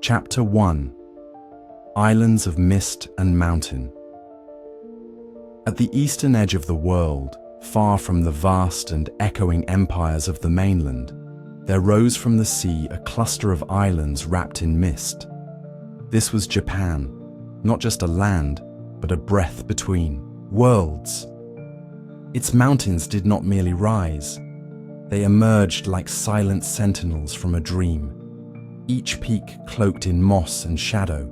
Chapter 1: Islands of Mist and Mountain. At the eastern edge of the world, far from the vast and echoing empires of the mainland, there rose from the sea a cluster of islands wrapped in mist. This was Japan, not just a land, but a breath between worlds. Its mountains did not merely rise, they emerged like silent sentinels from a dream, each peak cloaked in moss and shadow,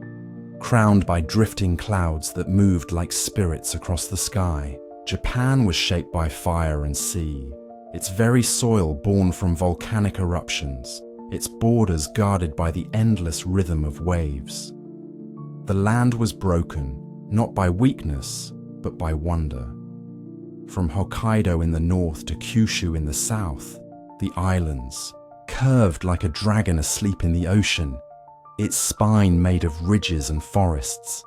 crowned by drifting clouds that moved like spirits across the sky. Japan was shaped by fire and sea, its very soil born from volcanic eruptions, its borders guarded by the endless rhythm of waves. The land was broken, not by weakness, but by wonder. From Hokkaido in the north to Kyushu in the south, the islands, curved like a dragon asleep in the ocean, its spine made of ridges and forests.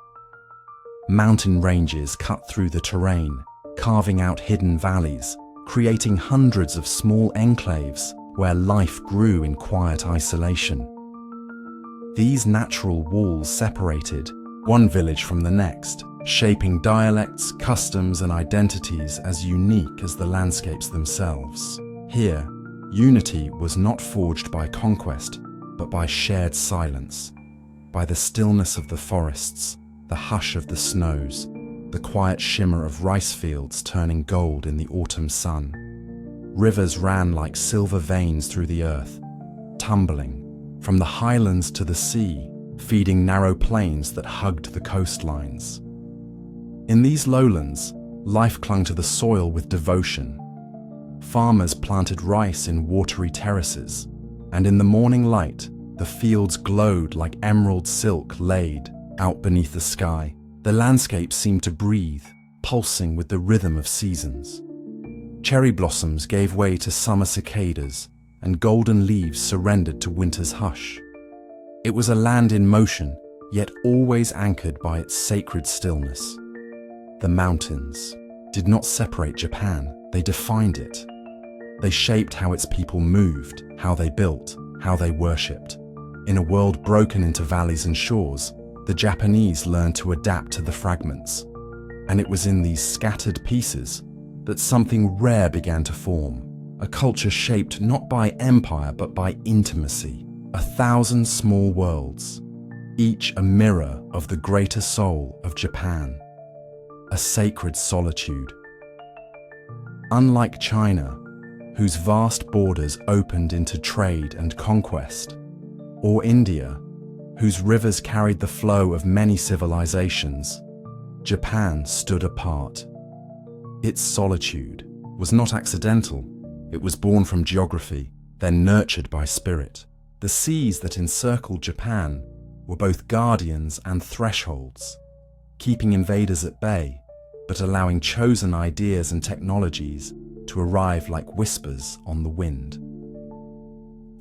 Mountain ranges cut through the terrain, carving out hidden valleys, creating hundreds of small enclaves where life grew in quiet isolation. These natural walls separated one village from the next, shaping dialects, customs, and identities as unique as the landscapes themselves. Here, unity was not forged by conquest, but by shared silence, by the stillness of the forests, the hush of the snows, the quiet shimmer of rice fields turning gold in the autumn sun. Rivers ran like silver veins through the earth, tumbling from the highlands to the sea, feeding narrow plains that hugged the coastlines. In these lowlands, life clung to the soil with devotion. Farmers planted rice in watery terraces, and in the morning light, the fields glowed like emerald silk laid out beneath the sky. The landscape seemed to breathe, pulsing with the rhythm of seasons. Cherry blossoms gave way to summer cicadas, and golden leaves surrendered to winter's hush. It was a land in motion, yet always anchored by its sacred stillness. The mountains did not separate Japan, they defined it. They shaped how its people moved, how they built, how they worshipped. In a world broken into valleys and shores, the Japanese learned to adapt to the fragments. And it was in these scattered pieces that something rare began to form, a culture shaped not by empire but by intimacy, 1,000 small worlds, each a mirror of the greater soul of Japan, a sacred solitude. Unlike China, whose vast borders opened into trade and conquest, or India, whose rivers carried the flow of many civilizations, Japan stood apart. Its solitude was not accidental, it was born from geography, then nurtured by spirit. The seas that encircled Japan were both guardians and thresholds, keeping invaders at bay, but allowing chosen ideas and technologies to arrive like whispers on the wind.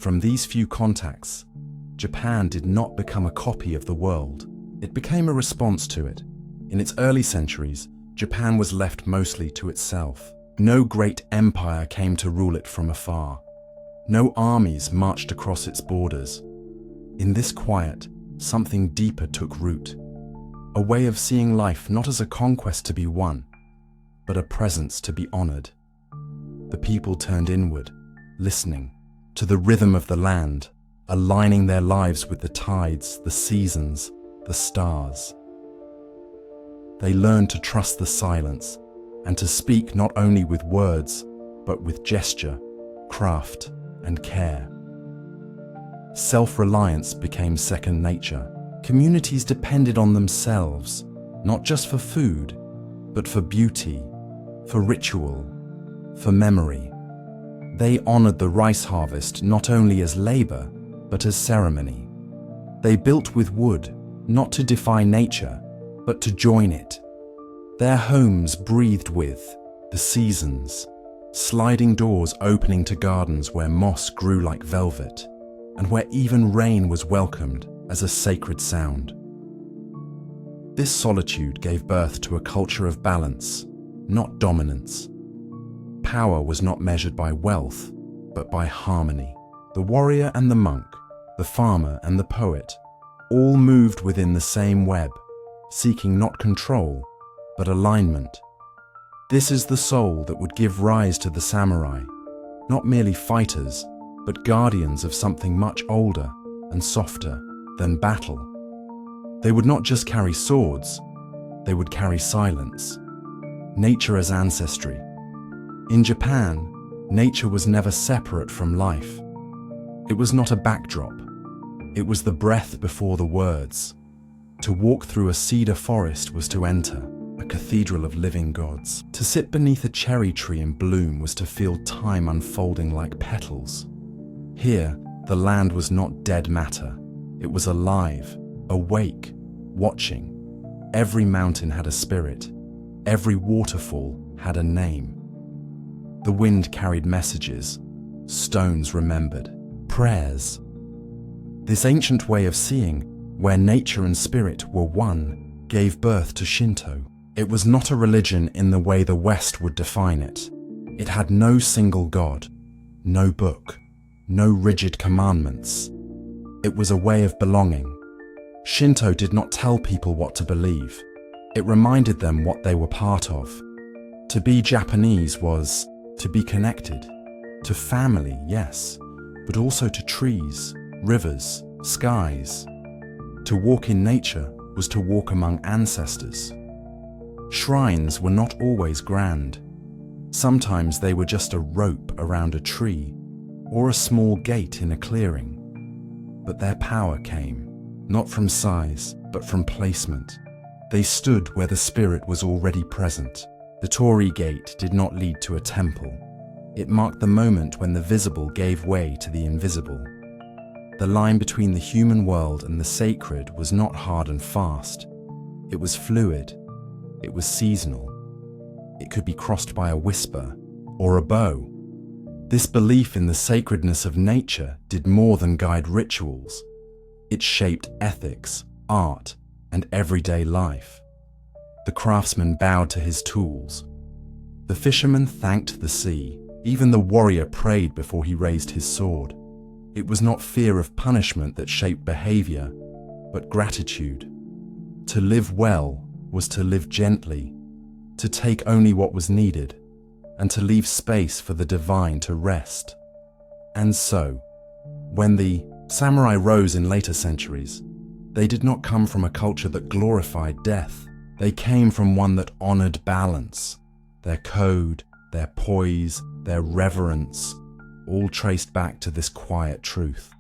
From these few contacts, Japan did not become a copy of the world. It became a response to it. In its early centuries, Japan was left mostly to itself. No great empire came to rule it from afar. No armies marched across its borders. In this quiet, something deeper took root. A way of seeing life not as a conquest to be won, but a presence to be honored. The people turned inward, listening to the rhythm of the land, aligning their lives with the tides, the seasons, the stars. They learned to trust the silence and to speak not only with words, but with gesture, craft, and care. Self-reliance became second nature. Communities depended on themselves, not just for food, but for beauty, for ritual, for memory. They honored the rice harvest not only as labor, but as ceremony. They built with wood, not to defy nature, but to join it. Their homes breathed with the seasons, sliding doors opening to gardens where moss grew like velvet, and where even rain was welcomed as a sacred sound. This solitude gave birth to a culture of balance, not dominance. Power was not measured by wealth, but by harmony. The warrior and the monk, the farmer and the poet, All moved within the same web, seeking not control, but alignment. This is the soul that would give rise to the samurai, not merely fighters, but guardians of something much older and softer than battle. They would not just carry swords, they would carry silence, nature as ancestry. In Japan, nature was never separate from life. It was not a backdrop. It was the breath before the words. To walk through a cedar forest was to enter a cathedral of living gods. To sit beneath a cherry tree in bloom was to feel time unfolding like petals. Here, the land was not dead matter. It was alive, awake, watching. Every mountain had a spirit. Every waterfall had a name. The wind carried messages. Stones remembered. Prayers. This ancient way of seeing, where nature and spirit were one, gave birth to Shinto. It was not a religion in the way the West would define it. It had no single god, no book, no rigid commandments. It was a way of belonging. Shinto did not tell people what to believe. It reminded them what they were part of. To be Japanese was to be connected. To family, yes, but also to trees, rivers, skies. To walk in nature was to walk among ancestors. Shrines were not always grand. Sometimes they were just a rope around a tree or a small gate in a clearing. But their power came, not from size, but from placement. They stood where the spirit was already present. The Torii Gate did not lead to a temple. It marked the moment when the visible gave way to the invisible. The line between the human world and the sacred was not hard and fast. It was fluid. It was seasonal. It could be crossed by a whisper or a bow. This belief in the sacredness of nature did more than guide rituals. It shaped ethics, art, and everyday life. The craftsman bowed to his tools. The fisherman thanked the sea. Even the warrior prayed before he raised his sword. It was not fear of punishment that shaped behavior, but gratitude. To live well was to live gently, to take only what was needed, and to leave space for the divine to rest. And so, when the samurai rose in later centuries, they did not come from a culture that glorified death. They came from one that honored balance. Their code, their poise, their reverence, all traced back to this quiet truth,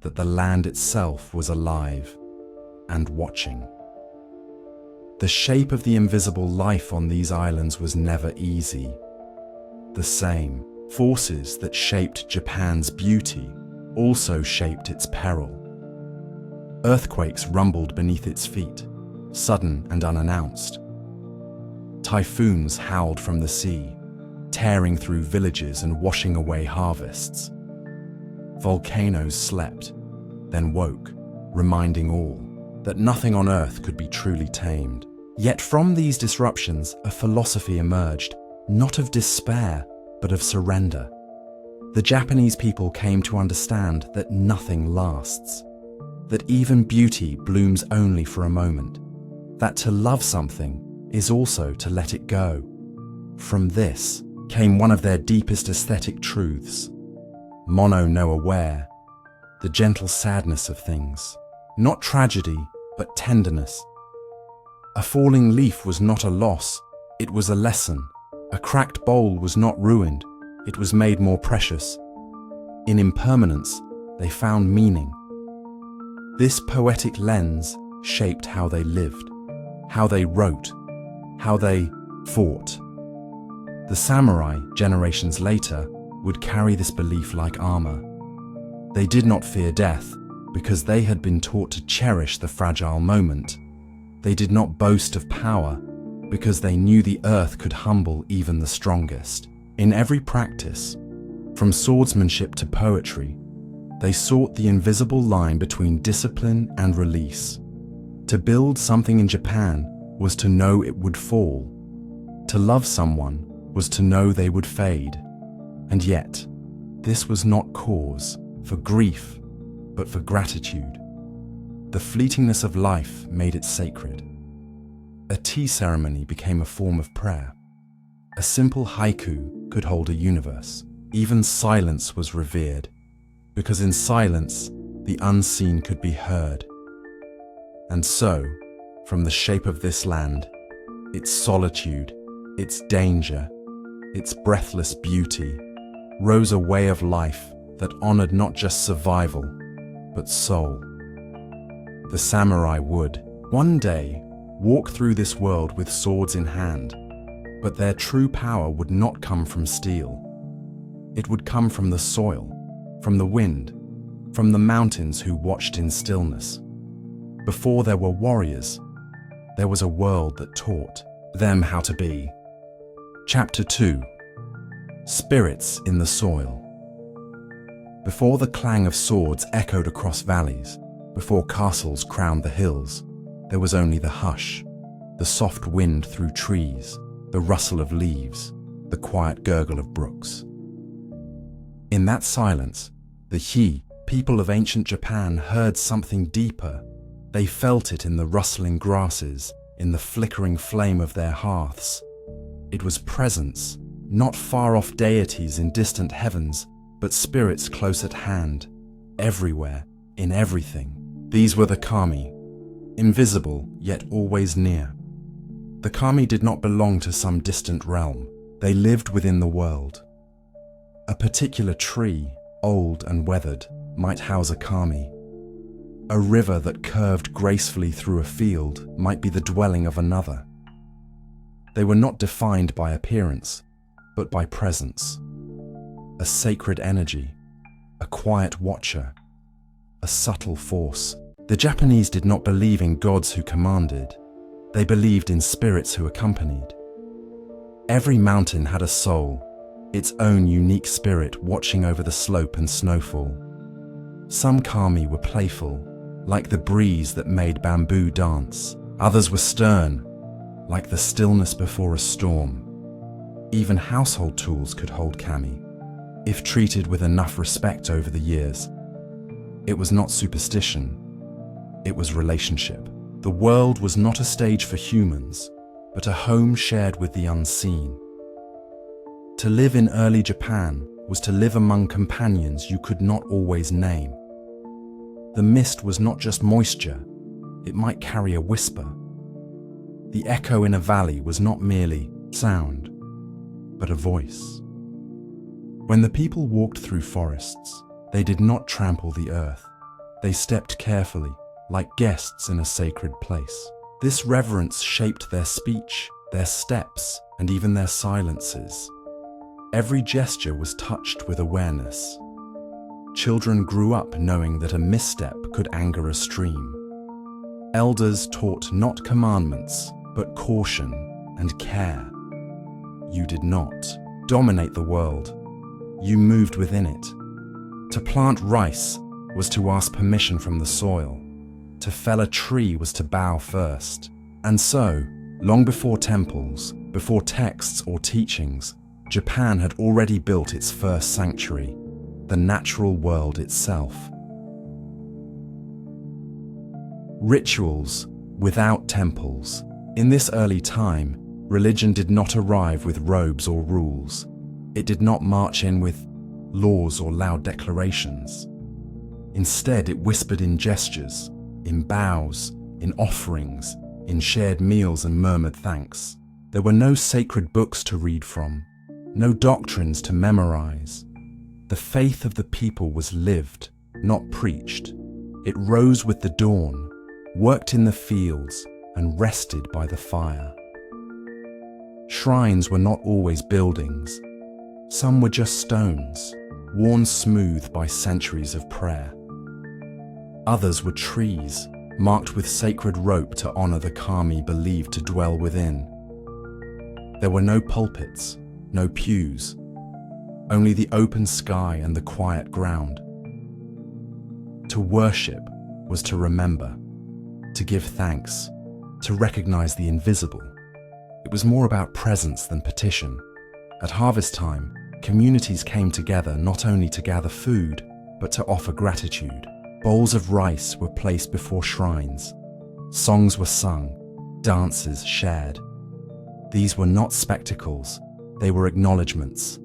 that the land itself was alive and watching. The shape of the invisible life on these islands was never easy. The same forces that shaped Japan's beauty also shaped its peril. Earthquakes rumbled beneath its feet, sudden and unannounced. Typhoons howled from the sea, tearing through villages and washing away harvests. Volcanoes slept, then woke, reminding all that nothing on earth could be truly tamed. Yet from these disruptions, a philosophy emerged, not of despair, but of surrender. The Japanese people came to understand that nothing lasts, that even beauty blooms only for a moment, that to love something is also to let it go. From this came one of their deepest aesthetic truths, mono no aware, the gentle sadness of things, not tragedy, but tenderness. A falling leaf was not a loss, it was a lesson. A cracked bowl was not ruined, it was made more precious. In impermanence, they found meaning. This poetic lens shaped how they lived, how they wrote, how they fought. The samurai, generations later, would carry this belief like armor. They did not fear death because they had been taught to cherish the fragile moment. They did not boast of power because they knew the earth could humble even the strongest. In every practice, from swordsmanship to poetry, they sought the invisible line between discipline and release. To build something in Japan was to know it would fall. To love someone was to know they would fade. And yet, this was not cause for grief, but for gratitude. The fleetingness of life made it sacred. A tea ceremony became a form of prayer. A simple haiku could hold a universe. Even silence was revered, because in silence, the unseen could be heard. And so, from the shape of this land, its solitude, its danger, its breathless beauty, rose a way of life that honored not just survival, but soul. The samurai would, one day, walk through this world with swords in hand, but their true power would not come from steel. It would come from the soil, from the wind, from the mountains who watched in stillness. Before there were warriors, there was a world that taught them how to be. Chapter 2. Spirits in the Soil. Before the clang of swords echoed across valleys, before castles crowned the hills, there was only the hush, the soft wind through trees, the rustle of leaves, the quiet gurgle of brooks. In that silence, the He, people of ancient Japan, heard something deeper. They felt it in the rustling grasses, in the flickering flame of their hearths. It was presence, not far-off deities in distant heavens, but spirits close at hand, everywhere, in everything. These were the kami, invisible yet always near. The kami did not belong to some distant realm. They lived within the world. A particular tree, old and weathered, might house a kami. A river that curved gracefully through a field might be the dwelling of another. They were not defined by appearance, but by presence. A sacred energy, a quiet watcher, a subtle force. The Japanese did not believe in gods who commanded. They believed in spirits who accompanied. Every mountain had a soul, its own unique spirit watching over the slope and snowfall. Some kami were playful, like the breeze that made bamboo dance. Others were stern, like the stillness before a storm. Even household tools could hold kami, if treated with enough respect over the years. It was not superstition, it was relationship. The world was not a stage for humans, but a home shared with the unseen. To live in early Japan was to live among companions you could not always name. The mist was not just moisture, it might carry a whisper. The echo in a valley was not merely sound, but a voice. When the people walked through forests, they did not trample the earth. They stepped carefully, like guests in a sacred place. This reverence shaped their speech, their steps, and even their silences. Every gesture was touched with awareness. Children grew up knowing that a misstep could anger a stream. Elders taught not commandments, but caution and care. You did not dominate the world. You moved within it. To plant rice was to ask permission from the soil. To fell a tree was to bow first. And so, long before temples, before texts or teachings, Japan had already built its first sanctuary, the natural world itself. Rituals without temples. In this early time, religion did not arrive with robes or rules. It did not march in with laws or loud declarations. Instead, it whispered in gestures, in bows, in offerings, in shared meals and murmured thanks. There were no sacred books to read from, no doctrines to memorize. The faith of the people was lived, not preached. It rose with the dawn, worked in the fields, and rested by the fire. Shrines were not always buildings. Some were just stones, worn smooth by centuries of prayer. Others were trees, marked with sacred rope to honor the kami believed to dwell within. There were no pulpits, no pews, only the open sky and the quiet ground. To worship was to remember, to give thanks, to recognize the invisible. It was more about presence than petition. At harvest time, communities came together not only to gather food, but to offer gratitude. Bowls of rice were placed before shrines. Songs were sung, dances shared. These were not spectacles, they were acknowledgements.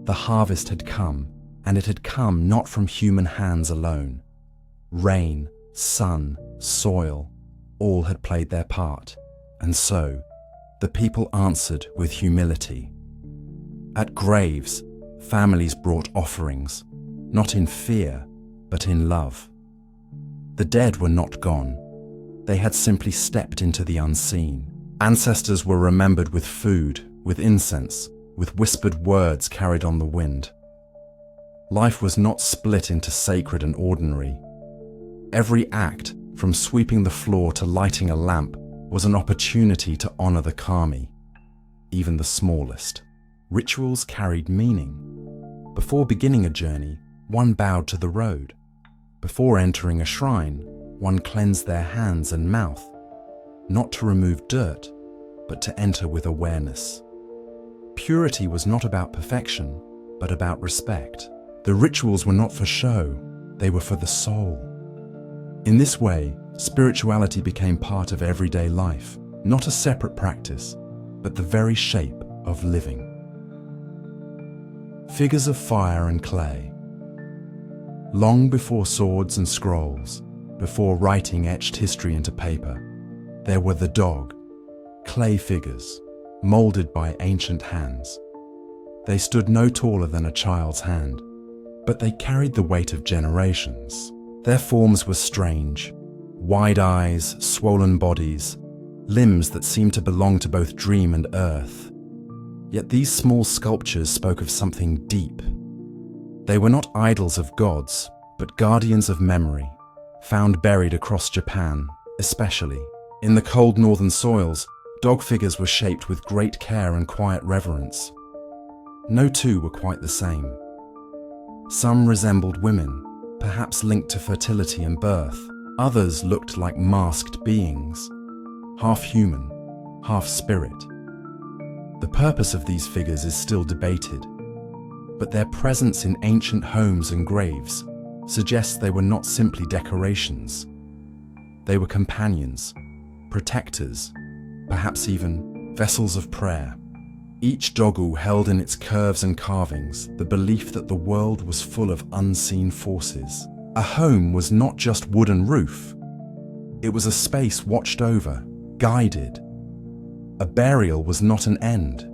The harvest had come, and it had come not from human hands alone. Rain, sun, soil, all had played their part, and so the people answered with humility. At graves, families brought offerings, not in fear, but in love. The dead were not gone. They had simply stepped into the unseen. Ancestors were remembered with food, with incense, with whispered words carried on the wind. Life was not split into sacred and ordinary. Every act, from sweeping the floor to lighting a lamp, was an opportunity to honor the kami, even the smallest. Rituals carried meaning. Before beginning a journey, one bowed to the road. Before entering a shrine, one cleansed their hands and mouth, not to remove dirt, but to enter with awareness. Purity was not about perfection, but about respect. The rituals were not for show, they were for the soul. In this way, spirituality became part of everyday life, not a separate practice, but the very shape of living. Figures of fire and clay. Long before swords and scrolls, before writing etched history into paper, there were the dog, clay figures, molded by ancient hands. They stood no taller than a child's hand, but they carried the weight of generations. Their forms were strange, wide eyes, swollen bodies, limbs that seemed to belong to both dream and earth. Yet these small sculptures spoke of something deep. They were not idols of gods, but guardians of memory, found buried across Japan, especially. In the cold northern soils, dog figures were shaped with great care and quiet reverence. No two were quite the same. Some resembled women, perhaps linked to fertility and birth. Others looked like masked beings, half human, half spirit. The purpose of these figures is still debated, but their presence in ancient homes and graves suggests they were not simply decorations. They were companions, protectors, perhaps even vessels of prayer. Each dogu held in its curves and carvings the belief that the world was full of unseen forces. A home was not just wood and roof. It was a space watched over, guided. A burial was not an end.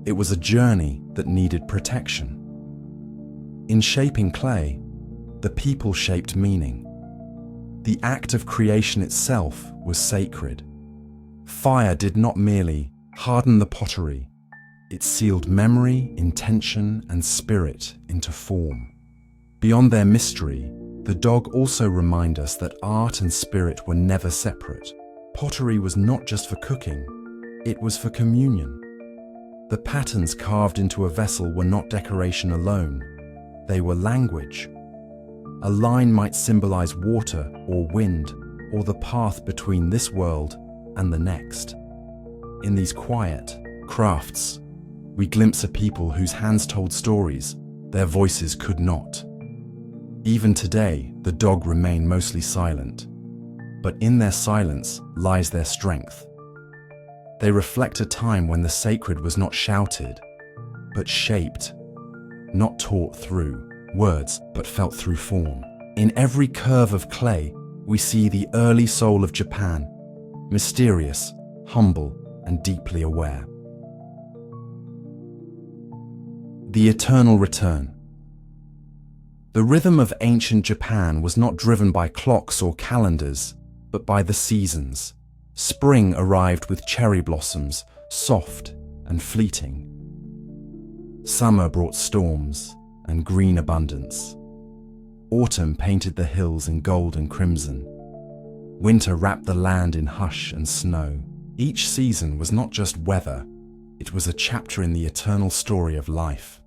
It was a journey that needed protection. In shaping clay, the people shaped meaning. The act of creation itself was sacred. Fire did not merely harden the pottery, it sealed memory, intention, and spirit into form. Beyond their mystery, the dog also remind us that art and spirit were never separate. Pottery was not just for cooking, it was for communion. The patterns carved into a vessel were not decoration alone, they were language. A line might symbolize water or wind, or the path between this world and the next. In these quiet crafts, we glimpse a people whose hands told stories their voices could not. Even today, the dog remain mostly silent, but in their silence lies their strength. They reflect a time when the sacred was not shouted, but shaped, not taught through words, but felt through form. In every curve of clay, we see the early soul of Japan, mysterious, humble, and deeply aware. The eternal return. The rhythm of ancient Japan was not driven by clocks or calendars, but by the seasons. Spring arrived with cherry blossoms, soft and fleeting. Summer brought storms and green abundance. Autumn painted the hills in gold and crimson. Winter wrapped the land in hush and snow. Each season was not just weather, it was a chapter in the eternal story of life.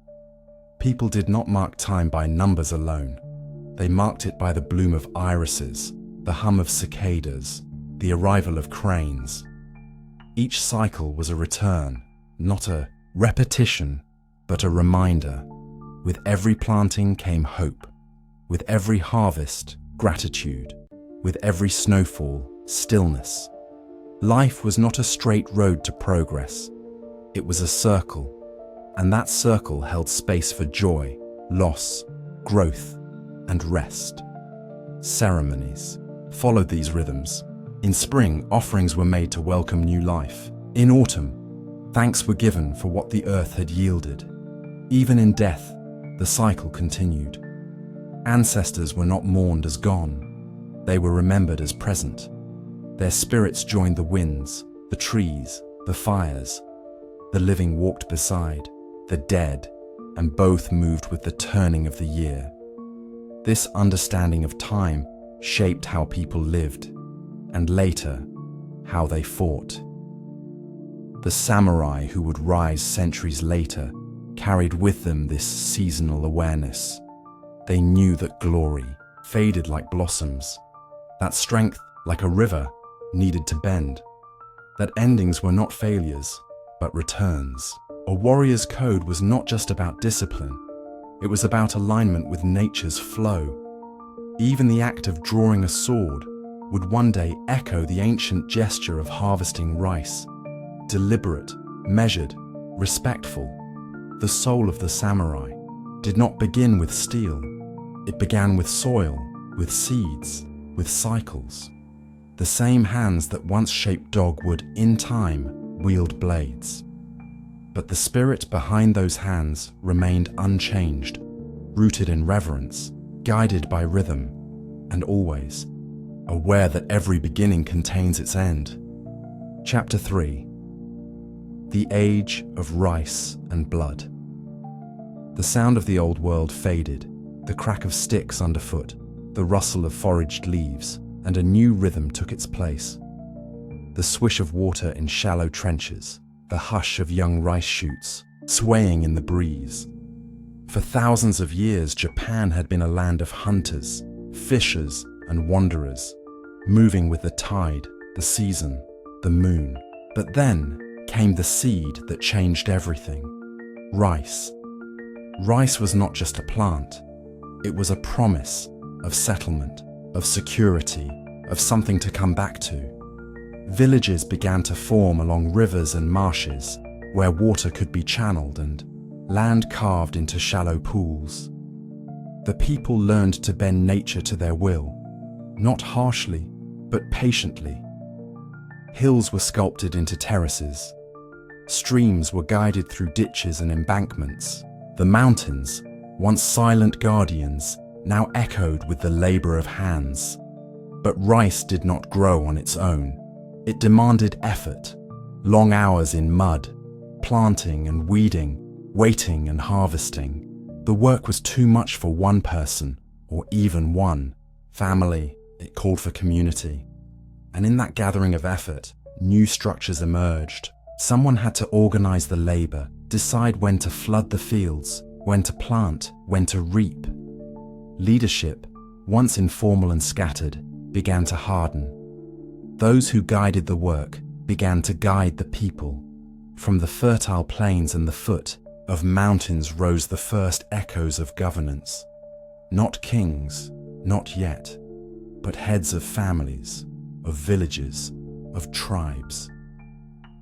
People did not mark time by numbers alone. They marked it by the bloom of irises, the hum of cicadas, the arrival of cranes. Each cycle was a return, not a repetition, but a reminder. With every planting came hope. With every harvest, gratitude. With every snowfall, stillness. Life was not a straight road to progress. It was a circle, and that circle held space for joy, loss, growth, and rest. Ceremonies followed these rhythms. In spring, offerings were made to welcome new life. In autumn, thanks were given for what the earth had yielded. Even in death, the cycle continued. Ancestors were not mourned as gone. They were remembered as present. Their spirits joined the winds, the trees, the fires. The living walked beside, the dead, and both moved with the turning of the year. This understanding of time shaped how people lived, and later, how they fought. The samurai who would rise centuries later carried with them this seasonal awareness. They knew that glory faded like blossoms, that strength, like a river, needed to bend, that endings were not failures, but returns. A warrior's code was not just about discipline, it was about alignment with nature's flow. Even the act of drawing a sword would one day echo the ancient gesture of harvesting rice. Deliberate, measured, respectful. The soul of the samurai did not begin with steel. It began with soil, with seeds, with cycles. The same hands that once shaped dogwood in time wield blades. But the spirit behind those hands remained unchanged, rooted in reverence, guided by rhythm, and always aware that every beginning contains its end. Chapter 3. The Age of Rice and Blood. The sound of the old world faded, the crack of sticks underfoot, the rustle of foraged leaves, and a new rhythm took its place. The swish of water in shallow trenches, the hush of young rice shoots, swaying in the breeze. For thousands of years, Japan had been a land of hunters, fishers, and wanderers, moving with the tide, the season, the moon. But then came the seed that changed everything. Rice. Rice was not just a plant. It was a promise of settlement, of security, of something to come back to. Villages began to form along rivers and marshes where water could be channeled and land carved into shallow pools. The people learned to bend nature to their will, not harshly, but patiently. Hills were sculpted into terraces. Streams were guided through ditches and embankments. The mountains, once silent guardians, now echoed with the labor of hands. But rice did not grow on its own. It demanded effort, long hours in mud, planting and weeding, waiting and harvesting. The work was too much for one person, or even one family. It called for community. And in that gathering of effort, new structures emerged. Someone had to organize the labor, decide when to flood the fields, when to plant, when to reap. Leadership, once informal and scattered, began to harden. Those who guided the work began to guide the people. From the fertile plains and the foot of mountains rose the first echoes of governance. Not kings, not yet, but heads of families, of villages, of tribes.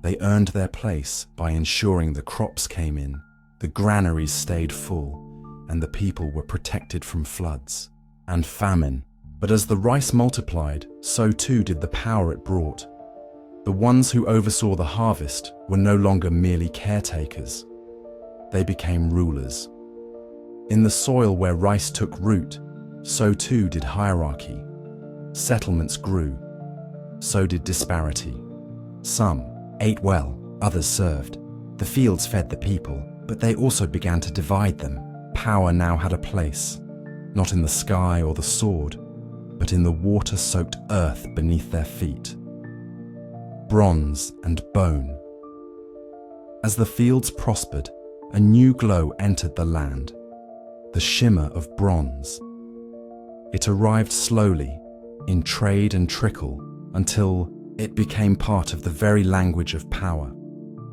They earned their place by ensuring the crops came in, the granaries stayed full, and the people were protected from floods and famine. But as the rice multiplied, so too did the power it brought. The ones who oversaw the harvest were no longer merely caretakers. They became rulers. In the soil where rice took root, so too did hierarchy. Settlements grew. So did disparity. Some ate well, others served. The fields fed the people, but they also began to divide them. Power now had a place, not in the sky or the sword, but in the water-soaked earth beneath their feet. Bronze and bone. As the fields prospered, a new glow entered the land, the shimmer of bronze. It arrived slowly, in trade and trickle, until it became part of the very language of power.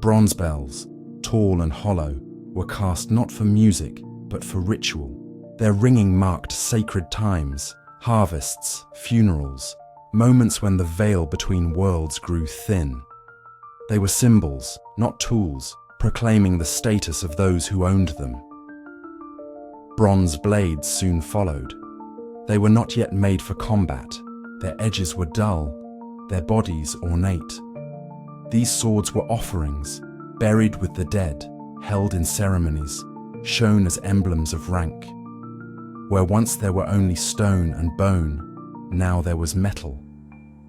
Bronze bells, tall and hollow, were cast not for music, but for ritual. Their ringing marked sacred times, harvests, funerals, moments when the veil between worlds grew thin. They were symbols, not tools, proclaiming the status of those who owned them. Bronze blades soon followed. They were not yet made for combat. Their edges were dull, their bodies ornate. These swords were offerings, buried with the dead, held in ceremonies, shown as emblems of rank. Where once there were only stone and bone, now there was metal,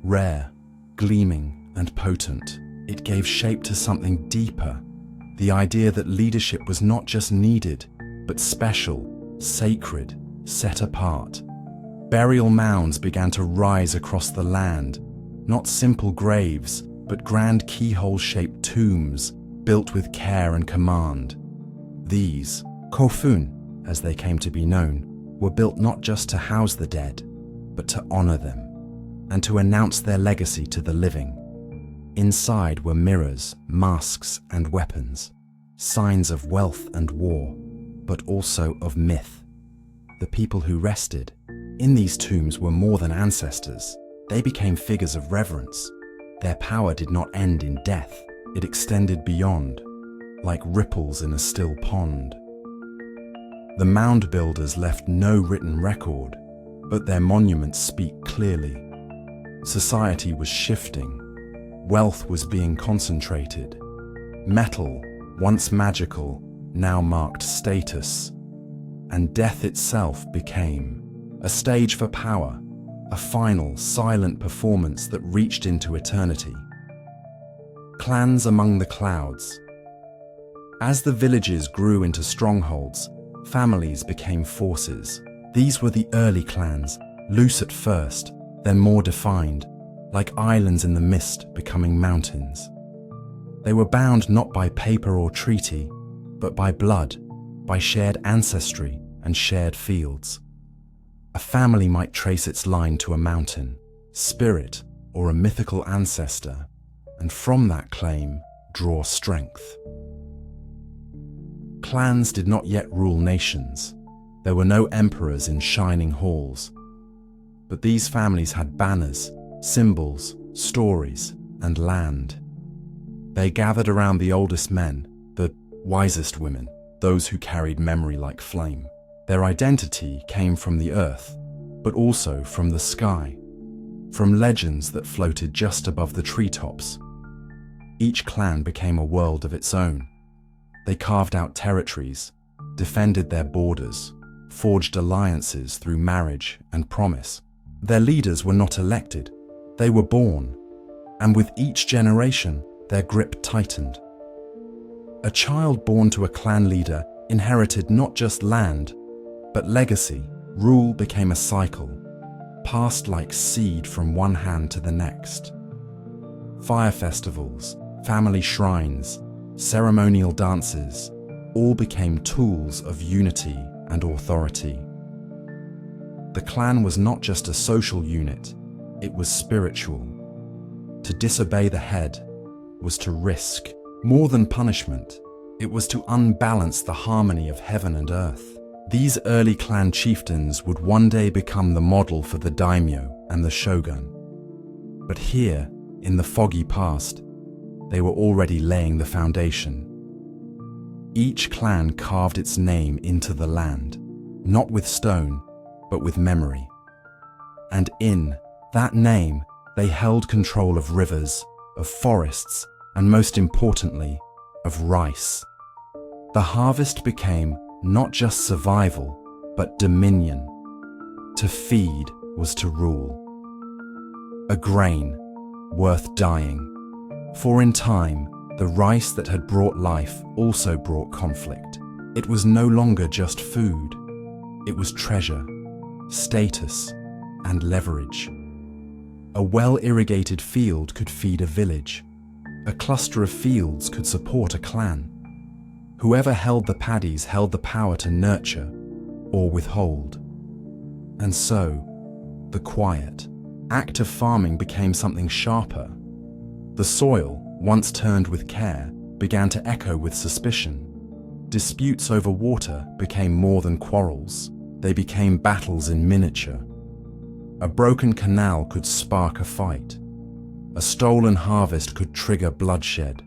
rare, gleaming, and potent. It gave shape to something deeper, the idea that leadership was not just needed, but special, sacred, set apart. Burial mounds began to rise across the land, not simple graves, but grand keyhole-shaped tombs built with care and command. These, kofun, as they came to be known, were built not just to house the dead, but to honor them, and to announce their legacy to the living. Inside were mirrors, masks, and weapons, signs of wealth and war, but also of myth. The people who rested in these tombs were more than ancestors. They became figures of reverence. Their power did not end in death. It extended beyond, like ripples in a still pond. The mound builders left no written record, but their monuments speak clearly. Society was shifting. Wealth was being concentrated. Metal, once magical, now marked status. And death itself became a stage for power, a final, silent performance that reached into eternity. Clans among the clouds. As the villages grew into strongholds, families became forces. These were the early clans, loose at first, then more defined, like islands in the mist becoming mountains. They were bound not by paper or treaty, but by blood, by shared ancestry and shared fields. A family might trace its line to a mountain, spirit, or a mythical ancestor, and from that claim, draw strength. Clans did not yet rule nations. There were no emperors in shining halls. But these families had banners, symbols, stories, and land. They gathered around the oldest men, the wisest women, those who carried memory like flame. Their identity came from the earth, but also from the sky, from legends that floated just above the treetops. Each clan became a world of its own. They carved out territories, defended their borders, forged alliances through marriage and promise. Their leaders were not elected, they were born, and with each generation, their grip tightened. A child born to a clan leader inherited not just land, but legacy. Rule became a cycle, passed like seed from one hand to the next. Fire festivals, family shrines, ceremonial dances, all became tools of unity and authority. The clan was not just a social unit, it was spiritual. To disobey the head was to risk. More than punishment, it was to unbalance the harmony of heaven and earth. These early clan chieftains would one day become the model for the daimyo and the shogun. But here, in the foggy past, they were already laying the foundation. Each clan carved its name into the land, not with stone, but with memory. And in that name, they held control of rivers, of forests, and most importantly, of rice. The harvest became not just survival, but dominion. To feed was to rule. A grain worth dying. For in time, the rice that had brought life also brought conflict. It was no longer just food. It was treasure, status, and leverage. A well-irrigated field could feed a village. A cluster of fields could support a clan. Whoever held the paddies held the power to nurture or withhold. And so, the quiet act of farming became something sharper. The soil, once turned with care, began to echo with suspicion. Disputes over water became more than quarrels. They became battles in miniature. A broken canal could spark a fight. A stolen harvest could trigger bloodshed.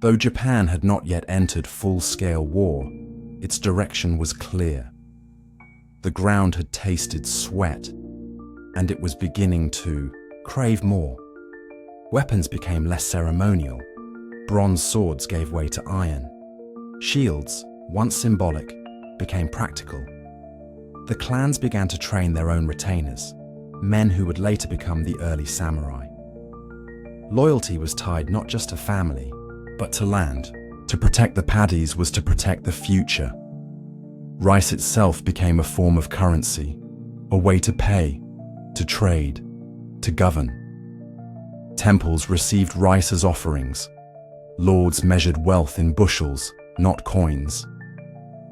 Though Japan had not yet entered full-scale war, its direction was clear. The ground had tasted sweat, and it was beginning to crave more. Weapons became less ceremonial. Bronze swords gave way to iron. Shields, once symbolic, became practical. The clans began to train their own retainers, men who would later become the early samurai. Loyalty was tied not just to family, but to land. To protect the paddies was to protect the future. Rice itself became a form of currency, a way to pay, to trade, to govern. Temples received rice as offerings. Lords measured wealth in bushels, not coins.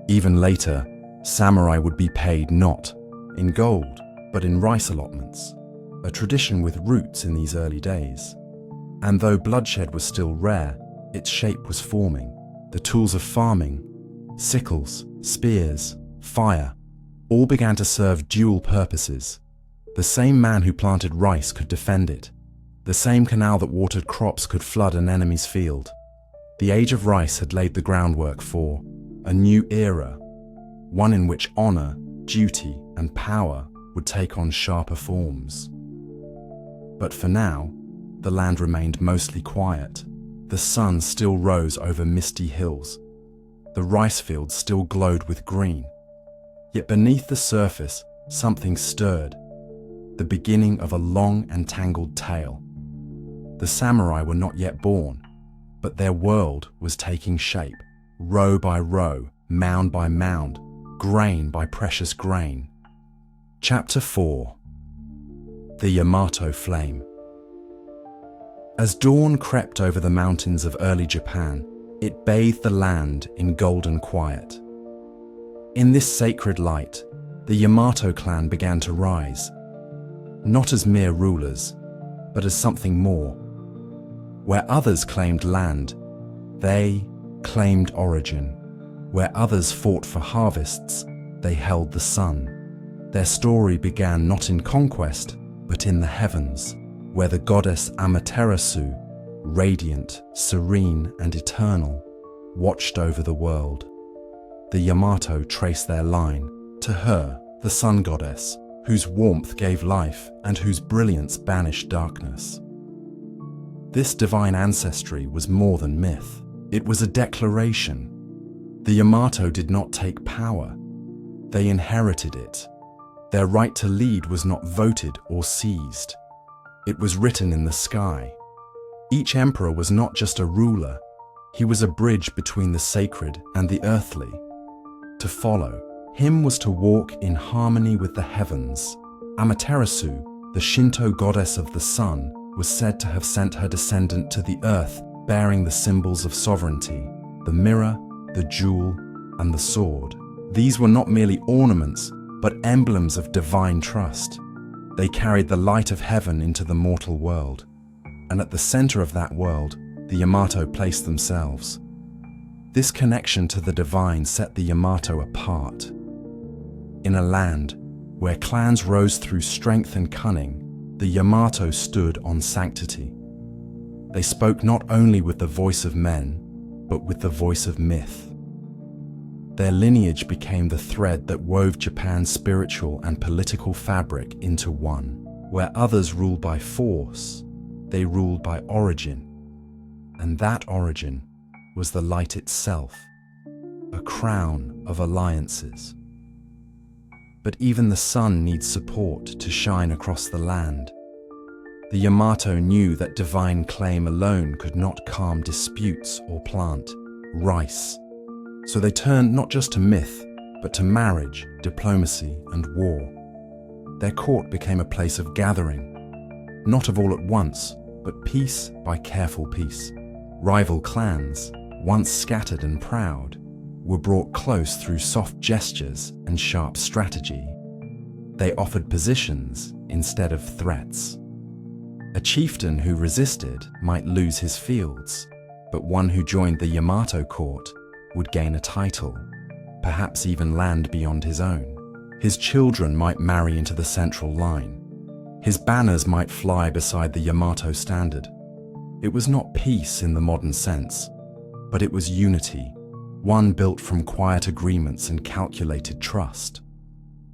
Even later, samurai would be paid not in gold, but in rice allotments, a tradition with roots in these early days. And though bloodshed was still rare, its shape was forming. The tools of farming, sickles, spears, fire, all began to serve dual purposes. The same man who planted rice could defend it. The same canal that watered crops could flood an enemy's field. The age of rice had laid the groundwork for a new era, one in which honor, duty, and power would take on sharper forms. But for now, the land remained mostly quiet. The sun still rose over misty hills. The rice fields still glowed with green. Yet beneath the surface, something stirred. The beginning of a long and tangled tale. The samurai were not yet born, but their world was taking shape, row by row, mound by mound, grain by precious grain. Chapter 4. The Yamato Flame. As dawn crept over the mountains of early Japan, it bathed the land in golden quiet. In this sacred light, the Yamato clan began to rise, not as mere rulers, but as something more. Where others claimed land, they claimed origin. Where others fought for harvests, they held the sun. Their story began not in conquest, but in the heavens, where the goddess Amaterasu, radiant, serene, and eternal, watched over the world. The Yamato traced their line to her, the sun goddess, whose warmth gave life and whose brilliance banished darkness. This divine ancestry was more than myth. It was a declaration. The Yamato did not take power. They inherited it. Their right to lead was not voted or seized. It was written in the sky. Each emperor was not just a ruler. He was a bridge between the sacred and the earthly. To follow him was to walk in harmony with the heavens. Amaterasu, the Shinto goddess of the sun, was said to have sent her descendant to the earth bearing the symbols of sovereignty, the mirror, the jewel, and the sword. These were not merely ornaments, but emblems of divine trust. They carried the light of heaven into the mortal world, and at the center of that world, the Yamato placed themselves. This connection to the divine set the Yamato apart. In a land where clans rose through strength and cunning, the Yamato stood on sanctity. They spoke not only with the voice of men, but with the voice of myth. Their lineage became the thread that wove Japan's spiritual and political fabric into one. Where others ruled by force, they ruled by origin. And that origin was the light itself, a crown of alliances. But even the sun needs support to shine across the land. The Yamato knew that divine claim alone could not calm disputes or plant rice. So they turned not just to myth, but to marriage, diplomacy, and war. Their court became a place of gathering, not of all at once, but piece by careful piece. Rival clans, once scattered and proud, were brought close through soft gestures and sharp strategy. They offered positions instead of threats. A chieftain who resisted might lose his fields, but one who joined the Yamato court would gain a title, perhaps even land beyond his own. His children might marry into the central line. His banners might fly beside the Yamato standard. It was not peace in the modern sense, but it was unity, one built from quiet agreements and calculated trust.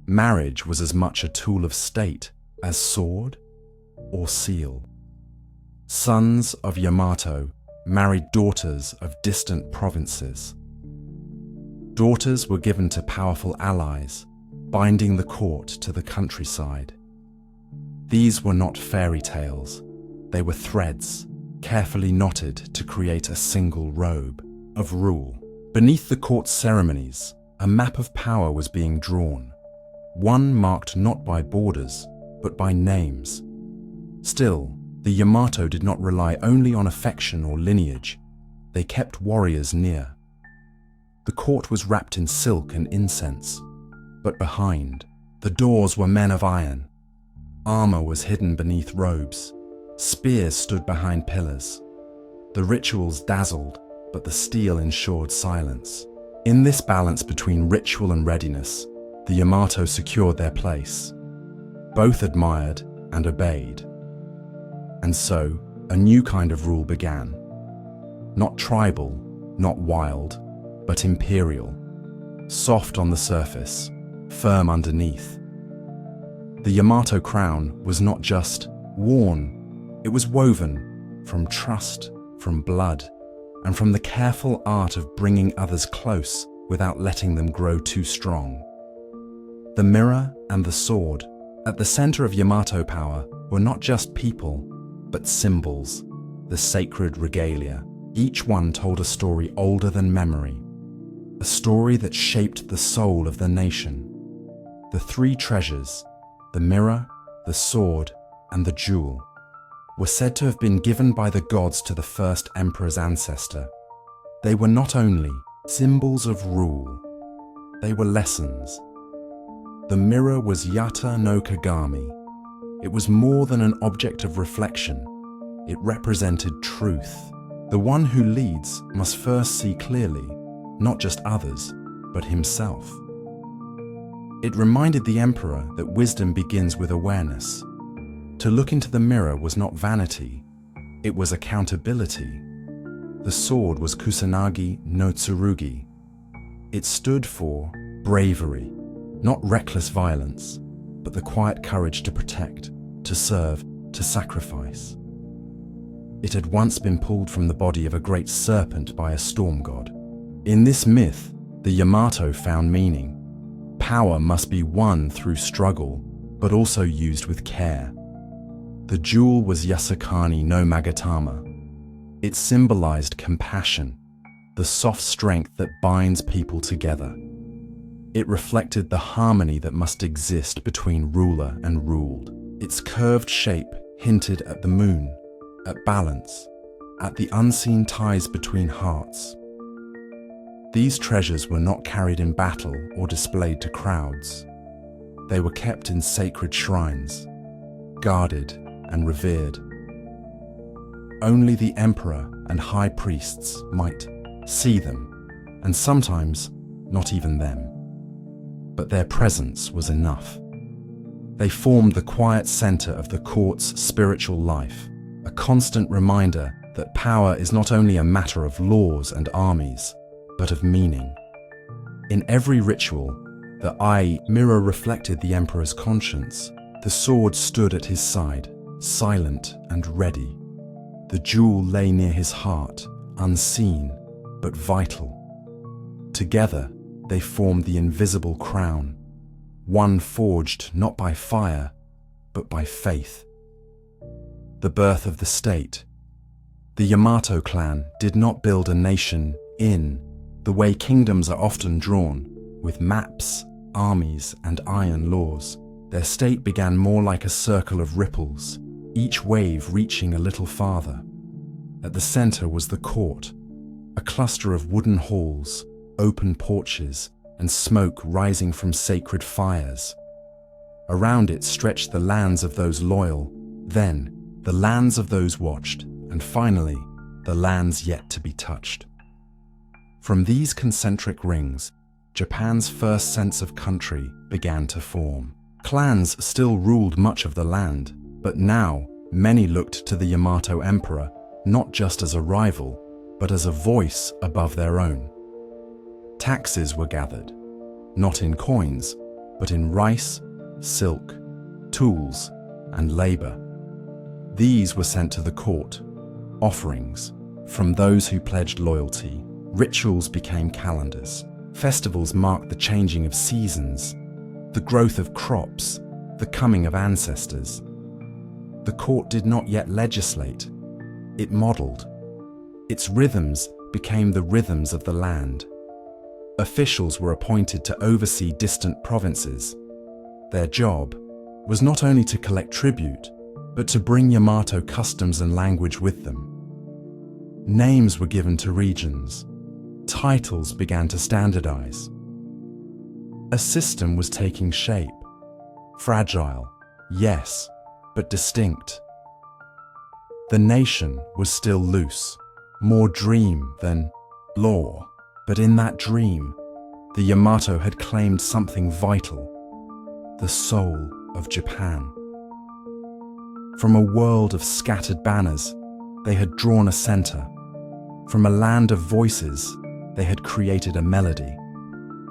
Marriage was as much a tool of state as sword or seal. Sons of Yamato married daughters of distant provinces. Daughters were given to powerful allies, binding the court to the countryside. These were not fairy tales. They were threads, carefully knotted to create a single robe of rule. Beneath the court's ceremonies, a map of power was being drawn, one marked not by borders, but by names. Still, the Yamato did not rely only on affection or lineage. They kept warriors near. The court was wrapped in silk and incense, but behind, the doors were men of iron. Armor was hidden beneath robes. Spears stood behind pillars. The rituals dazzled, but the steel ensured silence. In this balance between ritual and readiness, the Yamato secured their place. Both admired and obeyed. And so, a new kind of rule began. Not tribal, not wild, but imperial. Soft on the surface, firm underneath. The Yamato crown was not just worn, it was woven from trust, from blood, and from the careful art of bringing others close without letting them grow too strong. The mirror and the sword, at the center of Yamato power, were not just people, but symbols, the sacred regalia. Each one told a story older than memory, a story that shaped the soul of the nation. The three treasures, the mirror, the sword, and the jewel, were said to have been given by the gods to the first emperor's ancestor. They were not only symbols of rule, they were lessons. The mirror was Yata no Kagami. It was more than an object of reflection. It represented truth. The one who leads must first see clearly, not just others, but himself. It reminded the emperor that wisdom begins with awareness. To look into the mirror was not vanity, it was accountability. The sword was Kusanagi no Tsurugi. It stood for bravery, not reckless violence, but the quiet courage to protect, to serve, to sacrifice. It had once been pulled from the body of a great serpent by a storm god. In this myth, the Yamato found meaning. Power must be won through struggle, but also used with care. The jewel was Yasukani no Magatama. It symbolized compassion, the soft strength that binds people together. It reflected the harmony that must exist between ruler and ruled. Its curved shape hinted at the moon, at balance, at the unseen ties between hearts. These treasures were not carried in battle or displayed to crowds. They were kept in sacred shrines, guarded and revered. Only the emperor and high priests might see them, and sometimes not even them. But their presence was enough. They formed the quiet center of the court's spiritual life, a constant reminder that power is not only a matter of laws and armies, but of meaning. In every ritual, the eye mirror reflected the emperor's conscience. The sword stood at his side, silent and ready. The jewel lay near his heart, unseen but vital. Together, they formed the invisible crown, one forged not by fire, but by faith. The birth of the state. The Yamato clan did not build a nation in the way kingdoms are often drawn, with maps, armies, and iron laws. Their state began more like a circle of ripples, each wave reaching a little farther. At the center was the court, a cluster of wooden halls, open porches, and smoke rising from sacred fires. Around it stretched the lands of those loyal, then the lands of those watched, and finally, the lands yet to be touched. From these concentric rings, Japan's first sense of country began to form. Clans still ruled much of the land, but now many looked to the Yamato emperor not just as a rival, but as a voice above their own. Taxes were gathered, not in coins, but in rice, silk, tools, and labor. These were sent to the court, offerings from those who pledged loyalty. Rituals became calendars. Festivals marked the changing of seasons, the growth of crops, the coming of ancestors. The court did not yet legislate, it modeled. Its rhythms became the rhythms of the land. Officials were appointed to oversee distant provinces. Their job was not only to collect tribute, but to bring Yamato customs and language with them. Names were given to regions. Titles began to standardize. A system was taking shape. Fragile, yes, but distinct. The nation was still loose, more dream than law. But in that dream, the Yamato had claimed something vital, the soul of Japan. From a world of scattered banners, they had drawn a center. From a land of voices, they had created a melody.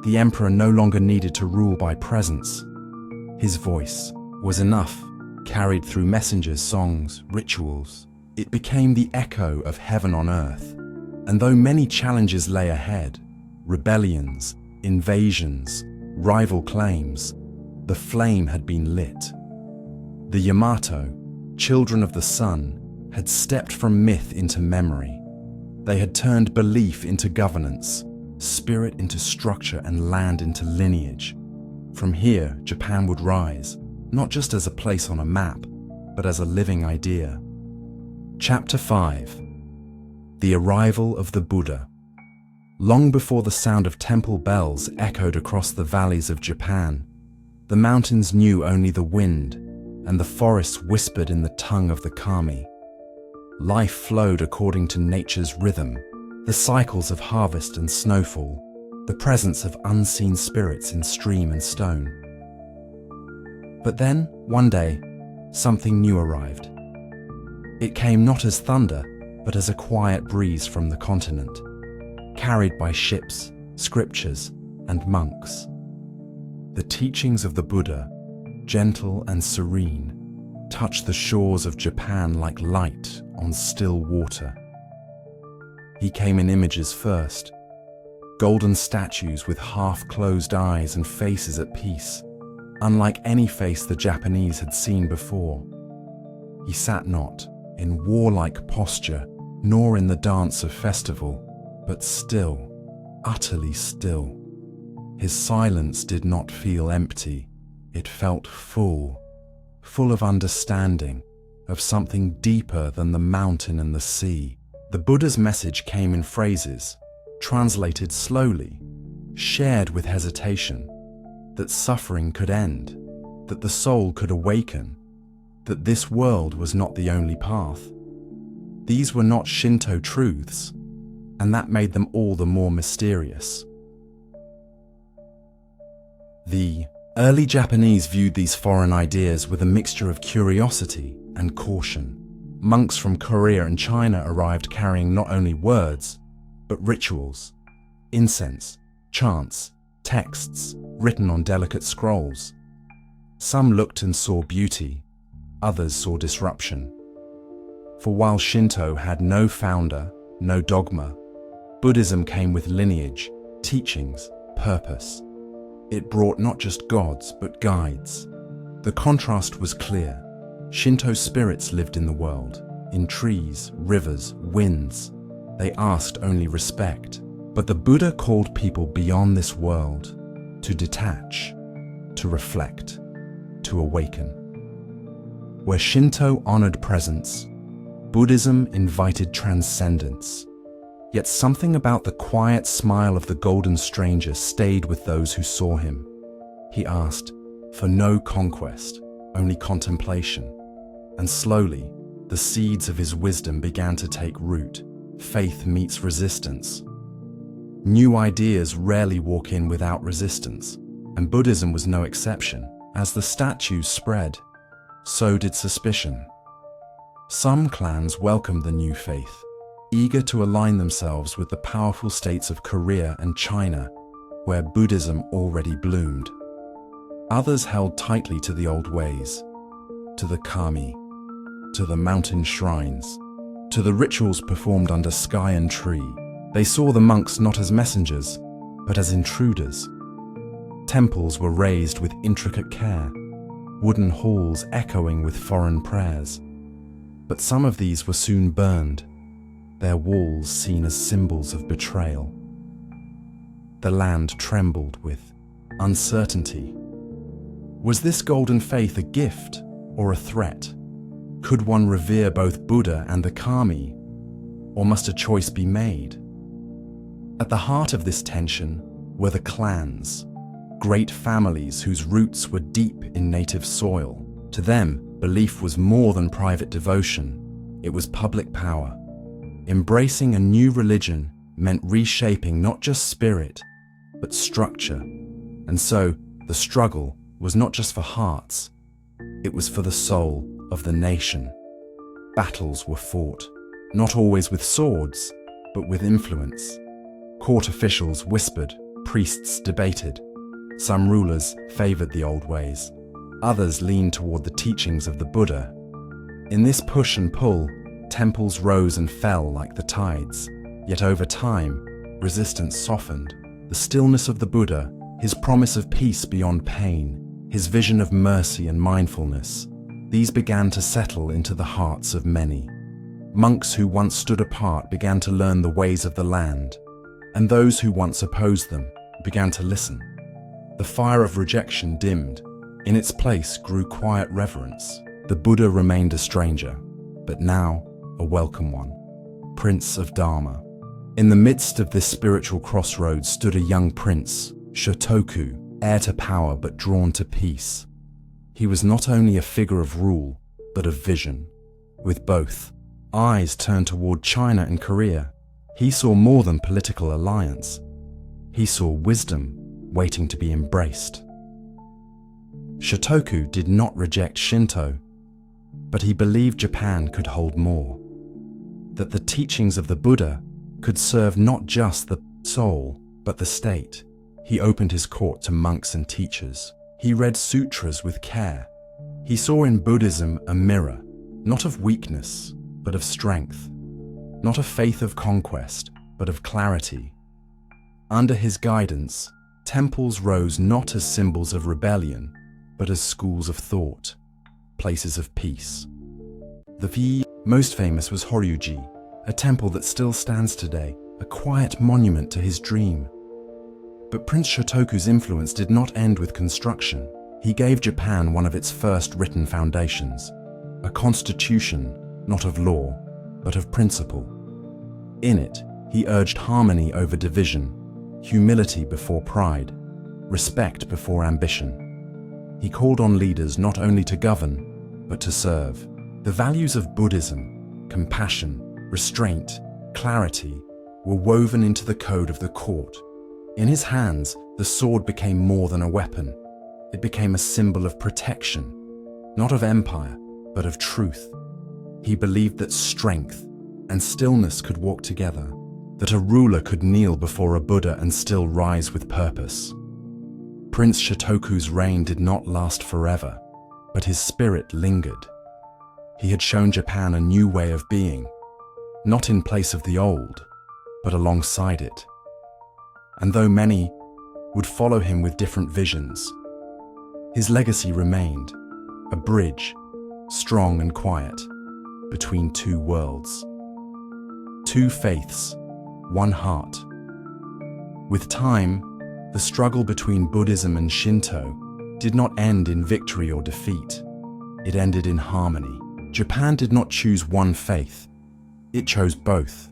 The emperor no longer needed to rule by presence. His voice was enough, carried through messengers, songs, rituals. It became the echo of heaven on earth. And though many challenges lay ahead, rebellions, invasions, rival claims, the flame had been lit. The Yamato, children of the sun, had stepped from myth into memory. They had turned belief into governance, spirit into structure, and land into lineage. From here, Japan would rise, not just as a place on a map, but as a living idea. Chapter 5. The Arrival of the Buddha. Long before the sound of temple bells echoed across the valleys of Japan, the mountains knew only the wind, and the forests whispered in the tongue of the kami. Life flowed according to nature's rhythm, the cycles of harvest and snowfall, the presence of unseen spirits in stream and stone. But then, one day, something new arrived. It came not as thunder, but as a quiet breeze from the continent, carried by ships, scriptures, and monks. The teachings of the Buddha, gentle and serene, touched the shores of Japan like light on still water. He came in images first, golden statues with half-closed eyes and faces at peace, unlike any face the Japanese had seen before. He sat not in warlike posture, nor in the dance of festival, but still, utterly still. His silence did not feel empty, it felt full of understanding, of something deeper than the mountain and the sea. The Buddha's message came in phrases, translated slowly, shared with hesitation, that suffering could end, that the soul could awaken, that this world was not the only path. These were not Shinto truths, and that made them all the more mysterious. The early Japanese viewed these foreign ideas with a mixture of curiosity and caution. Monks from Korea and China arrived carrying not only words, but rituals, incense, chants, texts written on delicate scrolls. Some looked and saw beauty, others saw disruption. For while Shinto had no founder, no dogma, Buddhism came with lineage, teachings, purpose. It brought not just gods, but guides. The contrast was clear. Shinto spirits lived in the world, in trees, rivers, winds. They asked only respect. But the Buddha called people beyond this world, to detach, to reflect, to awaken. Where Shinto honored presence, Buddhism invited transcendence. Yet something about the quiet smile of the golden stranger stayed with those who saw him. He asked for no conquest, only contemplation. And slowly, the seeds of his wisdom began to take root. Faith meets resistance. New ideas rarely walk in without resistance, and Buddhism was no exception. As the statues spread, so did suspicion. Some clans welcomed the new faith, eager to align themselves with the powerful states of Korea and China, where Buddhism already bloomed. Others held tightly to the old ways, to the kami, to the mountain shrines, to the rituals performed under sky and tree. They saw the monks not as messengers, but as intruders. Temples were raised with intricate care, wooden halls echoing with foreign prayers. But some of these were soon burned, their walls seen as symbols of betrayal. The land trembled with uncertainty. Was this golden faith a gift or a threat? Could one revere both Buddha and the kami, or must a choice be made? At the heart of this tension were the clans, great families whose roots were deep in native soil. To them, belief was more than private devotion, it was public power. Embracing a new religion meant reshaping not just spirit, but structure. And so, the struggle was not just for hearts, it was for the soul of the nation. Battles were fought, not always with swords, but with influence. Court officials whispered, priests debated. Some rulers favored the old ways. Others leaned toward the teachings of the Buddha. In this push and pull, temples rose and fell like the tides. Yet over time, resistance softened. The stillness of the Buddha, his promise of peace beyond pain, his vision of mercy and mindfulness, these began to settle into the hearts of many. Monks who once stood apart began to learn the ways of the land, and those who once opposed them began to listen. The fire of rejection dimmed. In its place grew quiet reverence. The Buddha remained a stranger, but now a welcome one, Prince of Dharma. In the midst of this spiritual crossroads stood a young prince, Shotoku, heir to power but drawn to peace. He was not only a figure of rule, but of vision. With both eyes turned toward China and Korea, he saw more than political alliance. He saw wisdom waiting to be embraced. Shotoku did not reject Shinto, but he believed Japan could hold more, that the teachings of the Buddha could serve not just the soul, but the state. He opened his court to monks and teachers. He read sutras with care. He saw in Buddhism a mirror, not of weakness, but of strength, not a faith of conquest, but of clarity. Under his guidance, temples rose not as symbols of rebellion, but as schools of thought, places of peace. The most famous was Horyuji, a temple that still stands today, a quiet monument to his dream. But Prince Shotoku's influence did not end with construction. He gave Japan one of its first written foundations, a constitution not of law, but of principle. In it, he urged harmony over division, humility before pride, respect before ambition. He called on leaders not only to govern, but to serve. The values of Buddhism, compassion, restraint, clarity, were woven into the code of the court. In his hands, the sword became more than a weapon. It became a symbol of protection, not of empire, but of truth. He believed that strength and stillness could walk together, that a ruler could kneel before a Buddha and still rise with purpose. Prince Shotoku's reign did not last forever, but his spirit lingered. He had shown Japan a new way of being, not in place of the old, but alongside it. And though many would follow him with different visions, his legacy remained, a bridge, strong and quiet, between two worlds. Two faiths, one heart. With time, the struggle between Buddhism and Shinto did not end in victory or defeat. It ended in harmony. Japan did not choose one faith. It chose both.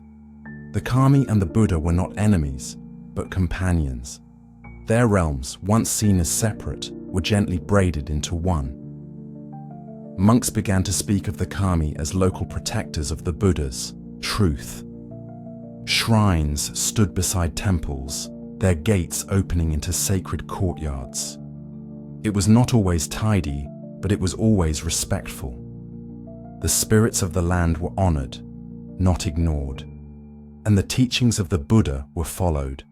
The kami and the Buddha were not enemies, but companions. Their realms, once seen as separate, were gently braided into one. Monks began to speak of the kami as local protectors of the Buddha's truth. Shrines stood beside temples, their gates opening into sacred courtyards. It was not always tidy, but it was always respectful. The spirits of the land were honored, not ignored, and the teachings of the Buddha were followed,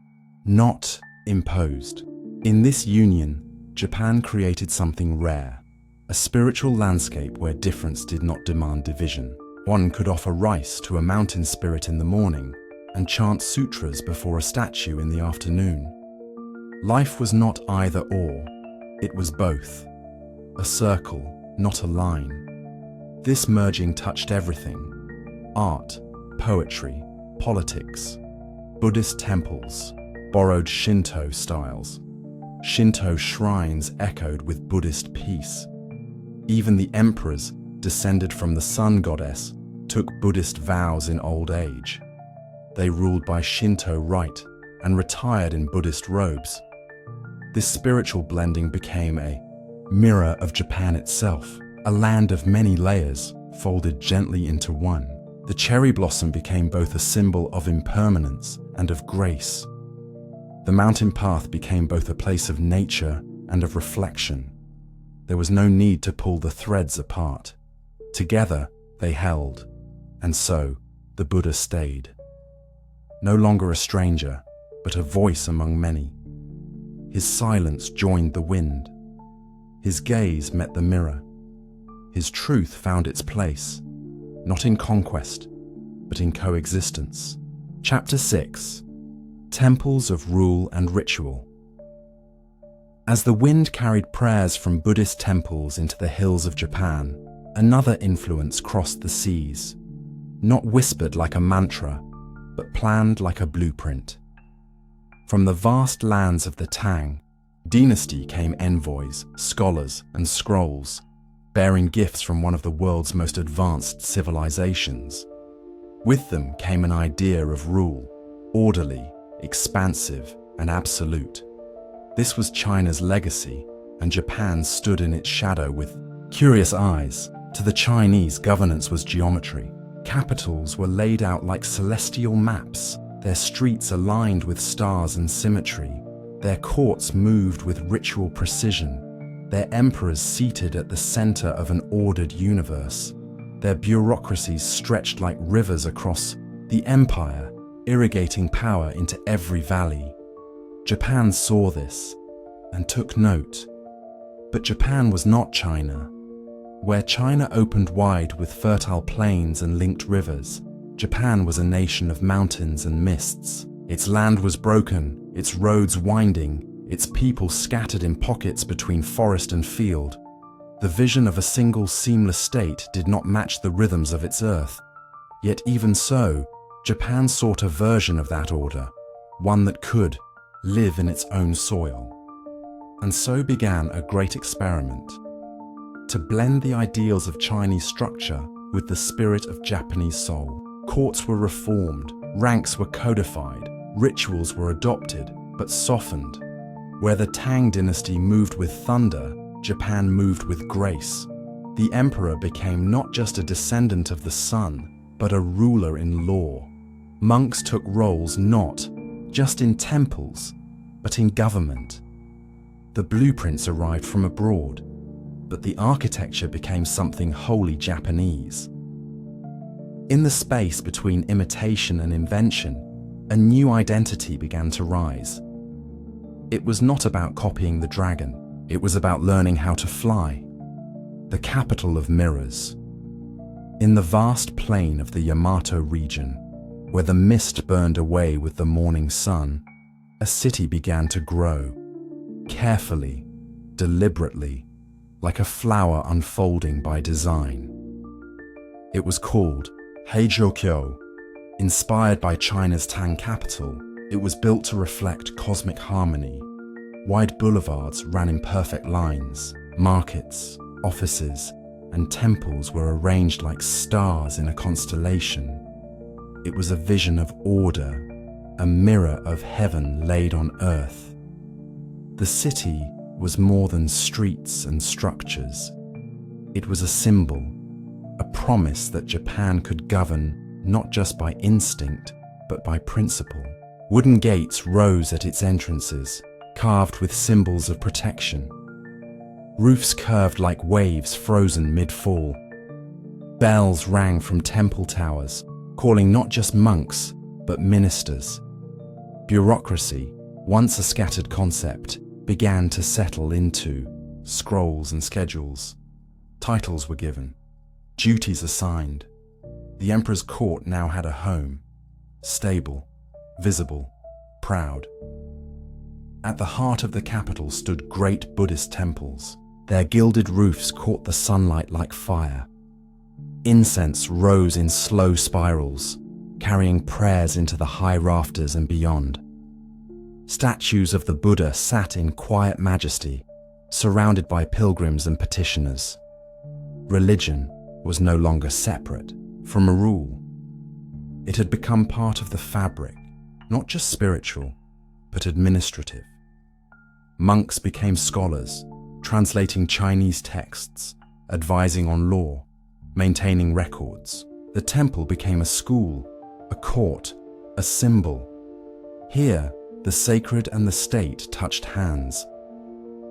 not imposed. In this union, Japan created something rare, a spiritual landscape where difference did not demand division. One could offer rice to a mountain spirit in the morning and chant sutras before a statue in the afternoon. Life was not either or, it was both. A circle, not a line. This merging touched everything: art, poetry, politics, Buddhist temples, borrowed Shinto styles. Shinto shrines echoed with Buddhist peace. Even the emperors, descended from the sun goddess, took Buddhist vows in old age. They ruled by Shinto rite and retired in Buddhist robes. This spiritual blending became a mirror of Japan itself, a land of many layers folded gently into one. The cherry blossom became both a symbol of impermanence and of grace. The mountain path became both a place of nature and of reflection. There was no need to pull the threads apart. Together they held, and so the Buddha stayed. No longer a stranger, but a voice among many. His silence joined the wind. His gaze met the mirror. His truth found its place, not in conquest, but in coexistence. Chapter 6: Temples of Rule and Ritual. As the wind carried prayers from Buddhist temples into the hills of Japan, another influence crossed the seas, not whispered like a mantra, but planned like a blueprint. From the vast lands of the Tang dynasty came envoys, scholars, and scrolls, bearing gifts from one of the world's most advanced civilizations. With them came an idea of rule, orderly, expansive, and absolute. This was China's legacy, and Japan stood in its shadow with curious eyes. To the Chinese, governance was geometry. Capitals were laid out like celestial maps, their streets aligned with stars and symmetry, their courts moved with ritual precision, their emperors seated at the center of an ordered universe, their bureaucracies stretched like rivers across the empire, irrigating power into every valley. Japan saw this and took note. But Japan was not China. Where China opened wide with fertile plains and linked rivers, Japan was a nation of mountains and mists. Its land was broken, its roads winding, its people scattered in pockets between forest and field. The vision of a single seamless state did not match the rhythms of its earth. Yet even so, Japan sought a version of that order, one that could live in its own soil. And so began a great experiment. To blend the ideals of Chinese structure with the spirit of Japanese soul. Courts were reformed, ranks were codified, rituals were adopted, but softened. Where the Tang dynasty moved with thunder, Japan moved with grace. The emperor became not just a descendant of the sun, but a ruler in law. Monks took roles not just in temples, but in government. The blueprints arrived from abroad, but the architecture became something wholly Japanese. In the space between imitation and invention, a new identity began to rise. It was not about copying the dragon, it was about learning how to fly. The capital of mirrors. In the vast plain of the Yamato region, where the mist burned away with the morning sun, a city began to grow, carefully, deliberately, like a flower unfolding by design. It was called Heijōkyō. Inspired by China's Tang capital, it was built to reflect cosmic harmony. Wide boulevards ran in perfect lines. Markets, offices, and temples were arranged like stars in a constellation. It was a vision of order, a mirror of heaven laid on earth. The city was more than streets and structures. It was a symbol, a promise that Japan could govern not just by instinct, but by principle. Wooden gates rose at its entrances, carved with symbols of protection. Roofs curved like waves frozen mid-fall. Bells rang from temple towers, calling not just monks, but ministers. Bureaucracy, once a scattered concept, began to settle into scrolls and schedules. Titles were given, duties assigned. The emperor's court now had a home, stable, visible, proud. At the heart of the capital stood great Buddhist temples. Their gilded roofs caught the sunlight like fire. Incense rose in slow spirals, carrying prayers into the high rafters and beyond. Statues of the Buddha sat in quiet majesty, surrounded by pilgrims and petitioners. Religion was no longer separate from a rule. It had become part of the fabric, not just spiritual, but administrative. Monks became scholars, translating Chinese texts, advising on law, maintaining records. The temple became a school, a court, a symbol. Here, the sacred and the state touched hands,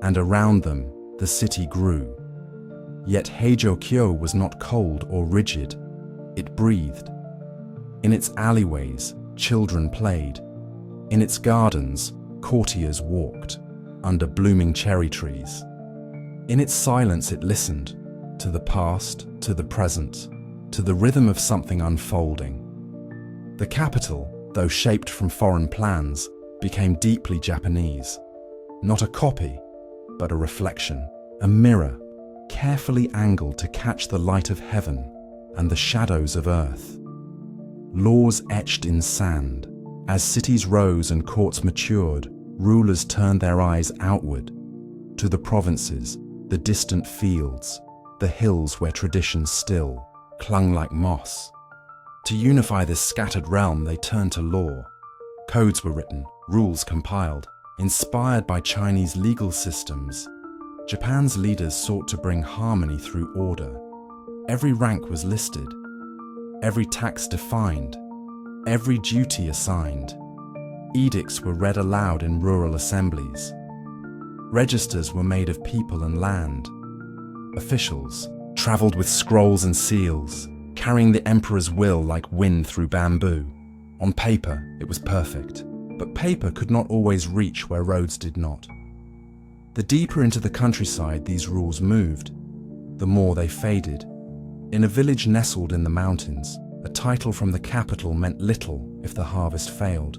and around them, the city grew. Yet Heijō-kyo was not cold or rigid. It breathed. In its alleyways, children played. In its gardens, courtiers walked, under blooming cherry trees. In its silence it listened, to the past, to the present, to the rhythm of something unfolding. The capital, though shaped from foreign plans, became deeply Japanese. Not a copy, but a reflection, a mirror, carefully angled to catch the light of heaven and the shadows of earth. Laws etched in sand. As cities rose and courts matured, rulers turned their eyes outward, to the provinces, the distant fields, the hills where traditions still clung like moss. To unify this scattered realm, they turned to law. Codes were written, rules compiled. Inspired by Chinese legal systems, Japan's leaders sought to bring harmony through order. Every rank was listed, every tax defined, every duty assigned. Edicts were read aloud in rural assemblies. Registers were made of people and land. Officials traveled with scrolls and seals, carrying the emperor's will like wind through bamboo. On paper, it was perfect, but paper could not always reach where roads did not. The deeper into the countryside these rules moved, the more they faded. In a village nestled in the mountains, a title from the capital meant little if the harvest failed.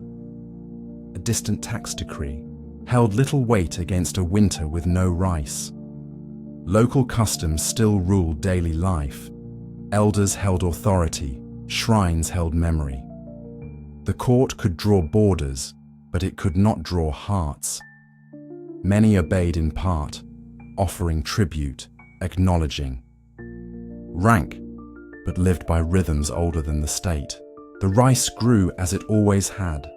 A distant tax decree held little weight against a winter with no rice. Local customs still ruled daily life. Elders held authority, shrines held memory. The court could draw borders, but it could not draw hearts. Many obeyed in part, offering tribute, acknowledging rank, but lived by rhythms older than the state. The rice grew as it always had.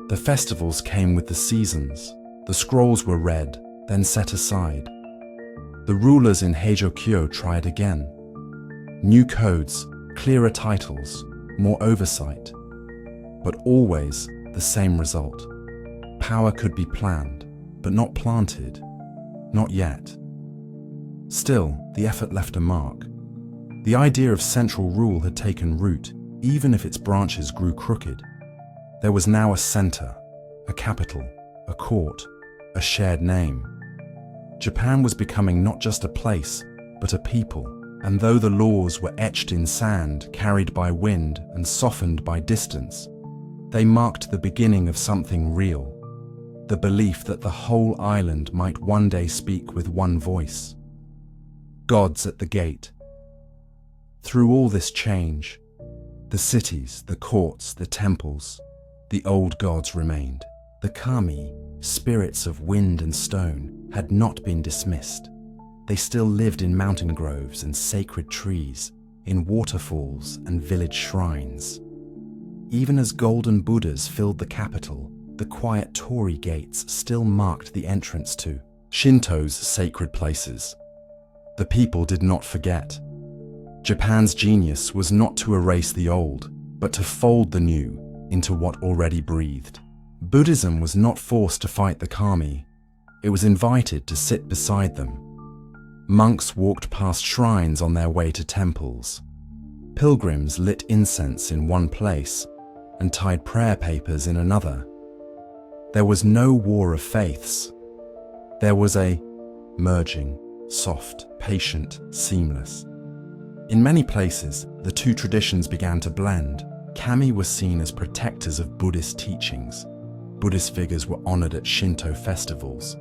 The festivals came with the seasons. The scrolls were read, then set aside. The rulers in Heijō-kyo tried again. New codes, clearer titles, more oversight. But always the same result. Power could be planned, but not planted. Not yet. Still, the effort left a mark. The idea of central rule had taken root, even if its branches grew crooked. There was now a center, a capital, a court, a shared name. Japan was becoming not just a place, but a people, and though the laws were etched in sand, carried by wind, and softened by distance, they marked the beginning of something real, the belief that the whole island might one day speak with one voice. Gods at the gate. Through all this change, the cities, the courts, the temples, the old gods remained. The kami, spirits of wind and stone, had not been dismissed. They still lived in mountain groves and sacred trees, in waterfalls and village shrines. Even as golden Buddhas filled the capital, the quiet torii gates still marked the entrance to Shinto's sacred places. The people did not forget. Japan's genius was not to erase the old, but to fold the new, into what already breathed. Buddhism was not forced to fight the kami. It was invited to sit beside them. Monks walked past shrines on their way to temples. Pilgrims lit incense in one place and tied prayer papers in another. There was no war of faiths. There was a merging, soft, patient, seamless. In many places, the two traditions began to blend. Kami were seen as protectors of Buddhist teachings. Buddhist figures were honored at Shinto festivals.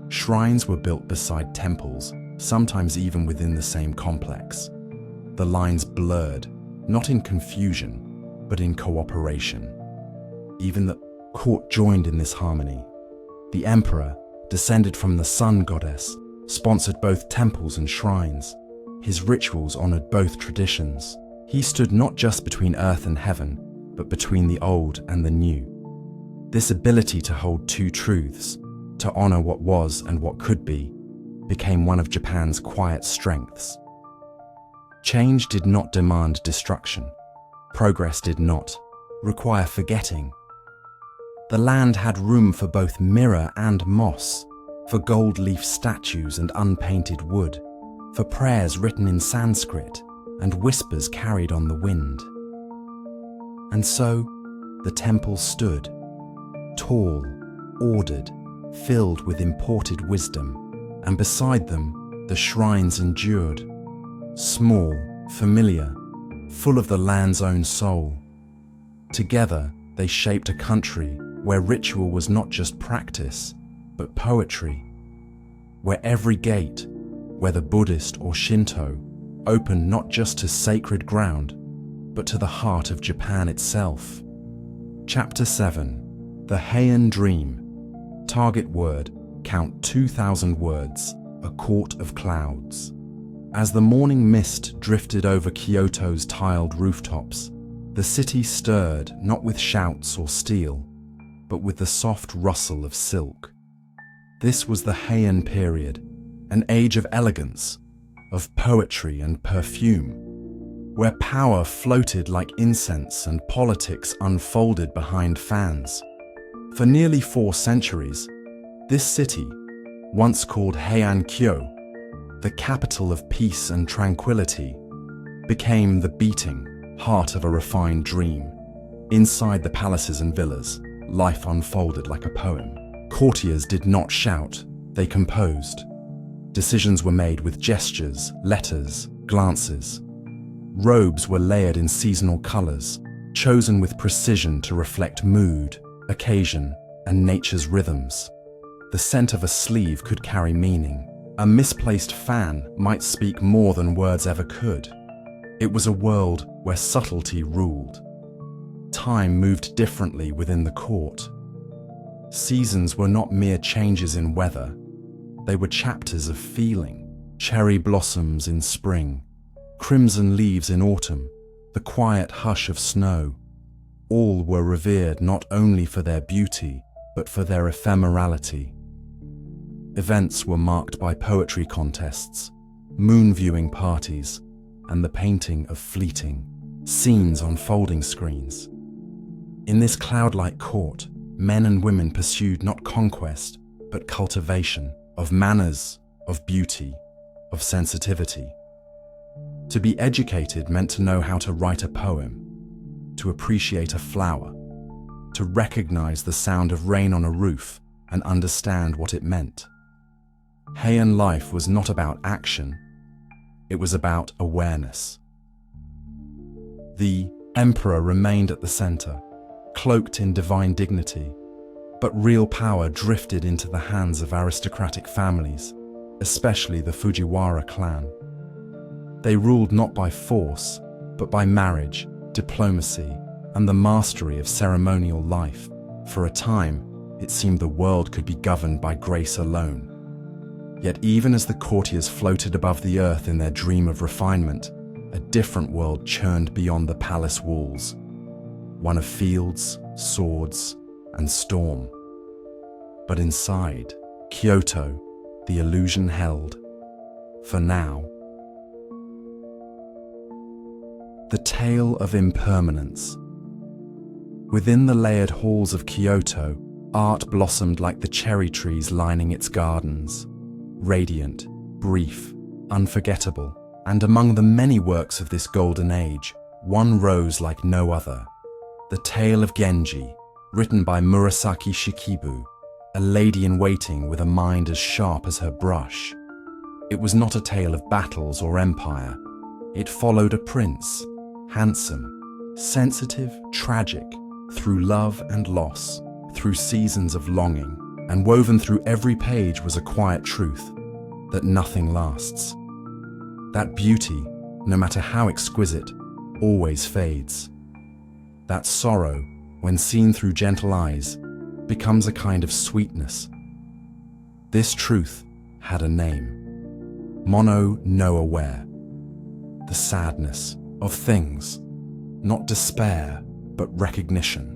Shrines were built beside temples, sometimes even within the same complex. The lines blurred, not in confusion, but in cooperation. Even the court joined in this harmony. The emperor, descended from the sun goddess, sponsored both temples and shrines. His rituals honored both traditions. He stood not just between earth and heaven, but between the old and the new. This ability to hold two truths, to honor what was and what could be, became one of Japan's quiet strengths. Change did not demand destruction. Progress did not require forgetting. The land had room for both mirror and moss, for gold leaf statues and unpainted wood, for prayers written in Sanskrit and whispers carried on the wind. And so, the temple stood, tall, ordered, filled with imported wisdom, and beside them, the shrines endured, small, familiar, full of the land's own soul. Together, they shaped a country where ritual was not just practice, but poetry, where every gate, whether Buddhist or Shinto, opened not just to sacred ground, but to the heart of Japan itself. Chapter 7. The Heian Dream. Target word, count 2,000 words, a court of clouds. As the morning mist drifted over Kyoto's tiled rooftops, the city stirred not with shouts or steel, but with the soft rustle of silk. This was the Heian period, an age of elegance, of poetry and perfume, where power floated like incense and politics unfolded behind fans. For nearly 4 centuries, this city, once called Heian-kyo, the capital of peace and tranquility, became the beating heart of a refined dream. Inside the palaces and villas, life unfolded like a poem. Courtiers did not shout, they composed. Decisions were made with gestures, letters, glances. Robes were layered in seasonal colors, chosen with precision to reflect mood, occasion, and nature's rhythms. The scent of a sleeve could carry meaning. A misplaced fan might speak more than words ever could. It was a world where subtlety ruled. Time moved differently within the court. Seasons were not mere changes in weather. They were chapters of feeling. Cherry blossoms in spring, crimson leaves in autumn, the quiet hush of snow. All were revered not only for their beauty, but for their ephemerality. Events were marked by poetry contests, moon viewing parties, and the painting of fleeting scenes on folding screens. In this cloud-like court, men and women pursued not conquest, but cultivation of manners, of beauty, of sensitivity. To be educated meant to know how to write a poem, to appreciate a flower, to recognize the sound of rain on a roof and understand what it meant. Heian life was not about action, it was about awareness. The emperor remained at the center, cloaked in divine dignity, but real power drifted into the hands of aristocratic families, especially the Fujiwara clan. They ruled not by force, but by marriage, diplomacy, and the mastery of ceremonial life. For a time, it seemed the world could be governed by grace alone. Yet even as the courtiers floated above the earth in their dream of refinement, a different world churned beyond the palace walls, one of fields, swords, and storm. But inside Kyoto, the illusion held, for now. The tale of impermanence. Within the layered halls of Kyoto, art blossomed like the cherry trees lining its gardens. Radiant, brief, unforgettable, and among the many works of this golden age, one rose like no other. The Tale of Genji, written by Murasaki Shikibu, a lady-in-waiting with a mind as sharp as her brush. It was not a tale of battles or empire. It followed a prince, handsome, sensitive, tragic, through love and loss, through seasons of longing, and woven through every page was a quiet truth, that nothing lasts. That beauty, no matter how exquisite, always fades. That sorrow, when seen through gentle eyes, becomes a kind of sweetness. This truth had a name. Mono no aware. The sadness of things, not despair, but recognition.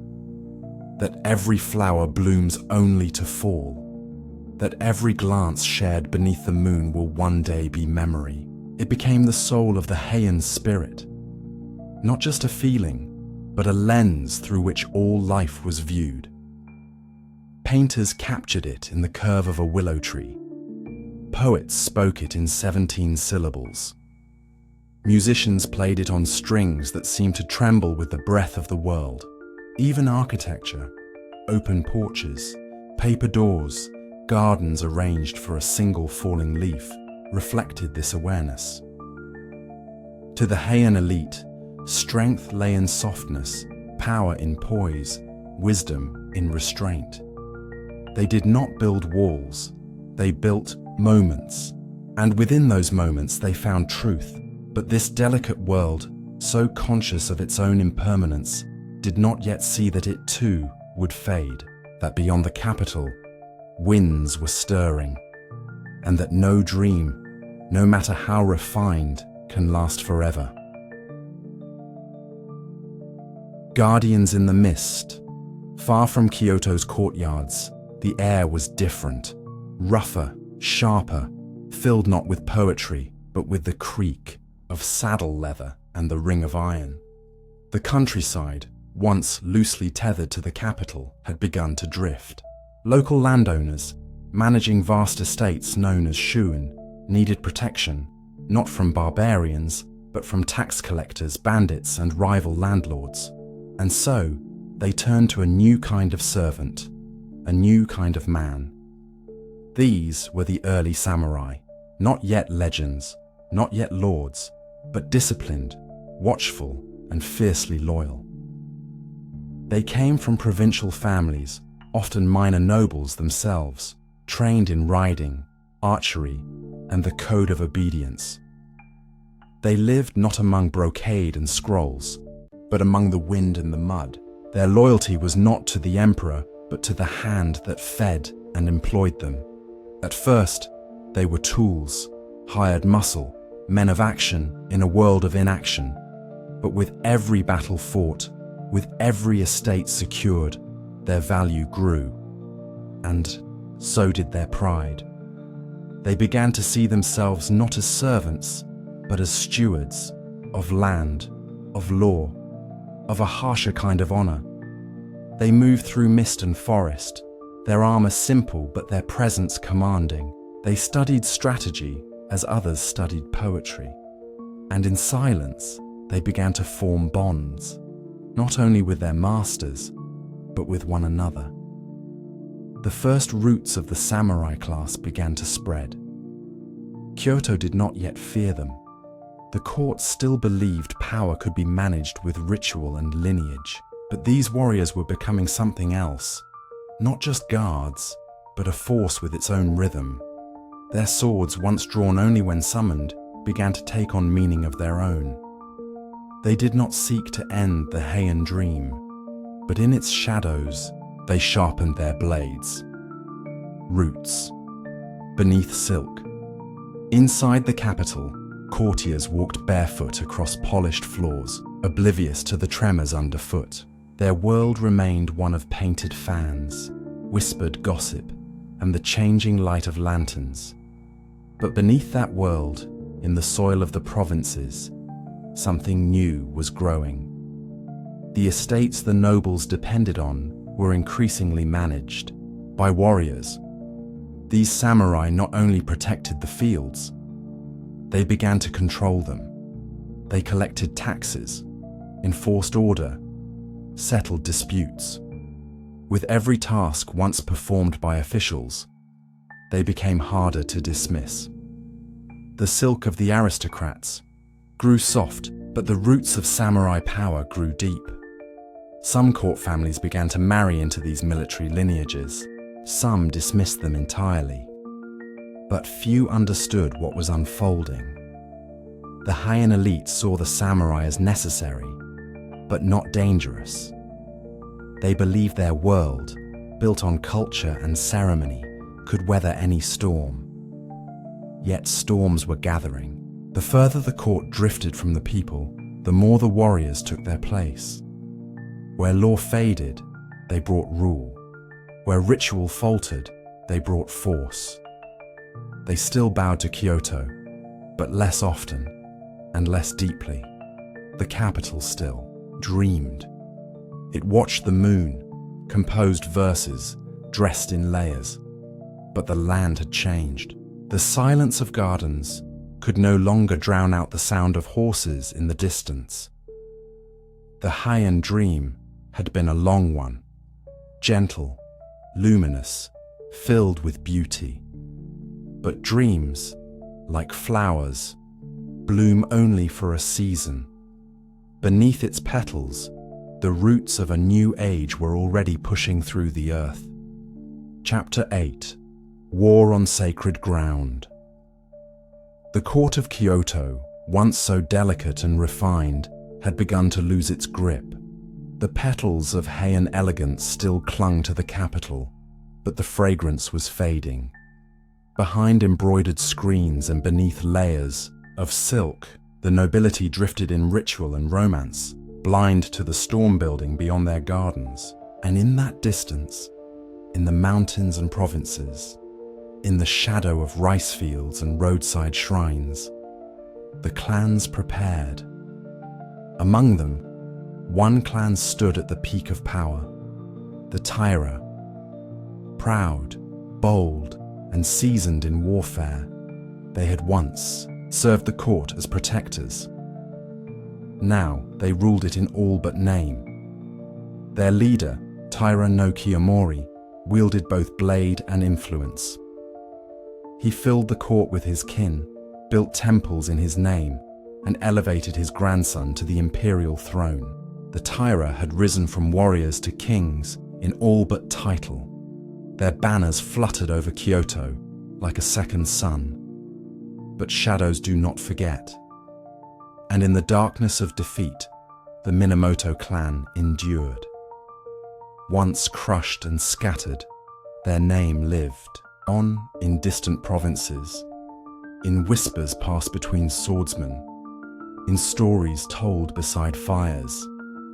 That every flower blooms only to fall. That every glance shared beneath the moon will one day be memory. It became the soul of the Heian spirit. Not just a feeling, but a lens through which all life was viewed. Painters captured it in the curve of a willow tree. Poets spoke it in 17 syllables. Musicians played it on strings that seemed to tremble with the breath of the world. Even architecture, open porches, paper doors, gardens arranged for a single falling leaf, reflected this awareness. To the Heian elite, strength lay in softness, power in poise, wisdom in restraint. They did not build walls, they built moments, and within those moments they found truth. But this delicate world, so conscious of its own impermanence, did not yet see that it too would fade, that beyond the capital, winds were stirring, and that no dream, no matter how refined, can last forever. Guardians in the mist. Far from Kyoto's courtyards, the air was different, rougher, sharper, filled not with poetry, but with the creak of saddle leather and the ring of iron. The countryside, once loosely tethered to the capital, had begun to drift. Local landowners, managing vast estates known as shuin, needed protection, not from barbarians, but from tax collectors, bandits, and rival landlords. And so, they turned to a new kind of servant, a new kind of man. These were the early samurai, not yet legends, not yet lords, but disciplined, watchful, and fiercely loyal. They came from provincial families, often minor nobles themselves, trained in riding, archery, and the code of obedience. They lived not among brocade and scrolls, but among the wind and the mud. Their loyalty was not to the emperor, but to the hand that fed and employed them. At first, they were tools, hired muscle, men of action in a world of inaction. But with every battle fought, with every estate secured, their value grew. And so did their pride. They began to see themselves not as servants, but as stewards of land, of law, of a harsher kind of honor. They moved through mist and forest, their armor simple but their presence commanding. They studied strategy as others studied poetry. And in silence, they began to form bonds, not only with their masters, but with one another. The first roots of the samurai class began to spread. Kyoto did not yet fear them. The court still believed power could be managed with ritual and lineage, but these warriors were becoming something else, not just guards, but a force with its own rhythm. Their swords, once drawn only when summoned, began to take on meaning of their own. They did not seek to end the Heian dream, but in its shadows, they sharpened their blades. Roots. Beneath silk. Inside the capital, courtiers walked barefoot across polished floors, oblivious to the tremors underfoot. Their world remained one of painted fans, whispered gossip, and the changing light of lanterns. But beneath that world, in the soil of the provinces, something new was growing. The estates the nobles depended on were increasingly managed by warriors. These samurai not only protected the fields, they began to control them. They collected taxes, enforced order, settled disputes. With every task once performed by officials, they became harder to dismiss. The silk of the aristocrats grew soft, but the roots of samurai power grew deep. Some court families began to marry into these military lineages. Some dismissed them entirely. But few understood what was unfolding. The Heian elite saw the samurai as necessary, but not dangerous. They believed their world, built on culture and ceremony, could weather any storm. Yet storms were gathering. The further the court drifted from the people, the more the warriors took their place. Where law faded, they brought rule. Where ritual faltered, they brought force. They still bowed to Kyoto, but less often and less deeply. The capital still dreamed. It watched the moon, composed verses, dressed in layers. But the land had changed. The silence of gardens could no longer drown out the sound of horses in the distance. The Heian dream had been a long one, gentle, luminous, filled with beauty. But dreams, like flowers, bloom only for a season. Beneath its petals, the roots of a new age were already pushing through the earth. Chapter 8: War on Sacred Ground. The court of Kyoto, once so delicate and refined, had begun to lose its grip. The petals of Heian elegance still clung to the capital, but the fragrance was fading. Behind embroidered screens and beneath layers of silk, the nobility drifted in ritual and romance, blind to the storm building beyond their gardens. And in that distance, in the mountains and provinces, in the shadow of rice fields and roadside shrines, the clans prepared. Among them, one clan stood at the peak of power, the Taira. Proud, bold, and seasoned in warfare, they had once served the court as protectors. Now they ruled it in all but name. Their leader, Taira no Kiyomori, wielded both blade and influence. He filled the court with his kin, built temples in his name, and elevated his grandson to the imperial throne. The Taira had risen from warriors to kings in all but title. Their banners fluttered over Kyoto like a second sun. But shadows do not forget. And in the darkness of defeat, the Minamoto clan endured. Once crushed and scattered, their name lived on in distant provinces, in whispers passed between swordsmen, in stories told beside fires,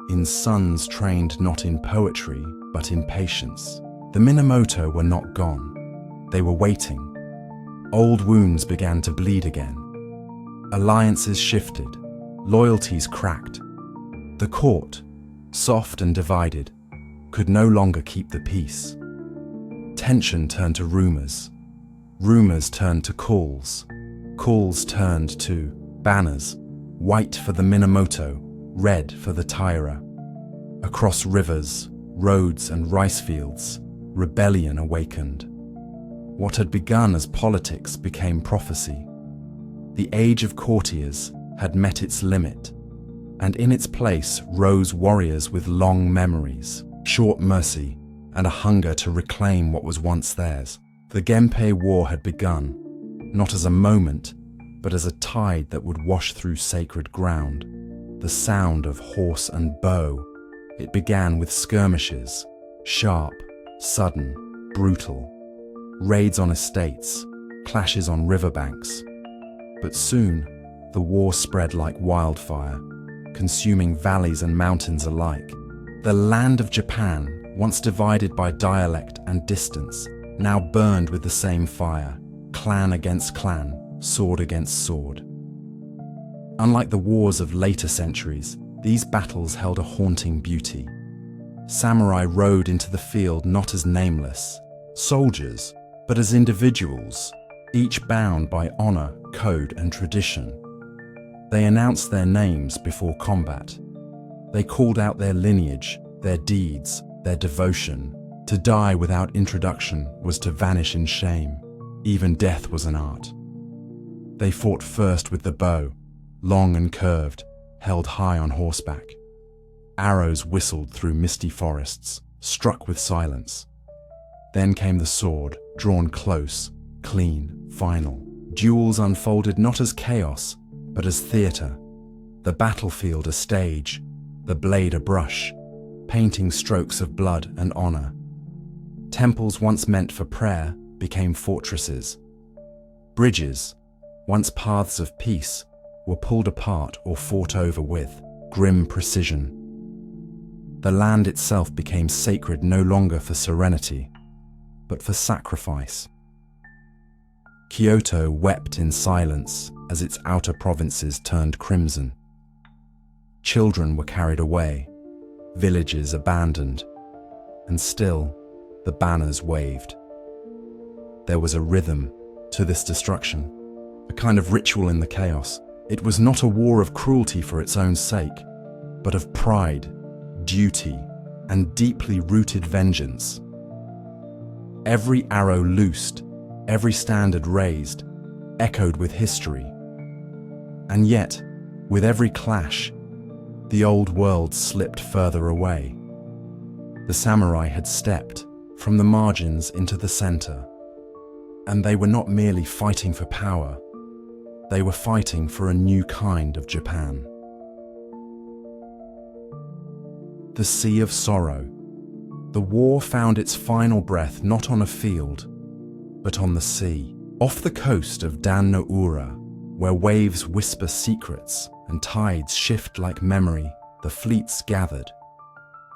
in sons trained not in poetry but in patience. The Minamoto were not gone. They were waiting. Old wounds began to bleed again. Alliances shifted. Loyalties cracked. The court, soft and divided, could no longer keep the peace. Tension turned to rumors. Rumors turned to calls. Calls turned to banners. White for the Minamoto, red for the Taira. Across rivers, roads and rice fields, rebellion awakened. What had begun as politics became prophecy. The age of courtiers had met its limit, and in its place rose warriors with long memories, short mercy, and a hunger to reclaim what was once theirs. The Genpei War had begun, not as a moment, but as a tide that would wash through sacred ground. The sound of horse and bow. It began with skirmishes, sharp, sudden, brutal. Raids on estates, clashes on riverbanks. But soon, the war spread like wildfire, consuming valleys and mountains alike. The land of Japan, once divided by dialect and distance, now burned with the same fire, clan against clan, sword against sword. Unlike the wars of later centuries, These battles held a haunting beauty. Samurai rode into the field not as nameless soldiers, but as individuals, each bound by honor, code, and tradition. They announced their names before combat. They called out their lineage, their deeds, their devotion. To die without introduction was to vanish in shame. Even death was an art. They fought first with the bow, long and curved, held high on horseback. Arrows whistled through misty forests, struck with silence. Then came the sword, drawn close, clean, final. Duels unfolded not as chaos, but as theater. The battlefield a stage, the blade a brush, painting strokes of blood and honor. Temples once meant for prayer became fortresses. Bridges, once paths of peace, were pulled apart or fought over with grim precision. The land itself became sacred no longer for serenity, but for sacrifice. Kyoto wept in silence as its outer provinces turned crimson. Children were carried away, villages abandoned, and still the banners waved. There was a rhythm to this destruction, a kind of ritual in the chaos. It was not a war of cruelty for its own sake, but of pride, duty, and deeply rooted vengeance. Every arrow loosed, every standard raised, echoed with history. And yet, with every clash, the old world slipped further away. The samurai had stepped from the margins into the center, and they were not merely fighting for power, they were fighting for a new kind of Japan. The Sea of Sorrow. The war found its final breath not on a field, but on the sea, off the coast of Dan no Ura, where waves whisper secrets and tides shift like memory. The fleets gathered.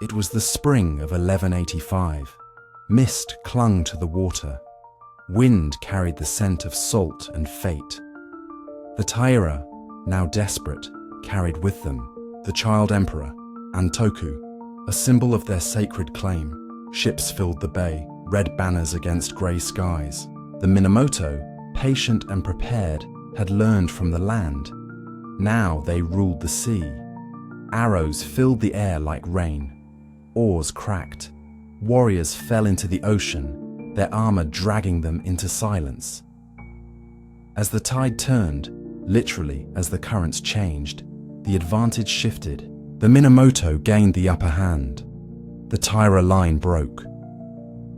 It was the spring of 1185. Mist clung to the water. Wind carried the scent of salt and fate. The Taira, now desperate, carried with them the child emperor, Antoku, a symbol of their sacred claim. Ships filled the bay, red banners against grey skies. The Minamoto, patient and prepared, had learned from the land. Now they ruled the sea. Arrows filled the air like rain. Oars cracked. Warriors fell into the ocean, their armor dragging them into silence. As the tide turned, literally as the currents changed, the advantage shifted. The Minamoto gained the upper hand. The Taira line broke.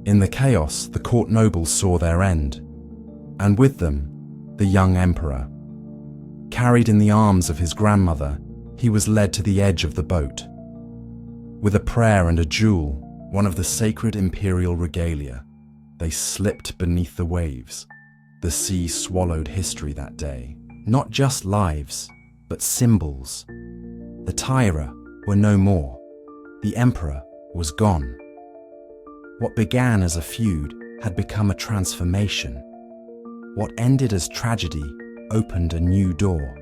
In the chaos, the court nobles saw their end, and with them, the young emperor. Carried in the arms of his grandmother, he was led to the edge of the boat. With a prayer and a jewel, one of the sacred imperial regalia, they slipped beneath the waves. The sea swallowed history that day. Not just lives, but symbols. The Taira were no more. The emperor was gone. What began as a feud had become a transformation. What ended as tragedy opened a new door.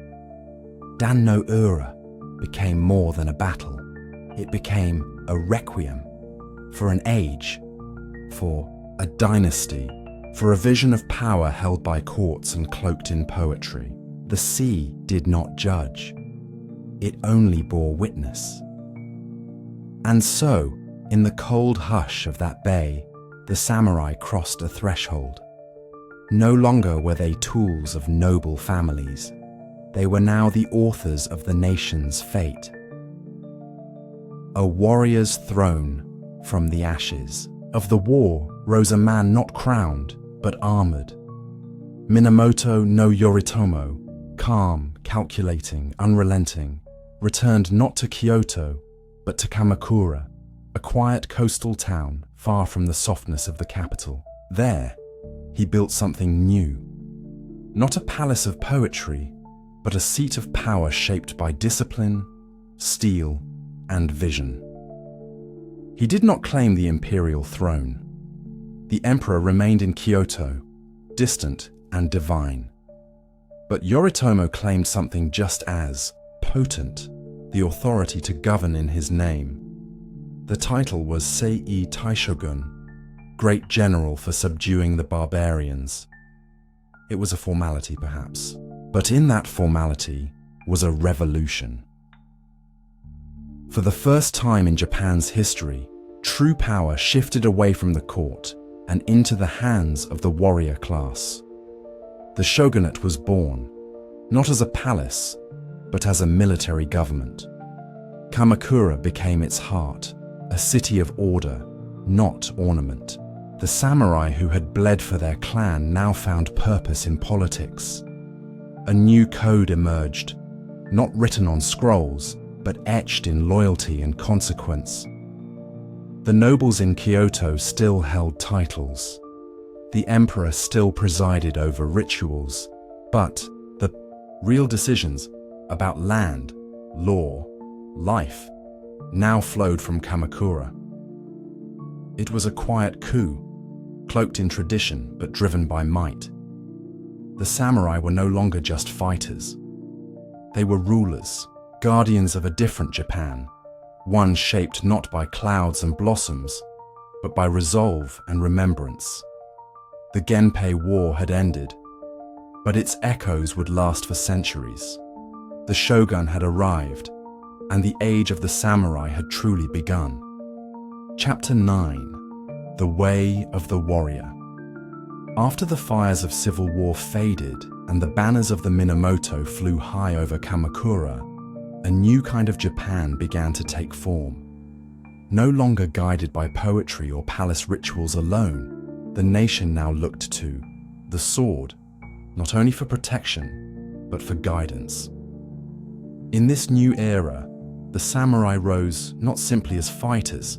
Dan no Ura became more than a battle. It became a requiem for an age, for a dynasty, for a vision of power held by courts and cloaked in poetry. The sea did not judge. It only bore witness. And so, in the cold hush of that bay, the samurai crossed a threshold. No longer were they tools of noble families. They were now the authors of the nation's fate. A warrior's throne from the ashes of the war rose a man not crowned, but armored. Minamoto no Yoritomo, calm, calculating, unrelenting, returned not to Kyoto, but to Kamakura, a quiet coastal town far from the softness of the capital. There, he built something new. Not a palace of poetry, but a seat of power shaped by discipline, steel, and vision. He did not claim the imperial throne. The emperor remained in Kyoto, distant and divine. But Yoritomo claimed something just as potent, the authority to govern in his name. The title was Sei Taishogun, Great General for subduing the barbarians. It was a formality, perhaps, but in that formality was a revolution. For the first time in Japan's history, true power shifted away from the court and into the hands of the warrior class. The shogunate was born, not as a palace, but as a military government. Kamakura became its heart, a city of order, not ornament. The samurai who had bled for their clan now found purpose in politics. A new code emerged, not written on scrolls, but etched in loyalty and consequence. The nobles in Kyoto still held titles. The emperor still presided over rituals, but the real decisions about land, law, life now flowed from Kamakura. It was a quiet coup, cloaked in tradition but driven by might. The samurai were no longer just fighters. They were rulers, guardians of a different Japan, one shaped not by clouds and blossoms, but by resolve and remembrance. The Genpei War had ended, but its echoes would last for centuries. The shogun had arrived, and the age of the samurai had truly begun. Chapter 9: The Way of the Warrior. After the fires of civil war faded and the banners of the Minamoto flew high over Kamakura, a new kind of Japan began to take form. No longer guided by poetry or palace rituals alone, the nation now looked to the sword, not only for protection, but for guidance. In this new era, the samurai rose not simply as fighters,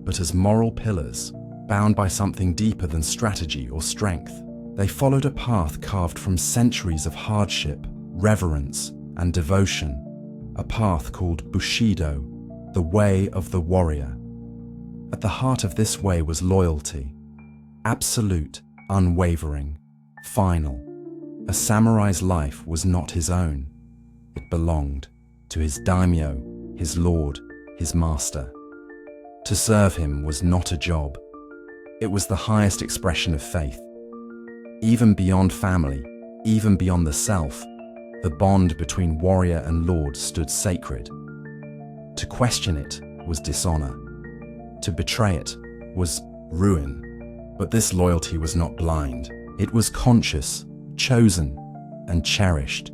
but as moral pillars, bound by something deeper than strategy or strength. They followed a path carved from centuries of hardship, reverence, and devotion, a path called bushido, the way of the warrior. At the heart of this way was loyalty, absolute, unwavering, final. A samurai's life was not his own. It belonged to his daimyo, his lord, his master. To serve him was not a job. It was the highest expression of faith. Even beyond family, even beyond the self, the bond between warrior and lord stood sacred. To question it was dishonor. To betray it was ruin. But this loyalty was not blind. It was conscious, chosen, and cherished.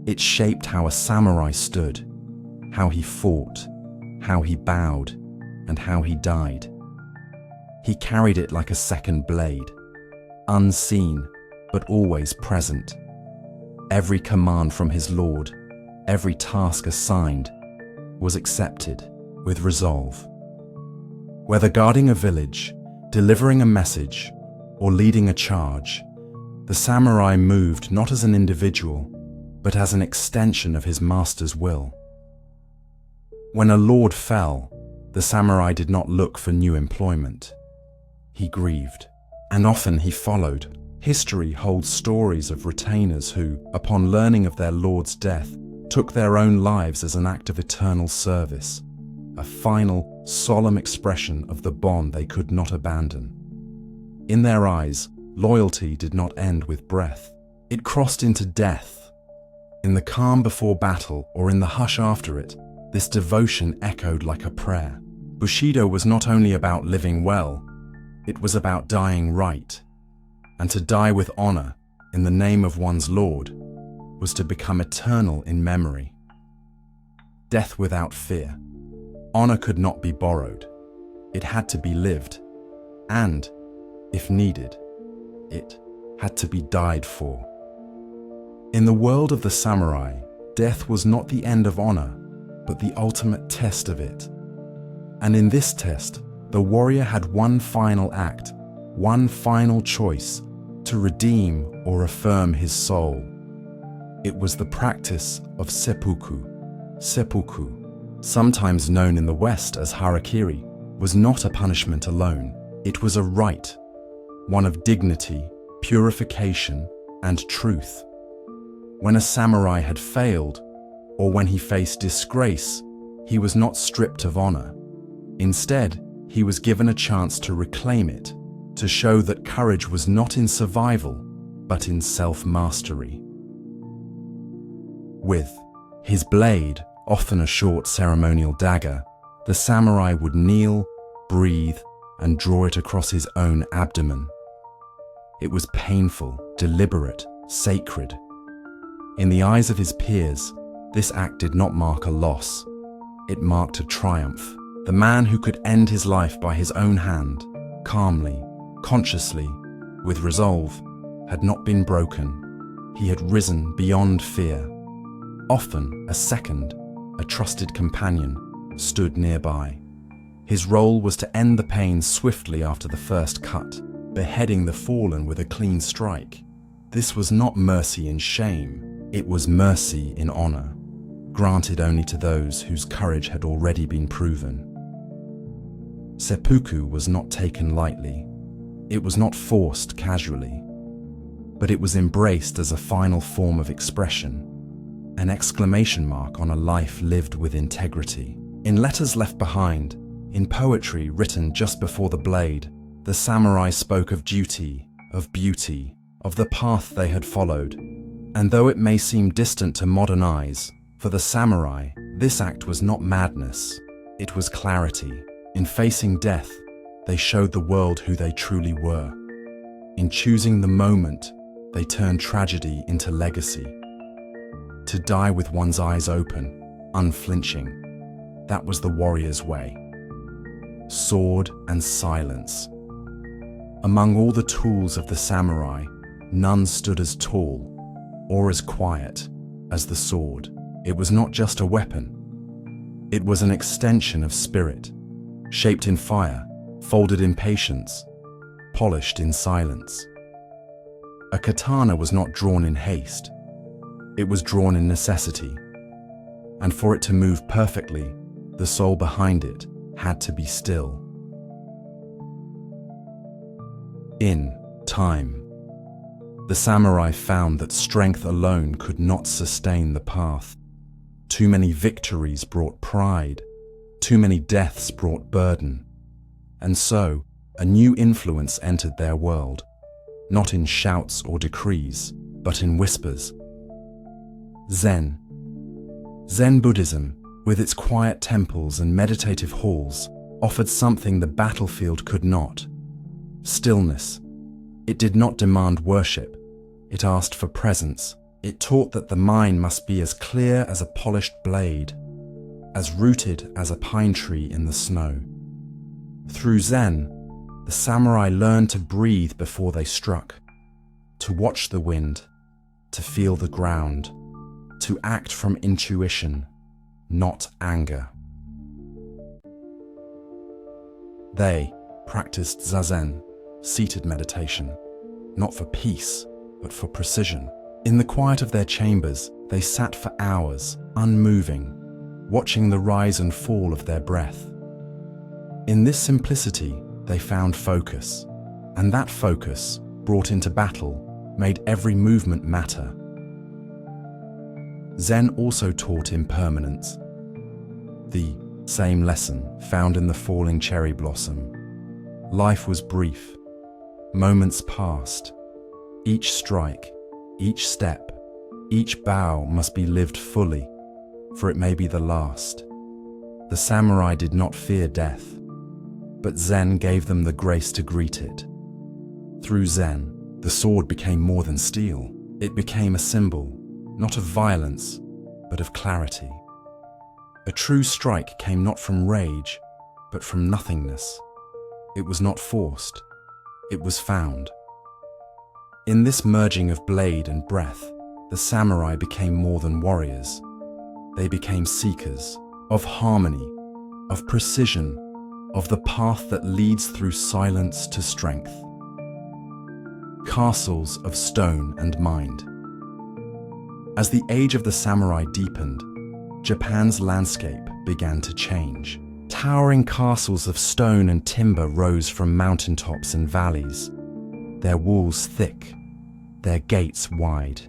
It shaped how a samurai stood, how he fought, how he bowed, and how he died. He carried it like a second blade, unseen but always present. Every command from his lord, every task assigned, was accepted with resolve. Whether guarding a village, delivering a message, or leading a charge, the samurai moved not as an individual, but as an extension of his master's will. When a lord fell, the samurai did not look for new employment. He grieved, and often he followed. History holds stories of retainers who, upon learning of their lord's death, took their own lives as an act of eternal service, a final, solemn expression of the bond they could not abandon. In their eyes, loyalty did not end with breath. It crossed into death. In the calm before battle or in the hush after it, this devotion echoed like a prayer. Bushido was not only about living well, it was about dying right. And to die with honor in the name of one's lord was to become eternal in memory. Death without fear. Honor could not be borrowed. It had to be lived. And, if needed, it had to be died for. In the world of the samurai, death was not the end of honor, but the ultimate test of it. And in this test, the warrior had one final act, one final choice to redeem or affirm his soul. It was the practice of seppuku. Seppuku, sometimes known in the West as harakiri, was not a punishment alone. It was a rite, one of dignity, purification, and truth. When a samurai had failed, or when he faced disgrace, he was not stripped of honor. Instead, he was given a chance to reclaim it, to show that courage was not in survival, but in self-mastery. With his blade, often a short ceremonial dagger, the samurai would kneel, breathe, and draw it across his own abdomen. It was painful, deliberate, sacred. In the eyes of his peers, this act did not mark a loss. It marked a triumph. The man who could end his life by his own hand, calmly, consciously, with resolve, had not been broken. He had risen beyond fear. Often, a second, a trusted companion, stood nearby. His role was to end the pain swiftly after the first cut, beheading the fallen with a clean strike. This was not mercy in shame, it was mercy in honor, granted only to those whose courage had already been proven. Seppuku was not taken lightly. It was not forced casually, but it was embraced as a final form of expression, an exclamation mark on a life lived with integrity. In letters left behind, in poetry written just before the blade, the samurai spoke of duty, of beauty, of the path they had followed. And though it may seem distant to modern eyes, for the samurai, this act was not madness, it was clarity. In facing death, they showed the world who they truly were. In choosing the moment, they turned tragedy into legacy. To die with one's eyes open, unflinching, that was the warrior's way. Sword and silence. Among all the tools of the samurai, none stood as tall or as quiet as the sword. It was not just a weapon. It was an extension of spirit, shaped in fire, folded in patience, polished in silence. A katana was not drawn in haste. It was drawn in necessity. And for it to move perfectly, the soul behind it had to be still. In time, the samurai found that strength alone could not sustain the path. Too many victories brought pride. Too many deaths brought burden. And so, a new influence entered their world, not in shouts or decrees, but in whispers. Zen. Zen Buddhism, with its quiet temples and meditative halls, offered something the battlefield could not: stillness. It did not demand worship. It asked for presence. It taught that the mind must be as clear as a polished blade, as rooted as a pine tree in the snow. Through Zen, the samurai learned to breathe before they struck, to watch the wind, to feel the ground, to act from intuition, not anger. They practiced zazen, seated meditation, not for peace, but for precision. In the quiet of their chambers, they sat for hours, unmoving, watching the rise and fall of their breath. In this simplicity, they found focus, and that focus, brought into battle, made every movement matter. Zen also taught impermanence, the same lesson found in the falling cherry blossom. Life was brief. Moments passed. Each strike, each step, each bow must be lived fully, for it may be the last. The samurai did not fear death, but Zen gave them the grace to greet it. Through Zen, the sword became more than steel. It became a symbol, not of violence, but of clarity. A true strike came not from rage, but from nothingness. It was not forced, it was found. In this merging of blade and breath, the samurai became more than warriors. They became seekers of harmony, of precision, of the path that leads through silence to strength. Castles of stone and mind. As the age of the samurai deepened, Japan's landscape began to change. Towering castles of stone and timber rose from mountaintops and valleys, their walls thick, their gates wide.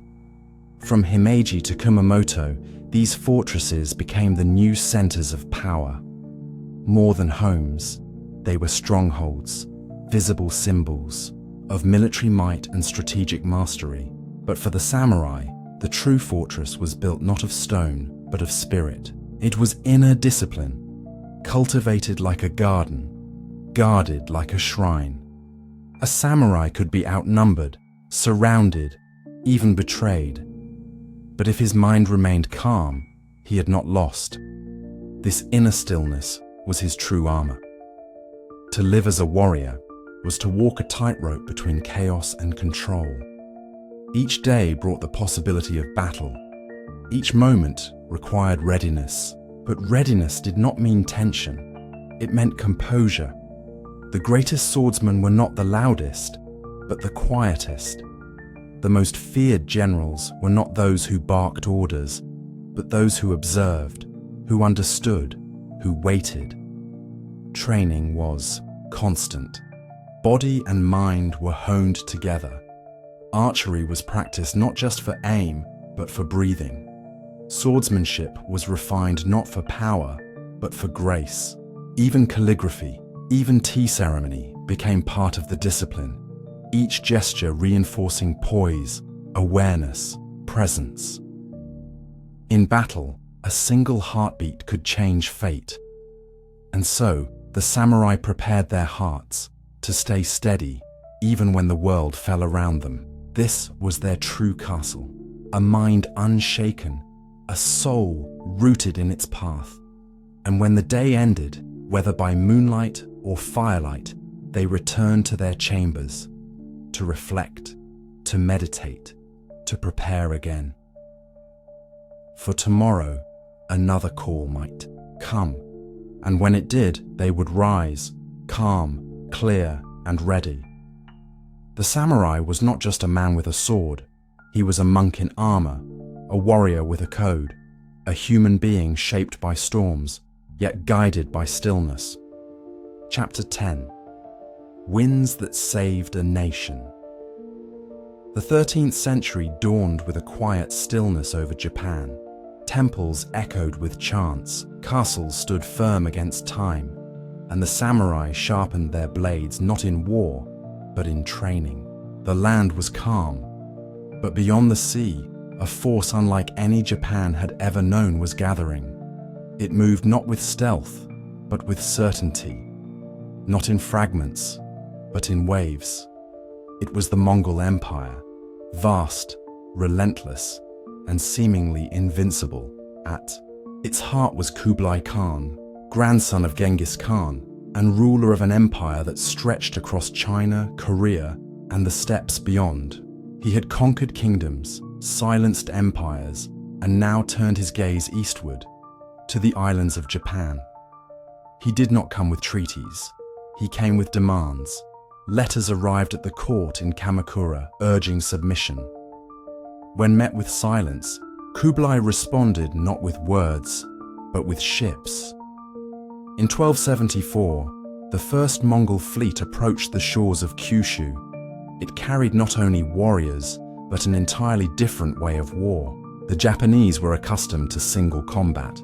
From Himeji to Kumamoto, These fortresses became the new centers of power. More than homes, they were strongholds, visible symbols of military might and strategic mastery. But for the samurai, the true fortress was built not of stone, but of spirit. It was inner discipline, cultivated like a garden, guarded like a shrine. A samurai could be outnumbered, surrounded, even betrayed. But if his mind remained calm, he had not lost. This inner stillness was his true armor. To live as a warrior was to walk a tightrope between chaos and control. Each day brought the possibility of battle. Each moment required readiness, but readiness did not mean tension. It meant composure. The greatest swordsmen were not the loudest, but the quietest. The most feared generals were not those who barked orders, but those who observed, who understood, who waited. Training was constant. Body and mind were honed together. Archery was practiced not just for aim, but for breathing. Swordsmanship was refined not for power, but for grace. Even calligraphy, even tea ceremony became part of the discipline, each gesture reinforcing poise, awareness, presence. In battle, a single heartbeat could change fate. And so, the samurai prepared their hearts to stay steady, even when the world fell around them. This was their true castle, a mind unshaken, a soul rooted in its path. And when the day ended, whether by moonlight or firelight, they returned to their chambers, to reflect, to meditate, to prepare again. For tomorrow, another call might come, and when it did, they would rise, calm, clear, and ready. The samurai was not just a man with a sword, he was a monk in armor, a warrior with a code, a human being shaped by storms, yet guided by stillness. Chapter 10. Winds that saved a nation. The 13th century dawned with a quiet stillness over Japan. Temples echoed with chants, castles stood firm against time, and the samurai sharpened their blades not in war, but in training. The land was calm, but beyond the sea, a force unlike any Japan had ever known was gathering. It moved not with stealth, but with certainty. Not in fragments, but in waves. It was the Mongol Empire, vast, relentless, and seemingly invincible. At its heart was Kublai Khan, grandson of Genghis Khan, and ruler of an empire that stretched across China, Korea, and the steppes beyond. He had conquered kingdoms, silenced empires, and now turned his gaze eastward, to the islands of Japan. He did not come with treaties. He came with demands. Letters arrived at the court in Kamakura urging submission. When met with silence, Kublai responded not with words, but with ships. In 1274, the first Mongol fleet approached the shores of Kyushu. It carried not only warriors, but an entirely different way of war. The Japanese were accustomed to single combat,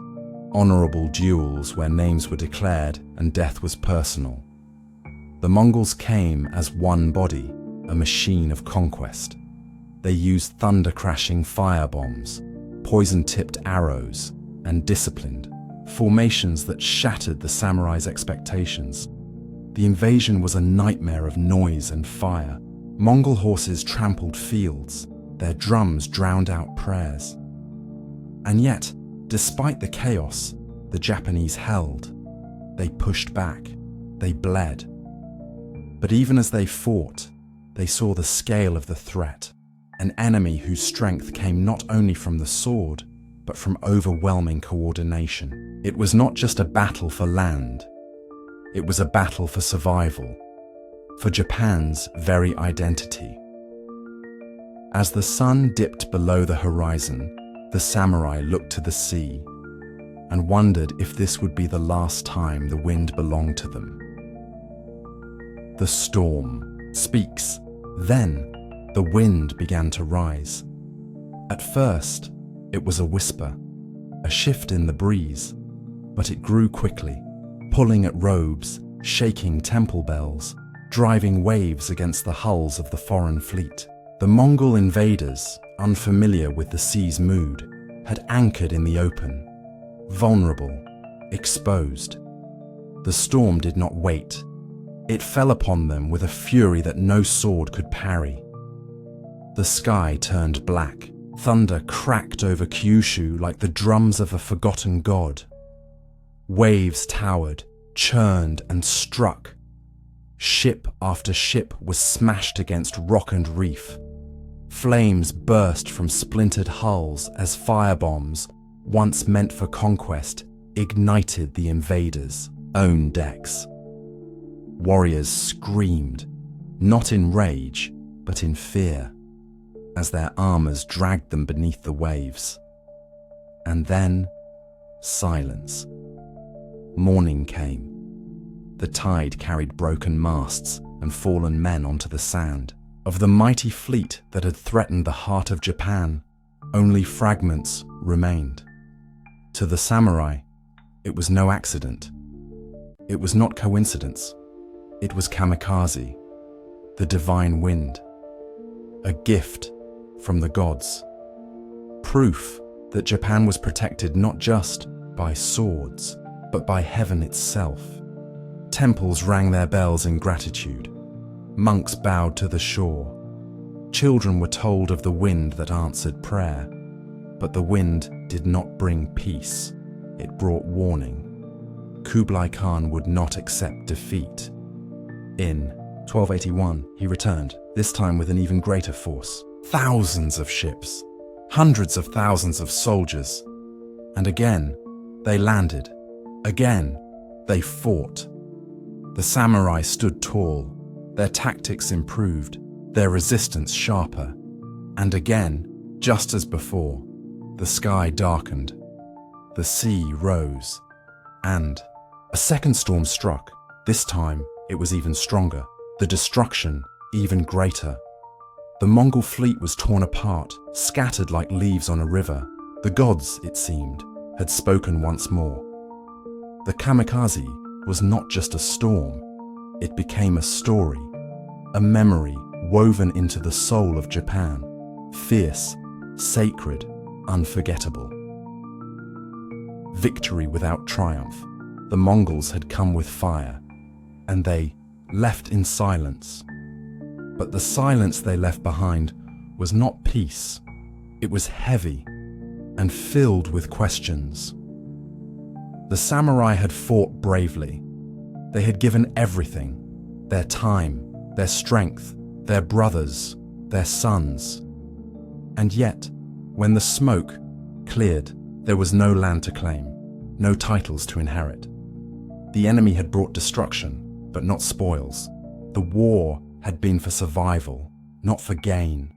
honorable duels where names were declared and death was personal. The Mongols came as one body, a machine of conquest. They used thunder-crashing firebombs, poison-tipped arrows, and disciplined formations that shattered the samurai's expectations. The invasion was a nightmare of noise and fire. Mongol horses trampled fields, their drums drowned out prayers. And yet, despite the chaos, the Japanese held. They pushed back, they bled. But even as they fought, they saw the scale of the threat, an enemy whose strength came not only from the sword, but from overwhelming coordination. It was not just a battle for land, it was a battle for survival, for Japan's very identity. As the sun dipped below the horizon, the samurai looked to the sea and wondered if this would be the last time the wind belonged to them. The storm speaks. Then the wind began to rise. At first, it was a whisper, a shift in the breeze, but it grew quickly, pulling at robes, shaking temple bells, driving waves against the hulls of the foreign fleet. The Mongol invaders, unfamiliar with the sea's mood, had anchored in the open, vulnerable, exposed. The storm did not wait. It fell upon them with a fury that no sword could parry. The sky turned black. Thunder cracked over Kyushu like the drums of a forgotten god. Waves towered, churned and struck. Ship after ship was smashed against rock and reef. Flames burst from splintered hulls as firebombs, once meant for conquest, ignited the invaders' own decks. Warriors screamed, not in rage, but in fear, as their armors dragged them beneath the waves. And then, silence. Morning came. The tide carried broken masts and fallen men onto the sand. Of the mighty fleet that had threatened the heart of Japan, only fragments remained. To the samurai, it was no accident. It was not coincidence. It was kamikaze, the divine wind, a gift from the gods. Proof that Japan was protected not just by swords, but by heaven itself. Temples rang their bells in gratitude. Monks bowed to the shore. Children were told of the wind that answered prayer. But the wind did not bring peace. It brought warning. Kublai Khan would not accept defeat. In 1281, he returned, this time with an even greater force. Thousands of ships, hundreds of thousands of soldiers. And again, they landed. Again, they fought. The samurai stood tall, their tactics improved, their resistance sharper. And again, just as before, the sky darkened, the sea rose, and a second storm struck. This time, it was even stronger, the destruction even greater. The Mongol fleet was torn apart, scattered like leaves on a river. The gods, it seemed, had spoken once more. The kamikaze was not just a storm. It became a story, a memory woven into the soul of Japan, fierce, sacred, unforgettable. Victory without triumph. The Mongols had come with fire, and they left in silence. But the silence they left behind was not peace. It was heavy and filled with questions. The samurai had fought bravely. They had given everything, their time, their strength, their brothers, their sons. And yet, when the smoke cleared, there was no land to claim, no titles to inherit. The enemy had brought destruction, but not spoils. The war had been for survival, not for gain.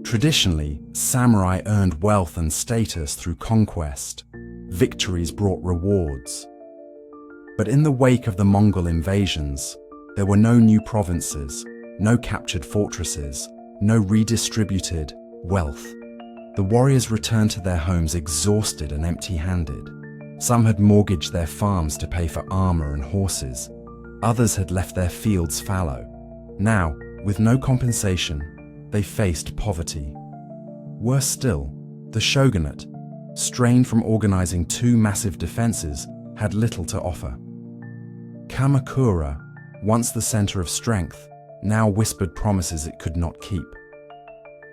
Traditionally, samurai earned wealth and status through conquest. Victories brought rewards. But in the wake of the Mongol invasions, there were no new provinces, no captured fortresses, no redistributed wealth. The warriors returned to their homes exhausted and empty-handed. Some had mortgaged their farms to pay for armor and horses. Others had left their fields fallow. Now, with no compensation, they faced poverty. Worse still, the shogunate, strained from organizing two massive defenses, had little to offer. Kamakura, once the center of strength, now whispered promises it could not keep.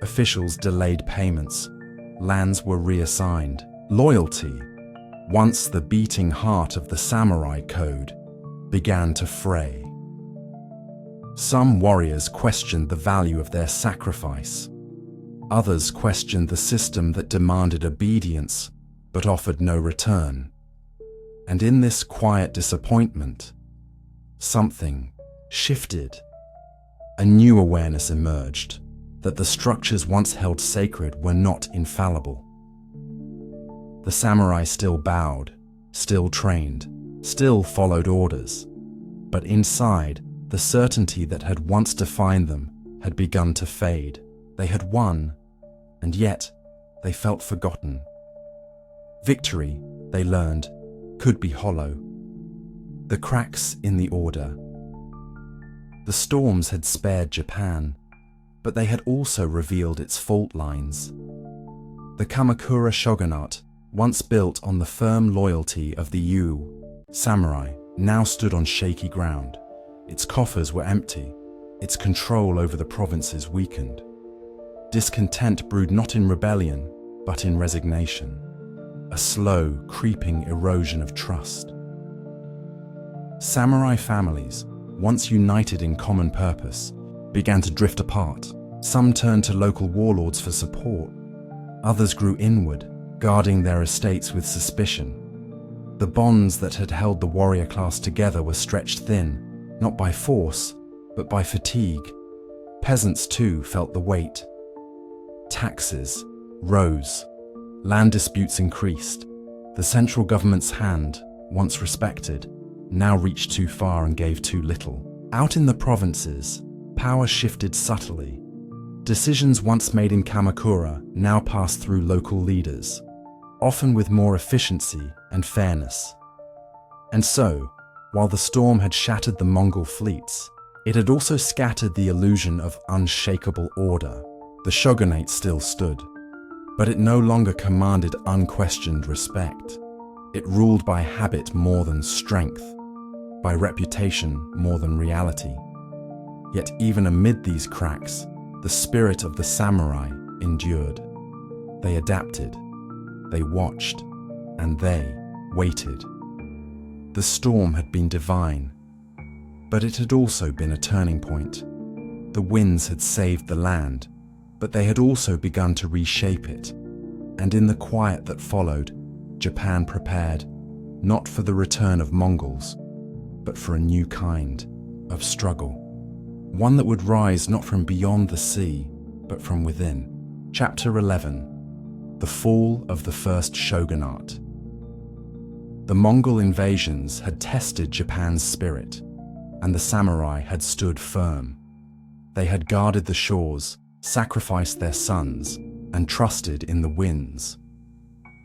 Officials delayed payments. Lands were reassigned. Loyalty, once the beating heart of the samurai code, began to fray. Some warriors questioned the value of their sacrifice. Others questioned the system that demanded obedience but offered no return. And in this quiet disappointment, something shifted. A new awareness emerged that the structures once held sacred were not infallible. The samurai still bowed, still trained, still followed orders, but inside, the certainty that had once defined them had begun to fade. They had won, and yet they felt forgotten. Victory, they learned, could be hollow. The cracks in the order. The storms had spared Japan, but they had also revealed its fault lines. The Kamakura shogunate, once built on the firm loyalty of the samurai, now stood on shaky ground. Its coffers were empty, its control over the provinces weakened. Discontent brewed not in rebellion, but in resignation, a slow, creeping erosion of trust. Samurai families, once united in common purpose, began to drift apart. Some turned to local warlords for support. Others grew inward, guarding their estates with suspicion. The bonds that had held the warrior class together were stretched thin, not by force, but by fatigue. Peasants too felt the weight. Taxes rose. Land disputes increased. The central government's hand, once respected, now reached too far and gave too little. Out in the provinces, power shifted subtly. Decisions once made in Kamakura now passed through local leaders, often with more efficiency and fairness. And so, while the storm had shattered the Mongol fleets, it had also scattered the illusion of unshakable order. The shogunate still stood, but it no longer commanded unquestioned respect. It ruled by habit more than strength, by reputation more than reality. Yet even amid these cracks, the spirit of the samurai endured. They adapted, they watched, and they waited. The storm had been divine, but it had also been a turning point. The winds had saved the land, but they had also begun to reshape it. And in the quiet that followed, Japan prepared, not for the return of Mongols, but for a new kind of struggle. One that would rise not from beyond the sea, but from within. Chapter 11. The Fall of the First Shogunate. The Mongol invasions had tested Japan's spirit, and the samurai had stood firm. They had guarded the shores, sacrificed their sons, and trusted in the winds.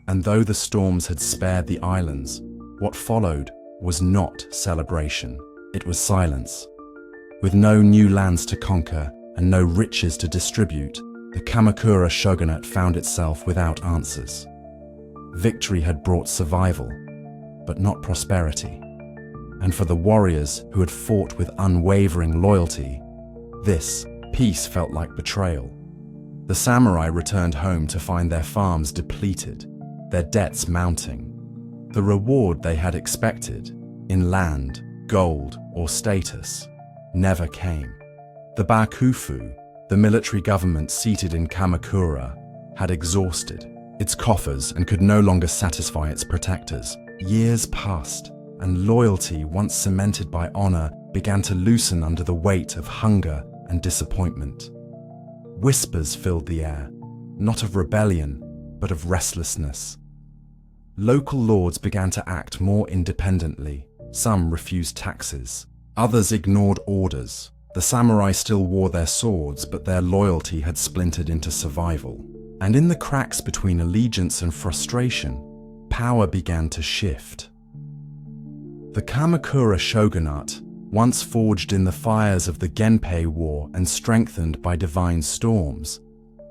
And though the storms had spared the islands, what followed was not celebration, it was silence. With no new lands to conquer and no riches to distribute, the Kamakura shogunate found itself without answers. Victory had brought survival, but not prosperity. And for the warriors who had fought with unwavering loyalty, this peace felt like betrayal. The samurai returned home to find their farms depleted, their debts mounting. The reward they had expected, in land, gold, or status, never came. The Bakufu, the military government seated in Kamakura, had exhausted its coffers and could no longer satisfy its protectors. Years passed, and loyalty, once cemented by honor, began to loosen under the weight of hunger and disappointment. Whispers filled the air, not of rebellion, but of restlessness. Local lords began to act more independently. Some refused taxes, others ignored orders. The samurai still wore their swords, but their loyalty had splintered into survival. And in the cracks between allegiance and frustration, power began to shift. The Kamakura shogunate, once forged in the fires of the Genpei War and strengthened by divine storms,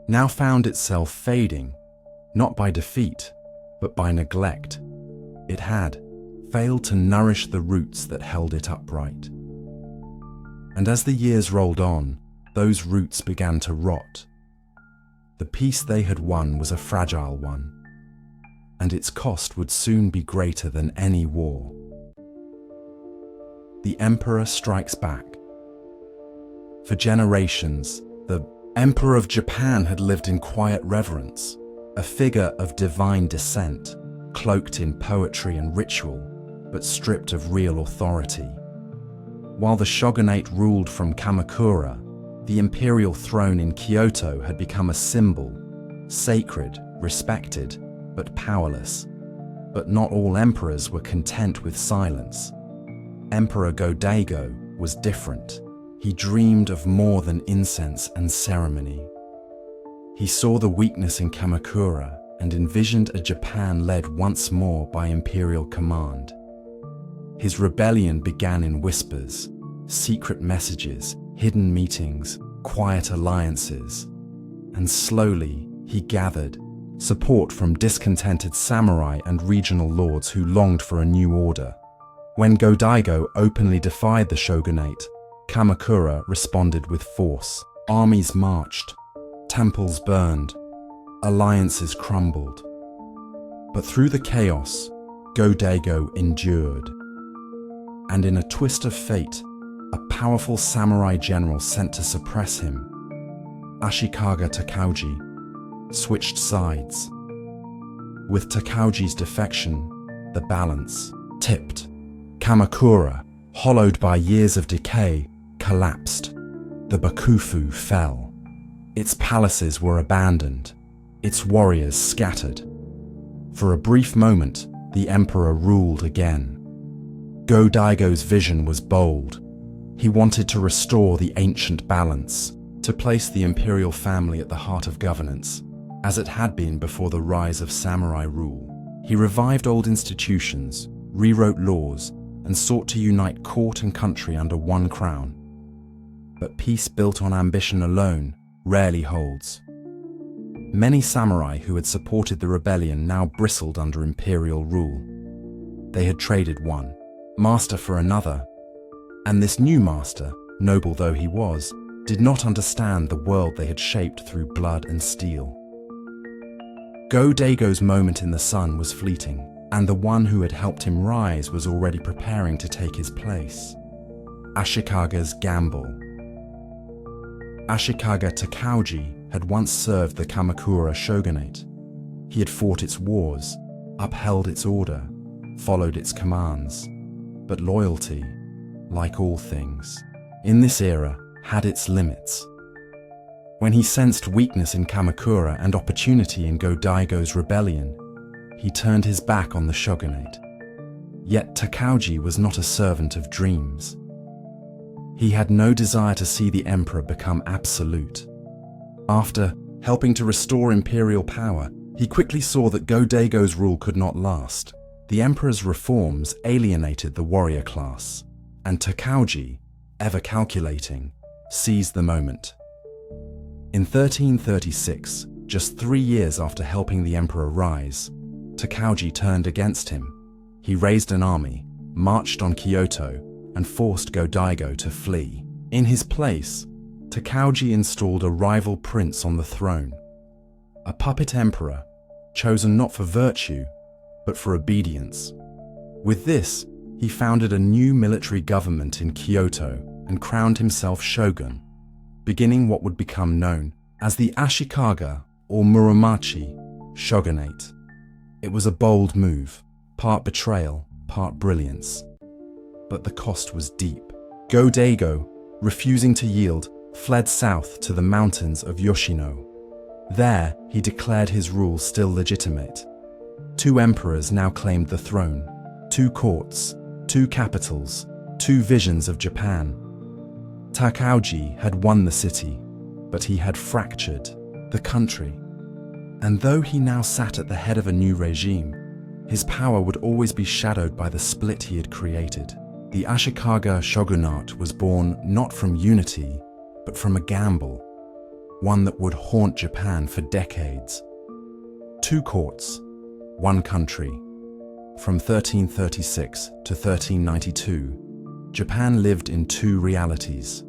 now found itself fading, not by defeat, but by neglect. It had failed to nourish the roots that held it upright. And as the years rolled on, those roots began to rot. The peace they had won was a fragile one, and its cost would soon be greater than any war. The Emperor strikes back. For generations, the Emperor of Japan had lived in quiet reverence, a figure of divine descent, cloaked in poetry and ritual, but stripped of real authority. While the shogunate ruled from Kamakura, the imperial throne in Kyoto had become a symbol, sacred, respected, but powerless. But not all emperors were content with silence. Emperor Go-Daigo was different. He dreamed of more than incense and ceremony. He saw the weakness in Kamakura and envisioned a Japan led once more by imperial command. His rebellion began in whispers, secret messages, hidden meetings, quiet alliances, and slowly he gathered support from discontented samurai and regional lords who longed for a new order. When Go-Daigo openly defied the shogunate, Kamakura responded with force. Armies marched, temples burned, alliances crumbled. But through the chaos, Go-Daigo endured. And in a twist of fate, a powerful samurai general sent to suppress him, Ashikaga Takauji, switched sides. With Takauji's defection, the balance tipped. Kamakura, hollowed by years of decay, collapsed. The Bakufu fell. Its palaces were abandoned, its warriors scattered. For a brief moment, the emperor ruled again. Go-Daigo's vision was bold. He wanted to restore the ancient balance, to place the imperial family at the heart of governance, as it had been before the rise of samurai rule. He revived old institutions, rewrote laws, and sought to unite court and country under one crown. But peace built on ambition alone rarely holds. Many samurai who had supported the rebellion now bristled under imperial rule. They had traded one master for another, and this new master, noble though he was, did not understand the world they had shaped through blood and steel. Go-Daigo's moment in the sun was fleeting, and the one who had helped him rise was already preparing to take his place. Ashikaga's gamble. Ashikaga Takauji had once served the Kamakura shogunate. He had fought its wars, upheld its order, followed its commands. But loyalty, like all things, in this era, had its limits. When he sensed weakness in Kamakura and opportunity in Go-Daigo's rebellion, he turned his back on the shogunate. Yet Takauji was not a servant of dreams. He had no desire to see the emperor become absolute. After helping to restore imperial power, he quickly saw that Go-Daigo's rule could not last. The emperor's reforms alienated the warrior class, and Takauji, ever calculating, seized the moment. In 1336, just 3 years after helping the emperor rise, Takauji turned against him. He raised an army, marched on Kyoto, and forced Go-Daigo to flee. In his place, Takauji installed a rival prince on the throne, a puppet emperor, chosen not for virtue, but for obedience. With this, he founded a new military government in Kyoto and crowned himself shogun, beginning what would become known as the Ashikaga or Muromachi shogunate. It was a bold move, part betrayal, part brilliance. But the cost was deep. Go-Daigo, refusing to yield, fled south to the mountains of Yoshino. There, he declared his rule still legitimate. 2 emperors now claimed the throne, 2 courts, 2 capitals, 2 visions of Japan. Takauji had won the city, but he had fractured the country. And though he now sat at the head of a new regime, his power would always be shadowed by the split he had created. The Ashikaga shogunate was born not from unity, but from a gamble, one that would haunt Japan for decades. 2 courts, 1 country. From 1336 to 1392, Japan lived in 2 realities.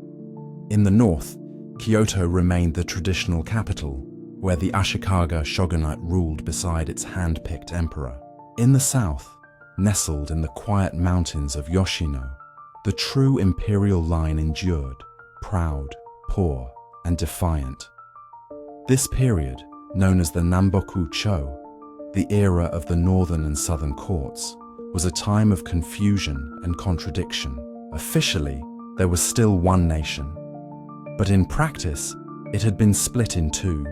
In the north, Kyoto remained the traditional capital, where the Ashikaga shogunate ruled beside its hand-picked emperor. In the south, nestled in the quiet mountains of Yoshino, the true imperial line endured, proud, poor, and defiant. This period, known as the Namboku-cho, the era of the northern and southern courts, was a time of confusion and contradiction. Officially, there was still one nation, but in practice, it had been split in 2.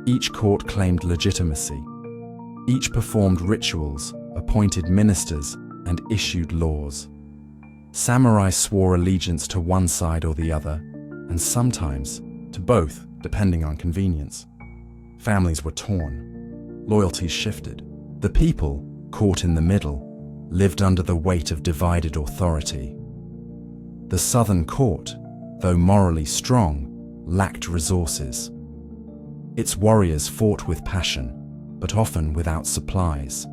Each court claimed legitimacy. Each performed rituals, appointed ministers, and issued laws. Samurai swore allegiance to one side or the other, and sometimes to both, depending on convenience. Families were torn. loyalties shifted. The people, caught in the middle, lived under the weight of divided authority. The southern court, though morally strong, lacked resources. Its warriors fought with passion, but often without supplies.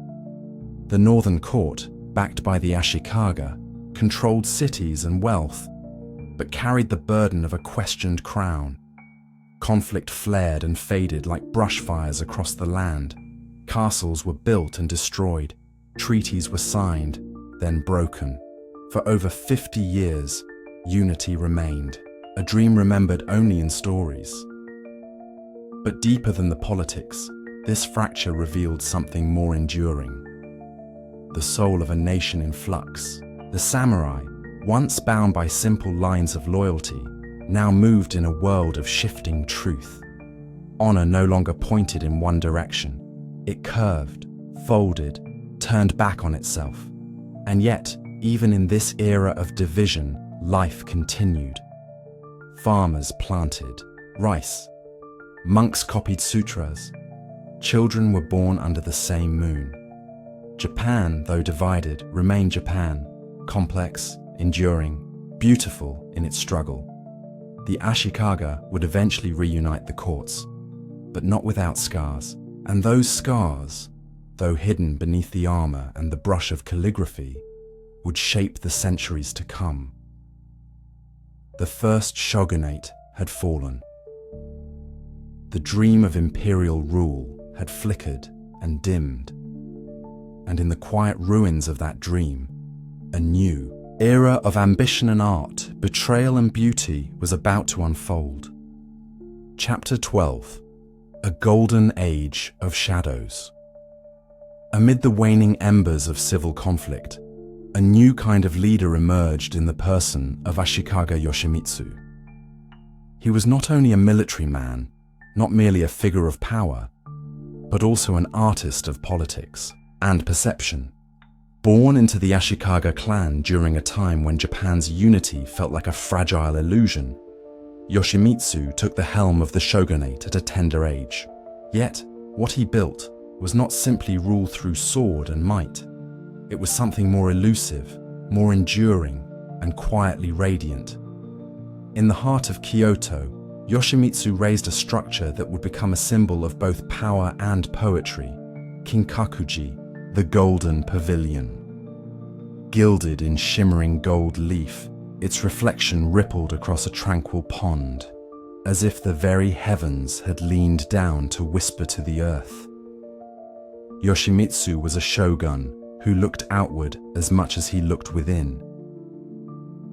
The northern court, backed by the Ashikaga, controlled cities and wealth, but carried the burden of a questioned crown. Conflict flared and faded like brush fires across the land. Castles were built and destroyed. Treaties were signed, then broken. For over 50 years, unity remained, a dream remembered only in stories. But deeper than the politics, this fracture revealed something more enduring. The soul of a nation in flux. The samurai, once bound by simple lines of loyalty, now moved in a world of shifting truth. Honor no longer pointed in one direction. It curved, folded, turned back on itself. And yet, even in this era of division, life continued. Farmers planted rice. Monks copied sutras. Children were born under the same moon. Japan, though divided, remained Japan, complex, enduring, beautiful in its struggle. The Ashikaga would eventually reunite the courts, but not without scars. And those scars, though hidden beneath the armor and the brush of calligraphy, would shape the centuries to come. The first shogunate had fallen. The dream of imperial rule had flickered and dimmed. And in the quiet ruins of that dream, a new era of ambition and art, betrayal and beauty was about to unfold. Chapter 12. A Golden Age of Shadows. Amid the waning embers of civil conflict, a new kind of leader emerged in the person of Ashikaga Yoshimitsu. He was not only a military man, not merely a figure of power, but also an artist of politics and perception. Born into the Ashikaga clan during a time when Japan's unity felt like a fragile illusion, Yoshimitsu took the helm of the shogunate at a tender age. Yet, what he built was not simply rule through sword and might. It was something more elusive, more enduring, and quietly radiant. In the heart of Kyoto, Yoshimitsu raised a structure that would become a symbol of both power and poetry, Kinkakuji, the Golden Pavilion. Gilded in shimmering gold leaf, its reflection rippled across a tranquil pond, as if the very heavens had leaned down to whisper to the earth. Yoshimitsu was a shogun who looked outward as much as he looked within.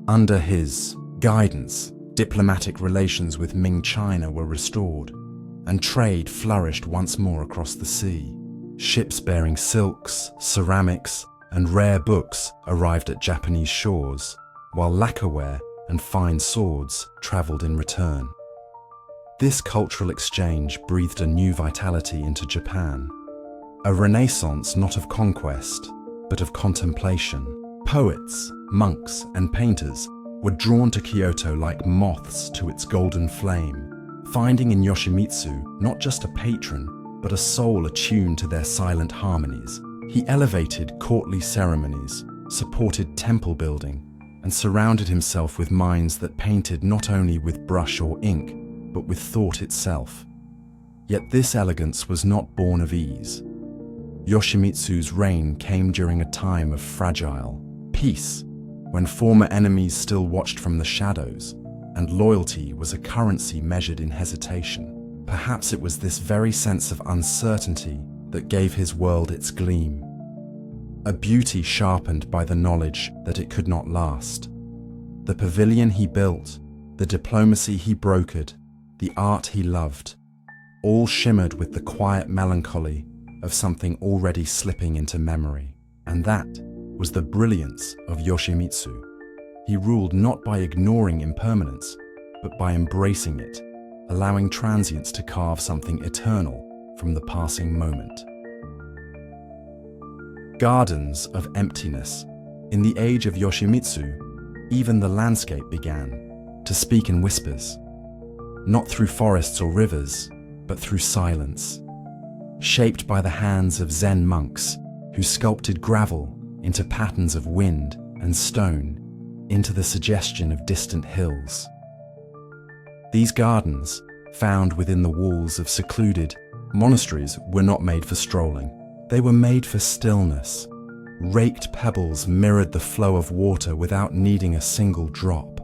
Under his guidance, diplomatic relations with Ming China were restored, and trade flourished once more across the sea. Ships bearing silks, ceramics, and rare books arrived at Japanese shores, while lacquerware and fine swords traveled in return. This cultural exchange breathed a new vitality into Japan, a renaissance not of conquest, but of contemplation. Poets, monks, and painters were drawn to Kyoto like moths to its golden flame, finding in Yoshimitsu not just a patron, but a soul attuned to their silent harmonies. He elevated courtly ceremonies, supported temple building, and surrounded himself with minds that painted not only with brush or ink, but with thought itself. Yet this elegance was not born of ease. Yoshimitsu's reign came during a time of fragile peace, when former enemies still watched from the shadows, and loyalty was a currency measured in hesitation. Perhaps it was this very sense of uncertainty that gave his world its gleam, a beauty sharpened by the knowledge that it could not last. The pavilion he built, the diplomacy he brokered, the art he loved, all shimmered with the quiet melancholy of something already slipping into memory. And that was the brilliance of Yoshimitsu. He ruled not by ignoring impermanence, but by embracing it, allowing transience to carve something eternal from the passing moment. Gardens of emptiness. In the age of Yoshimitsu, even the landscape began to speak in whispers, not through forests or rivers, but through silence. shaped by the hands of Zen monks who sculpted gravel into patterns of wind and stone into the suggestion of distant hills. These gardens, found within the walls of secluded monasteries, were not made for strolling. They were made for stillness. Raked pebbles mirrored the flow of water without needing a single drop.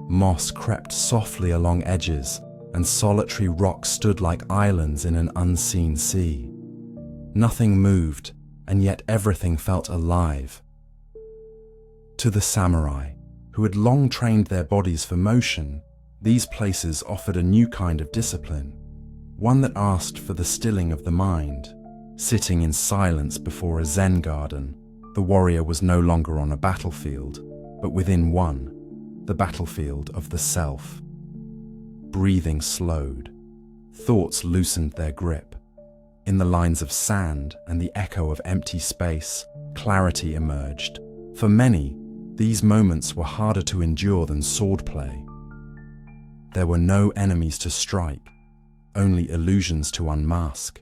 Moss crept softly along edges, and solitary rocks stood like islands in an unseen sea. Nothing moved, and yet everything felt alive. To the samurai, who had long trained their bodies for motion, these places offered a new kind of discipline, one that asked for the stilling of the mind. Sitting in silence before a Zen garden, the warrior was no longer on a battlefield, but within one, the battlefield of the self. Breathing slowed. Thoughts loosened their grip. In the lines of sand and the echo of empty space, clarity emerged. For many, these moments were harder to endure than swordplay. There were no enemies to strike, only illusions to unmask.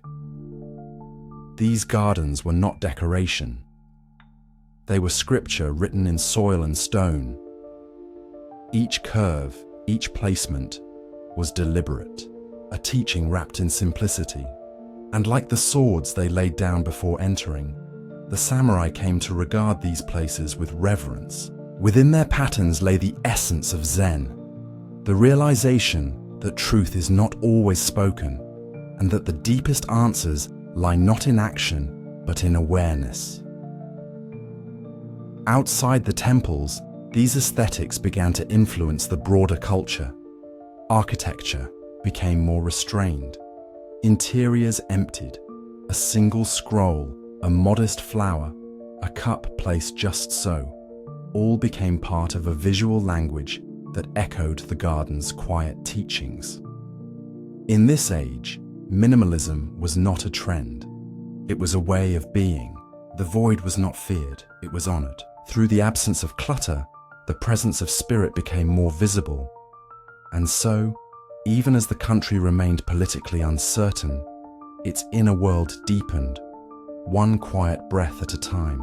These gardens were not decoration. They were scripture written in soil and stone. Each curve, each placement, was deliberate, a teaching wrapped in simplicity. And like the swords they laid down before entering, the samurai came to regard these places with reverence. Within their patterns lay the essence of Zen, the realization that truth is not always spoken, and that the deepest answers lie not in action, but in awareness. Outside the temples, these aesthetics began to influence the broader culture. Architecture became more restrained. Interiors emptied. A single scroll, a modest flower, a cup placed just so, all became part of a visual language that echoed the garden's quiet teachings. In this age, minimalism was not a trend. It was a way of being. The void was not feared, it was honored. Through the absence of clutter, the presence of spirit became more visible. And so, even as the country remained politically uncertain, its inner world deepened, one quiet breath at a time.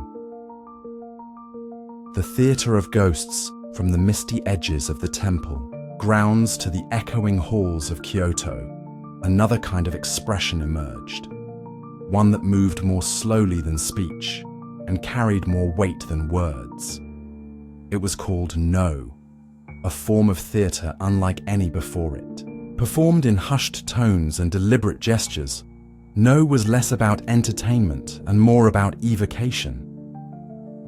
The theatre of ghosts, from the misty edges of the temple grounds to the echoing halls of Kyoto, another kind of expression emerged, one that moved more slowly than speech and carried more weight than words. It was called No, a form of theatre unlike any before it. Performed in hushed tones and deliberate gestures, No was less about entertainment and more about evocation.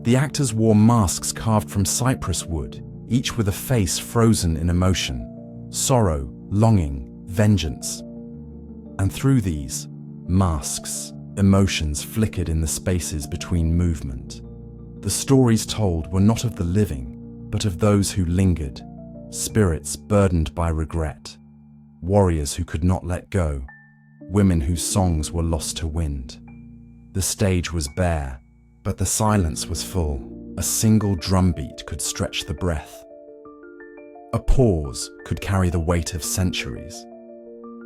The actors wore masks carved from cypress wood, each with a face frozen in emotion, sorrow, longing, vengeance. And through these masks, emotions flickered in the spaces between movement. The stories told were not of the living, but of those who lingered, spirits burdened by regret, warriors who could not let go, women whose songs were lost to wind. The stage was bare, but the silence was full. A single drumbeat could stretch the breath. A pause could carry the weight of centuries.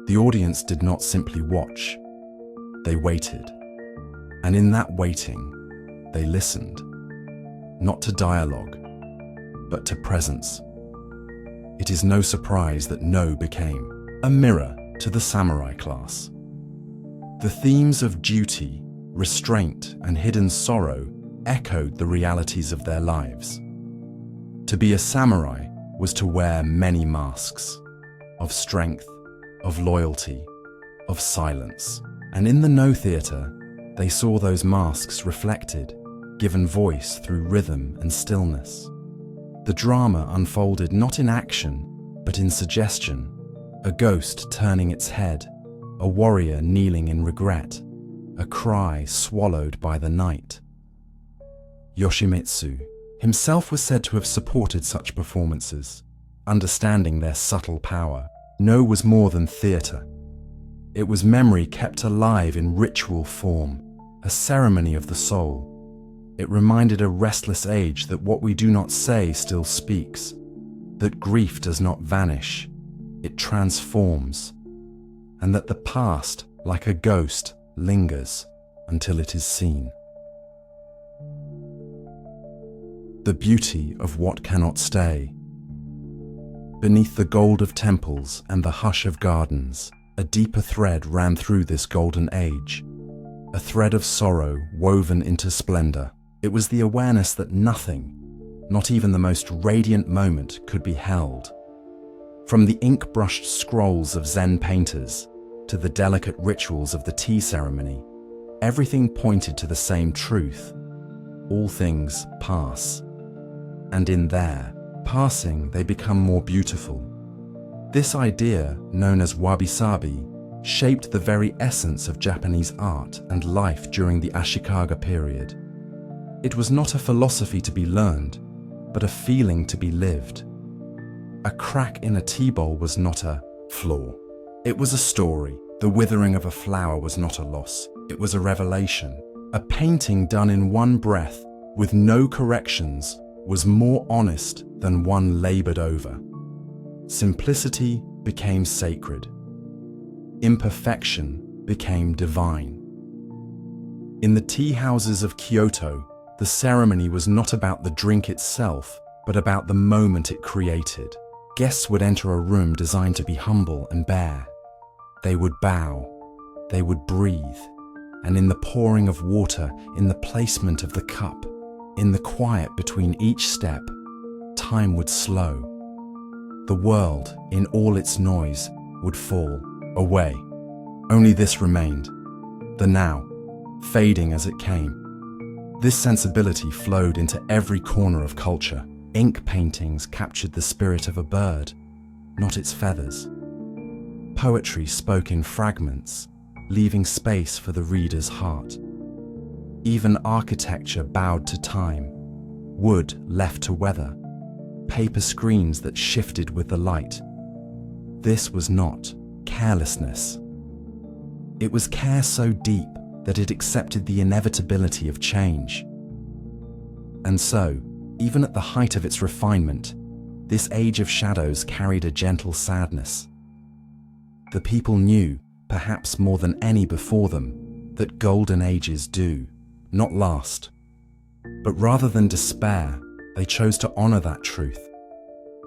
The audience did not simply watch, they waited. And in that waiting, they listened, not to dialogue, but to presence. It is no surprise that No became a mirror to the samurai class. The themes of duty, restraint, and hidden sorrow echoed the realities of their lives. To be a samurai was to wear many masks, of strength, of loyalty, of silence. And in the No theatre, they saw those masks reflected, given voice through rhythm and stillness. The drama unfolded not in action, but in suggestion, a ghost turning its head, a warrior kneeling in regret, a cry swallowed by the night. Yoshimitsu himself was said to have supported such performances, understanding their subtle power. No was more than theatre. It was memory kept alive in ritual form, a ceremony of the soul. It reminded a restless age that what we do not say still speaks, that grief does not vanish, it transforms, and that the past, like a ghost, lingers until it is seen. The beauty of what cannot stay. Beneath the gold of temples and the hush of gardens, a deeper thread ran through this golden age. A thread of sorrow woven into splendor. It was the awareness that nothing, not even the most radiant moment, could be held. From the ink-brushed scrolls of Zen painters to the delicate rituals of the tea ceremony, everything pointed to the same truth. All things pass. And in their passing, they become more beautiful. This idea, known as wabi-sabi, shaped the very essence of Japanese art and life during the Ashikaga period. It was not a philosophy to be learned, but a feeling to be lived. A crack in a tea bowl was not a flaw. It was a story. The withering of a flower was not a loss. It was a revelation. A painting done in one breath, with no corrections, was more honest than one labored over. Simplicity became sacred. Imperfection became divine. In the tea houses of Kyoto, the ceremony was not about the drink itself, but about the moment it created. Guests would enter a room designed to be humble and bare. They would bow, they would breathe, and in the pouring of water, in the placement of the cup, in the quiet between each step, time would slow. The world, in all its noise, would fall away. Only this remained, the now, fading as it came. This sensibility flowed into every corner of culture. Ink paintings captured the spirit of a bird, not its feathers. Poetry spoke in fragments, leaving space for the reader's heart. Even architecture bowed to time, wood left to weather, paper screens that shifted with the light. This was not carelessness. It was care so deep that it accepted the inevitability of change. And so, even at the height of its refinement, this age of shadows carried a gentle sadness. The people knew, perhaps more than any before them, that golden ages do not last. But rather than despair, they chose to honor that truth.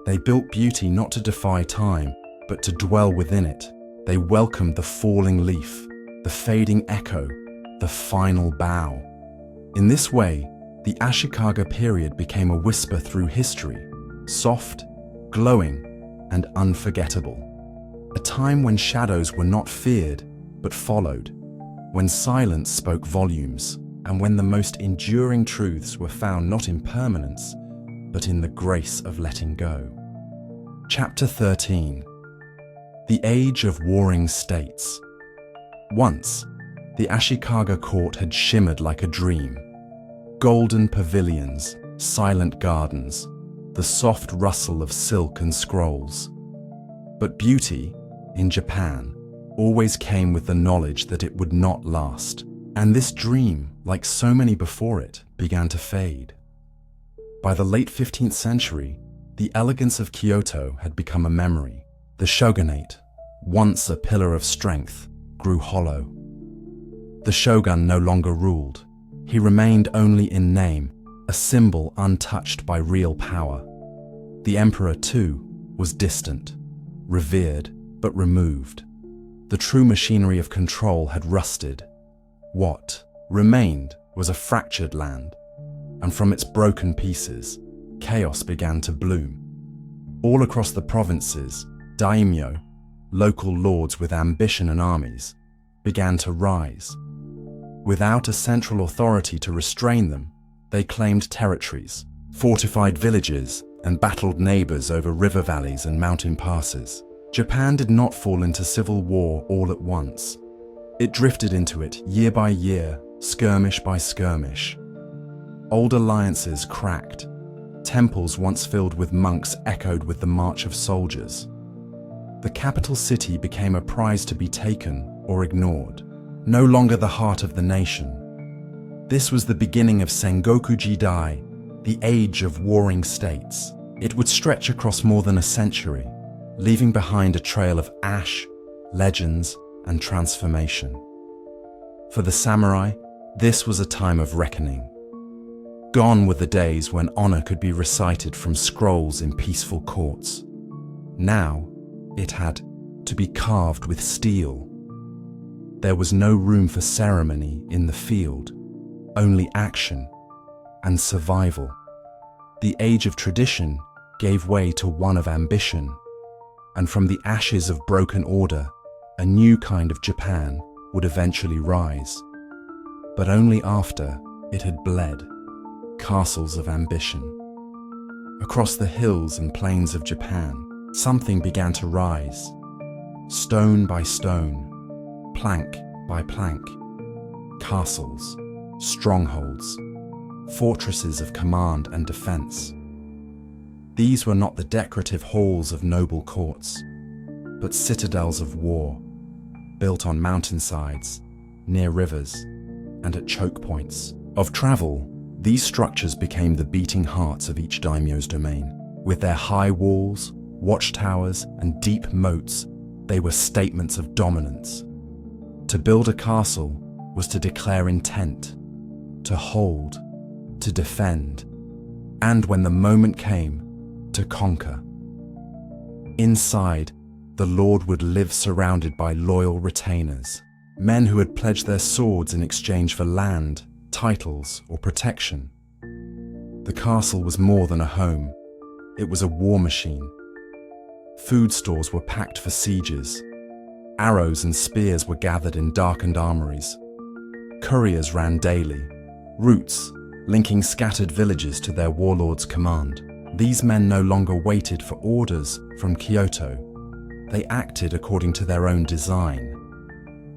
They built beauty not to defy time, but to dwell within it. They welcomed the falling leaf, the fading echo, the final bow. In this way, the Ashikaga period became a whisper through history, soft, glowing, and unforgettable. A time when shadows were not feared, but followed, when silence spoke volumes, and when the most enduring truths were found not in permanence, but in the grace of letting go. Chapter 13. The Age of Warring States. Once, the Ashikaga court had shimmered like a dream. Golden pavilions, silent gardens, the soft rustle of silk and scrolls. But beauty, in Japan, always came with the knowledge that it would not last. And this dream, like so many before it, began to fade. By the late 15th century, the elegance of Kyoto had become a memory. The shogunate, once a pillar of strength, grew hollow. The shogun no longer ruled. He remained only in name, a symbol untouched by real power. The emperor, too, was distant, revered, but removed. The true machinery of control had rusted. What remained was a fractured land, and from its broken pieces, chaos began to bloom. All across the provinces, daimyo, local lords with ambition and armies, began to rise. Without a central authority to restrain them, they claimed territories, fortified villages, and battled neighbors over river valleys and mountain passes. Japan did not fall into civil war all at once. It drifted into it year by year, skirmish by skirmish. Old alliances cracked. Temples once filled with monks echoed with the march of soldiers. The capital city became a prize to be taken or ignored, no longer the heart of the nation. This was the beginning of Sengoku Jidai, the age of warring states. It would stretch across more than a century, leaving behind a trail of ash, legends, and transformation. For the samurai, this was a time of reckoning. Gone were the days when honor could be recited from scrolls in peaceful courts. Now, it had to be carved with steel. There was no room for ceremony in the field, only action and survival. The age of tradition gave way to one of ambition, and from the ashes of broken order, a new kind of Japan would eventually rise. But only after it had bled. Castles of ambition. Across the hills and plains of Japan, something began to rise. Stone by stone, plank by plank. Castles, strongholds, fortresses of command and defense. These were not the decorative halls of noble courts, but citadels of war, built on mountainsides, near rivers, and at choke points of travel. These structures became the beating hearts of each daimyo's domain. With their high walls, watchtowers, and deep moats, they were statements of dominance. To build a castle was to declare intent, to hold, to defend, and when the moment came, to conquer. Inside, the lord would live surrounded by loyal retainers, men who had pledged their swords in exchange for land, titles, or protection. The castle was more than a home. It was a war machine. Food stores were packed for sieges. Arrows and spears were gathered in darkened armories. Couriers ran daily, routes linking scattered villages to their warlord's command. These men no longer waited for orders from Kyoto. They acted according to their own design.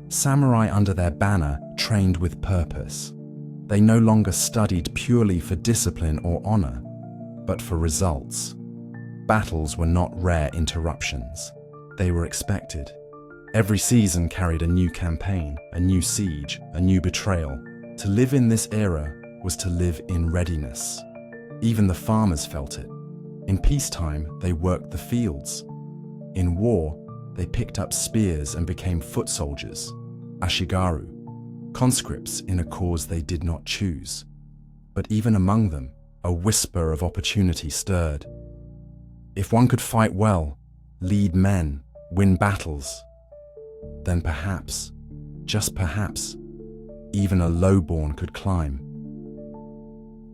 Samurai under their banner trained with purpose. They no longer studied purely for discipline or honor, but for results. Battles were not rare interruptions. They were expected. Every season carried a new campaign, a new siege, a new betrayal. To live in this era was to live in readiness. Even the farmers felt it. In peacetime, they worked the fields. In war, they picked up spears and became foot soldiers, ashigaru, conscripts in a cause they did not choose. But even among them, a whisper of opportunity stirred. If one could fight well, lead men, win battles, then perhaps, just perhaps, even a lowborn could climb.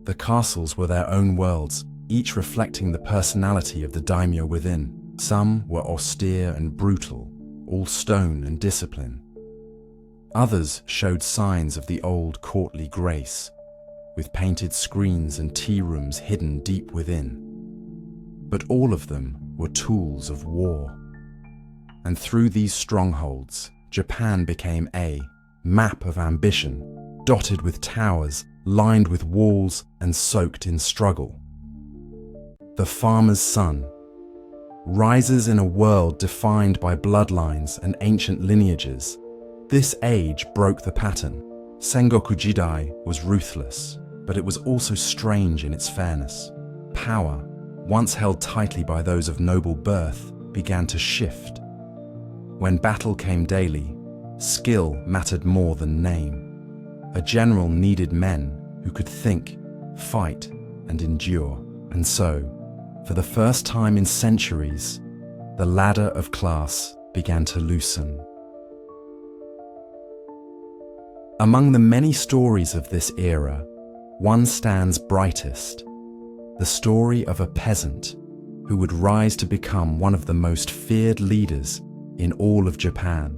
The castles were their own worlds, each reflecting the personality of the daimyo within. Some were austere and brutal, all stone and discipline. Others showed signs of the old courtly grace, with painted screens and tea rooms hidden deep within. But all of them were tools of war. And through these strongholds, Japan became a map of ambition, dotted with towers, lined with walls, and soaked in struggle. The farmer's son rises in a world defined by bloodlines and ancient lineages. This age broke the pattern. Sengoku Jidai was ruthless, but it was also strange in its fairness. Power, once held tightly by those of noble birth, began to shift. When battle came daily, skill mattered more than name. A general needed men who could think, fight, and endure. And so, for the first time in centuries, the ladder of class began to loosen. Among the many stories of this era, one stands brightest, the story of a peasant who would rise to become one of the most feared leaders in all of Japan.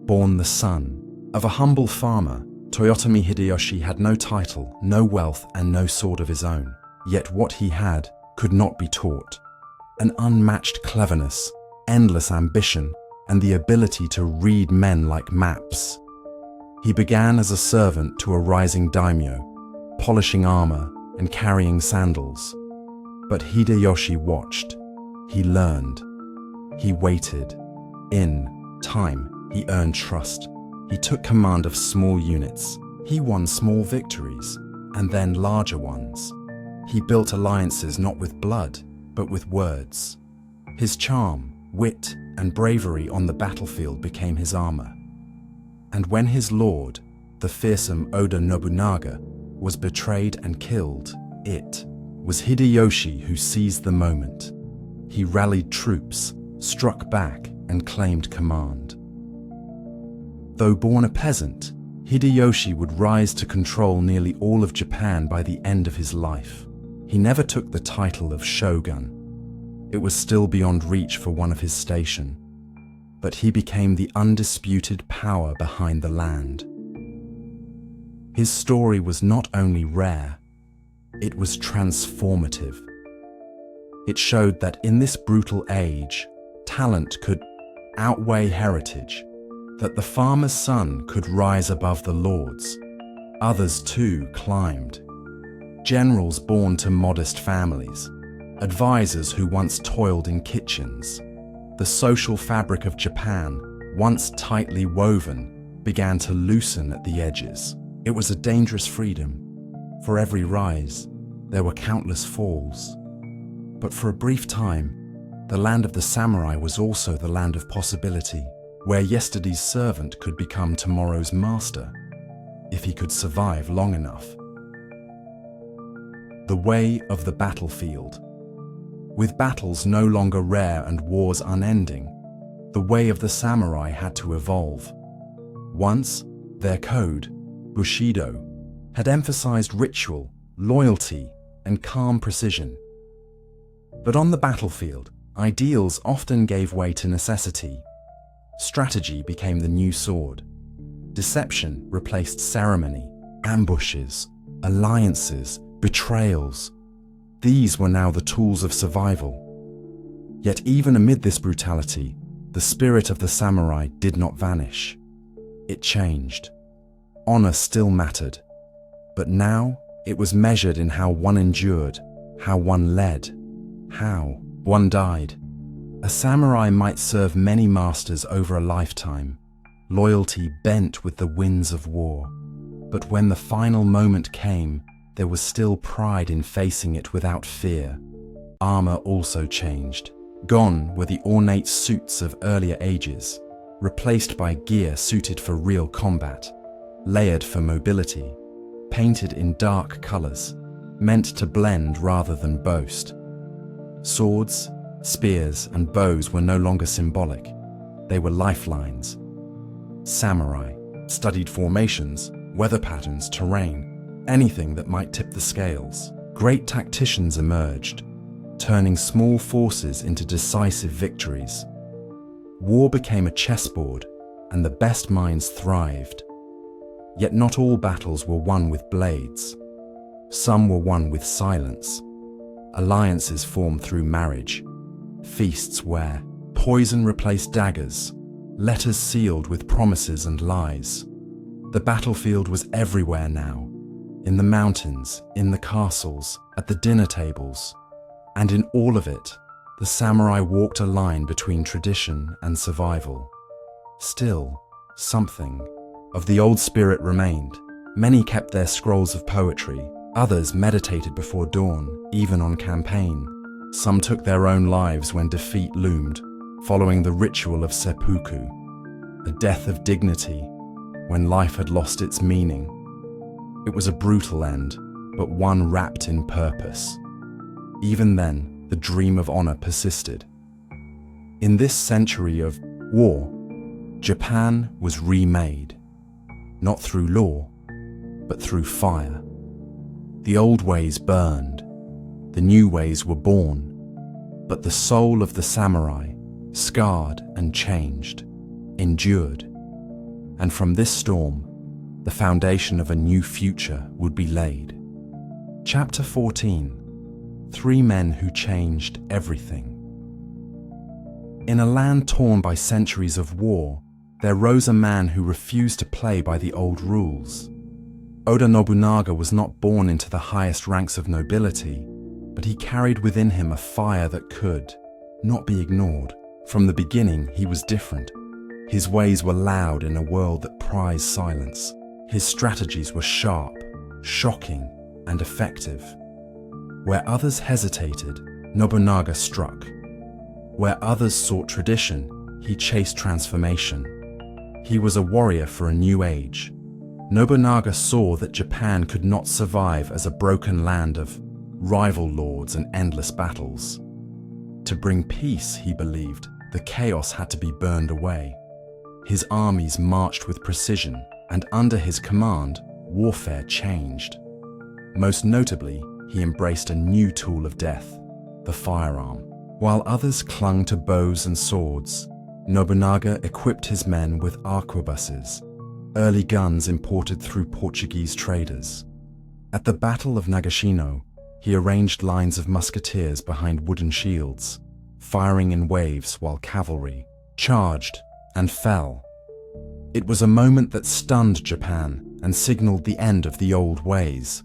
Born the son of a humble farmer, Toyotomi Hideyoshi had no title, no wealth, and no sword of his own. Yet what he had could not be taught. An unmatched cleverness, endless ambition, and the ability to read men like maps. He began as a servant to a rising daimyo, polishing armor and carrying sandals. But Hideyoshi watched. He learned. He waited. In time, he earned trust. He took command of small units. He won small victories, and then larger ones. He built alliances not with blood, but with words. His charm, wit, and bravery on the battlefield became his armor. And when his lord, the fearsome Oda Nobunaga, was betrayed and killed, it was Hideyoshi who seized the moment. He rallied troops, struck back, and claimed command. Though born a peasant, Hideyoshi would rise to control nearly all of Japan by the end of his life. He never took the title of shogun. It was still beyond reach for one of his station. But he became the undisputed power behind the land. His story was not only rare, it was transformative. It showed that in this brutal age, talent could outweigh heritage, that the farmer's son could rise above the lord's. Others too climbed. Generals born to modest families, advisors who once toiled in kitchens. The social fabric of Japan, once tightly woven, began to loosen at the edges. It was a dangerous freedom. For every rise, there were countless falls. But for a brief time, the land of the samurai was also the land of possibility, where yesterday's servant could become tomorrow's master, if he could survive long enough. The way of the battlefield. With battles no longer rare and wars unending, the way of the samurai had to evolve. Once, their code, bushido, had emphasized ritual, loyalty, and calm precision. But on the battlefield, ideals often gave way to necessity. Strategy became the new sword. Deception replaced ceremony. Ambushes, alliances, betrayals. These were now the tools of survival. Yet even amid this brutality, the spirit of the samurai did not vanish. It changed. Honor still mattered, but now it was measured in how one endured, how one led, how one died. A samurai might serve many masters over a lifetime, loyalty bent with the winds of war. But when the final moment came, there was still pride in facing it without fear. Armor also changed. Gone were the ornate suits of earlier ages, replaced by gear suited for real combat, layered for mobility, painted in dark colors, meant to blend rather than boast. Swords, spears, and bows were no longer symbolic. They were lifelines. Samurai studied formations, weather patterns, terrain, anything that might tip the scales. Great tacticians emerged, turning small forces into decisive victories. War became a chessboard, and the best minds thrived. Yet not all battles were won with blades. Some were won with silence. Alliances formed through marriage. Feasts where poison replaced daggers, letters sealed with promises and lies. The battlefield was everywhere now, in the mountains, in the castles, at the dinner tables. And in all of it, the samurai walked a line between tradition and survival. Still, something of the old spirit remained. Many kept their scrolls of poetry. Others meditated before dawn, even on campaign. Some took their own lives when defeat loomed, following the ritual of seppuku, a death of dignity when life had lost its meaning. It was a brutal end, but one wrapped in purpose. Even then, the dream of honor persisted. In this century of war, Japan was remade, not through law, but through fire. The old ways burned, the new ways were born, but the soul of the samurai, scarred and changed, endured. And from this storm, the foundation of a new future would be laid. Chapter 14: 3 Men Who Changed Everything. In a land torn by centuries of war, there rose a man who refused to play by the old rules. Oda Nobunaga was not born into the highest ranks of nobility, but he carried within him a fire that could not be ignored. From the beginning, he was different. His ways were loud in a world that prized silence. His strategies were sharp, shocking, and effective. Where others hesitated, Nobunaga struck. Where others sought tradition, he chased transformation. He was a warrior for a new age, Nobunaga saw that Japan could not survive as a broken land of rival lords and endless battles. To bring peace, he believed, the chaos had to be burned away. His armies marched with precision, and under his command, warfare changed. Most notably, he embraced a new tool of death, the firearm. While others clung to bows and swords, Nobunaga equipped his men with arquebuses, early guns imported through Portuguese traders. At the Battle of Nagashino, he arranged lines of musketeers behind wooden shields, firing in waves while cavalry charged and fell. It was a moment that stunned Japan and signaled the end of the old ways.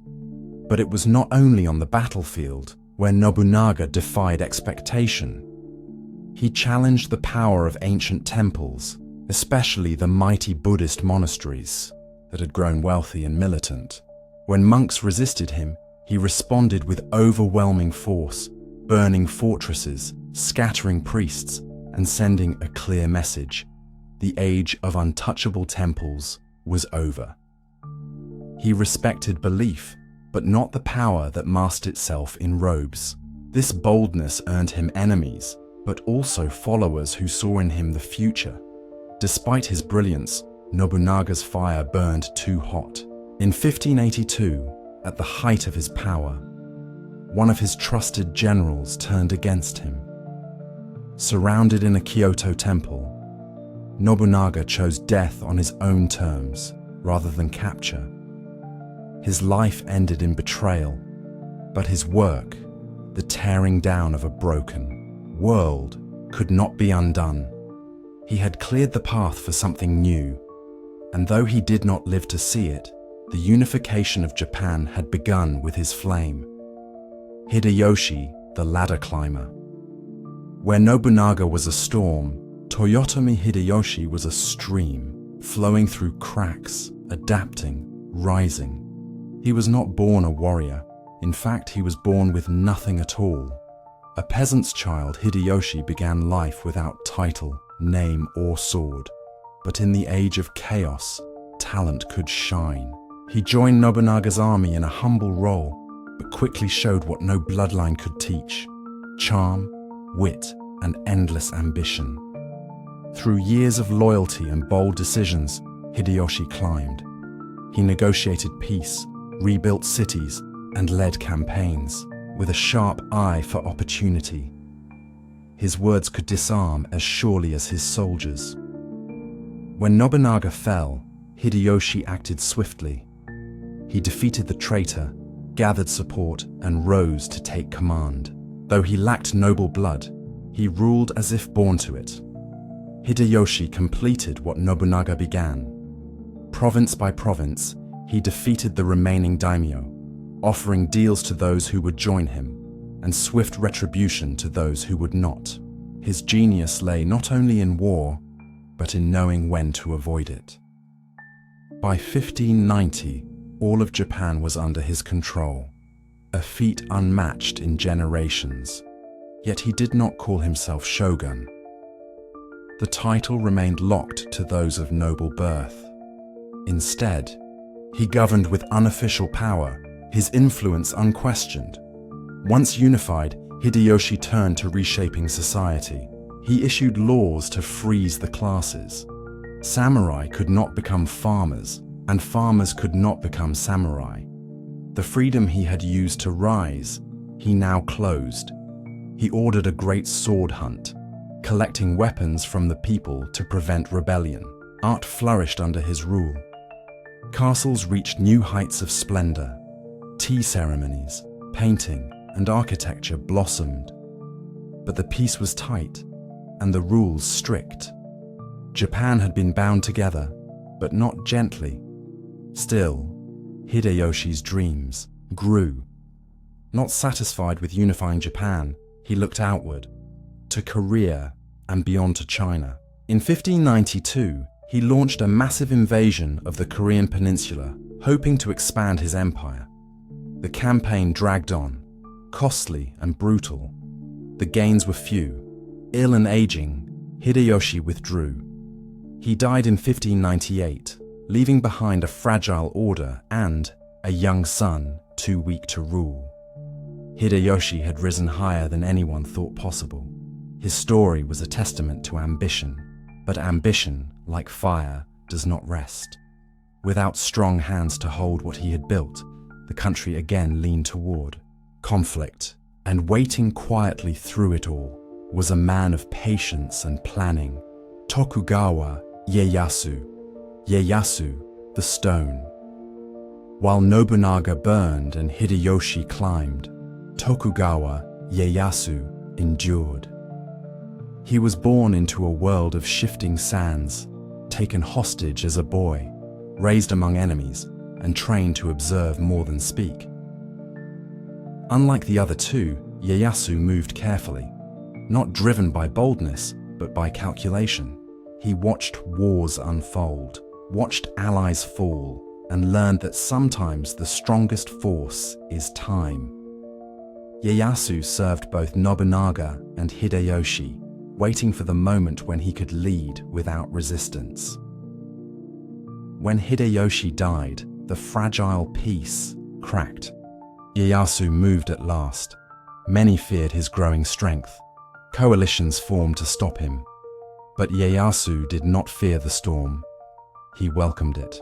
But it was not only on the battlefield where Nobunaga defied expectation. He challenged the power of ancient temples, especially the mighty Buddhist monasteries that had grown wealthy and militant. When monks resisted him, he responded with overwhelming force, burning fortresses, scattering priests, and sending a clear message: the age of untouchable temples was over. He respected belief, but not the power that masked itself in robes. This boldness earned him enemies, but also followers who saw in him the future. Despite his brilliance, Nobunaga's fire burned too hot. In 1582, at the height of his power, one of his trusted generals turned against him. Surrounded in a Kyoto temple, Nobunaga chose death on his own terms rather than capture. His life ended in betrayal, but his work, the tearing down of a broken world, could not be undone. He had cleared the path for something new, and though he did not live to see it, the unification of Japan had begun with his flame. Hideyoshi, the ladder climber. Where Nobunaga was a storm, Toyotomi Hideyoshi was a stream, flowing through cracks, adapting, rising. He was not born a warrior. In fact, he was born with nothing at all. A peasant's child, Hideyoshi began life without title, name, or sword. But in the age of chaos, talent could shine. He joined Nobunaga's army in a humble role, but quickly showed what no bloodline could teach: charm, wit, and endless ambition. Through years of loyalty and bold decisions, Hideyoshi climbed. He negotiated peace, rebuilt cities, and led campaigns, with a sharp eye for opportunity. His words could disarm as surely as his soldiers. When Nobunaga fell, Hideyoshi acted swiftly. He defeated the traitor, gathered support, and rose to take command. Though he lacked noble blood, he ruled as if born to it. Hideyoshi completed what Nobunaga began. Province by province, he defeated the remaining daimyo, offering deals to those who would join him, and swift retribution to those who would not. His genius lay not only in war, but in knowing when to avoid it. By 1590, all of Japan was under his control, a feat unmatched in generations. Yet he did not call himself shogun. The title remained locked to those of noble birth. Instead, he governed with unofficial power, his influence unquestioned. Once unified, Hideyoshi turned to reshaping society. He issued laws to freeze the classes. Samurai could not become farmers, and farmers could not become samurai. The freedom he had used to rise, he now closed. He ordered a great sword hunt, collecting weapons from the people to prevent rebellion. Art flourished under his rule. Castles reached new heights of splendor. Tea ceremonies, painting, and architecture blossomed. But the peace was tight, and the rules strict. Japan had been bound together, but not gently. Still, Hideyoshi's dreams grew. Not satisfied with unifying Japan, he looked outward, to Korea and beyond to China. In 1592, he launched a massive invasion of the Korean peninsula, hoping to expand his empire. The campaign dragged on, costly and brutal. The gains were few. Ill and aging, Hideyoshi withdrew. He died in 1598, leaving behind a fragile order and a young son too weak to rule. Hideyoshi had risen higher than anyone thought possible. His story was a testament to ambition, but ambition, like fire, does not rest. Without strong hands to hold what he had built, the country again leaned toward conflict, and waiting quietly through it all was a man of patience and planning, Tokugawa Ieyasu. Ieyasu, the stone. While Nobunaga burned and Hideyoshi climbed, Tokugawa Ieyasu endured. He was born into a world of shifting sands, taken hostage as a boy, raised among enemies, and trained to observe more than speak. Unlike the other two, Ieyasu moved carefully, not driven by boldness, but by calculation. He watched wars unfold, watched allies fall, and learned that sometimes the strongest force is time. Ieyasu served both Nobunaga and Hideyoshi, waiting for the moment when he could lead without resistance. When Hideyoshi died, the fragile peace cracked. Ieyasu moved at last. Many feared his growing strength. Coalitions formed to stop him. But Ieyasu did not fear the storm. He welcomed it.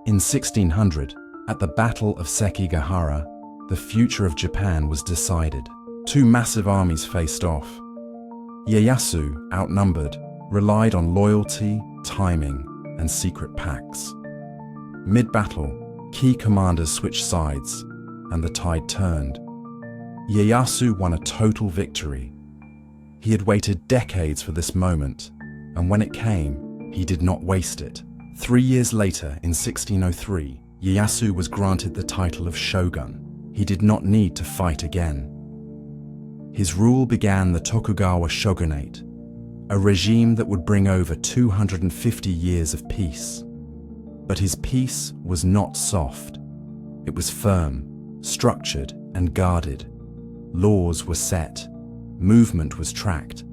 In 1600, at the Battle of Sekigahara, the future of Japan was decided. Two massive armies faced off. Ieyasu, outnumbered, relied on loyalty, timing, and secret pacts. Mid-battle, key commanders switched sides, and the tide turned. Ieyasu won a total victory. He had waited decades for this moment, and when it came, he did not waste it. 3 years later, in 1603, Ieyasu was granted the title of shogun. He did not need to fight again. His rule began the Tokugawa shogunate, a regime that would bring over 250 years of peace. But his peace was not soft. It was firm, structured, and guarded. Laws were set. Movement was tracked.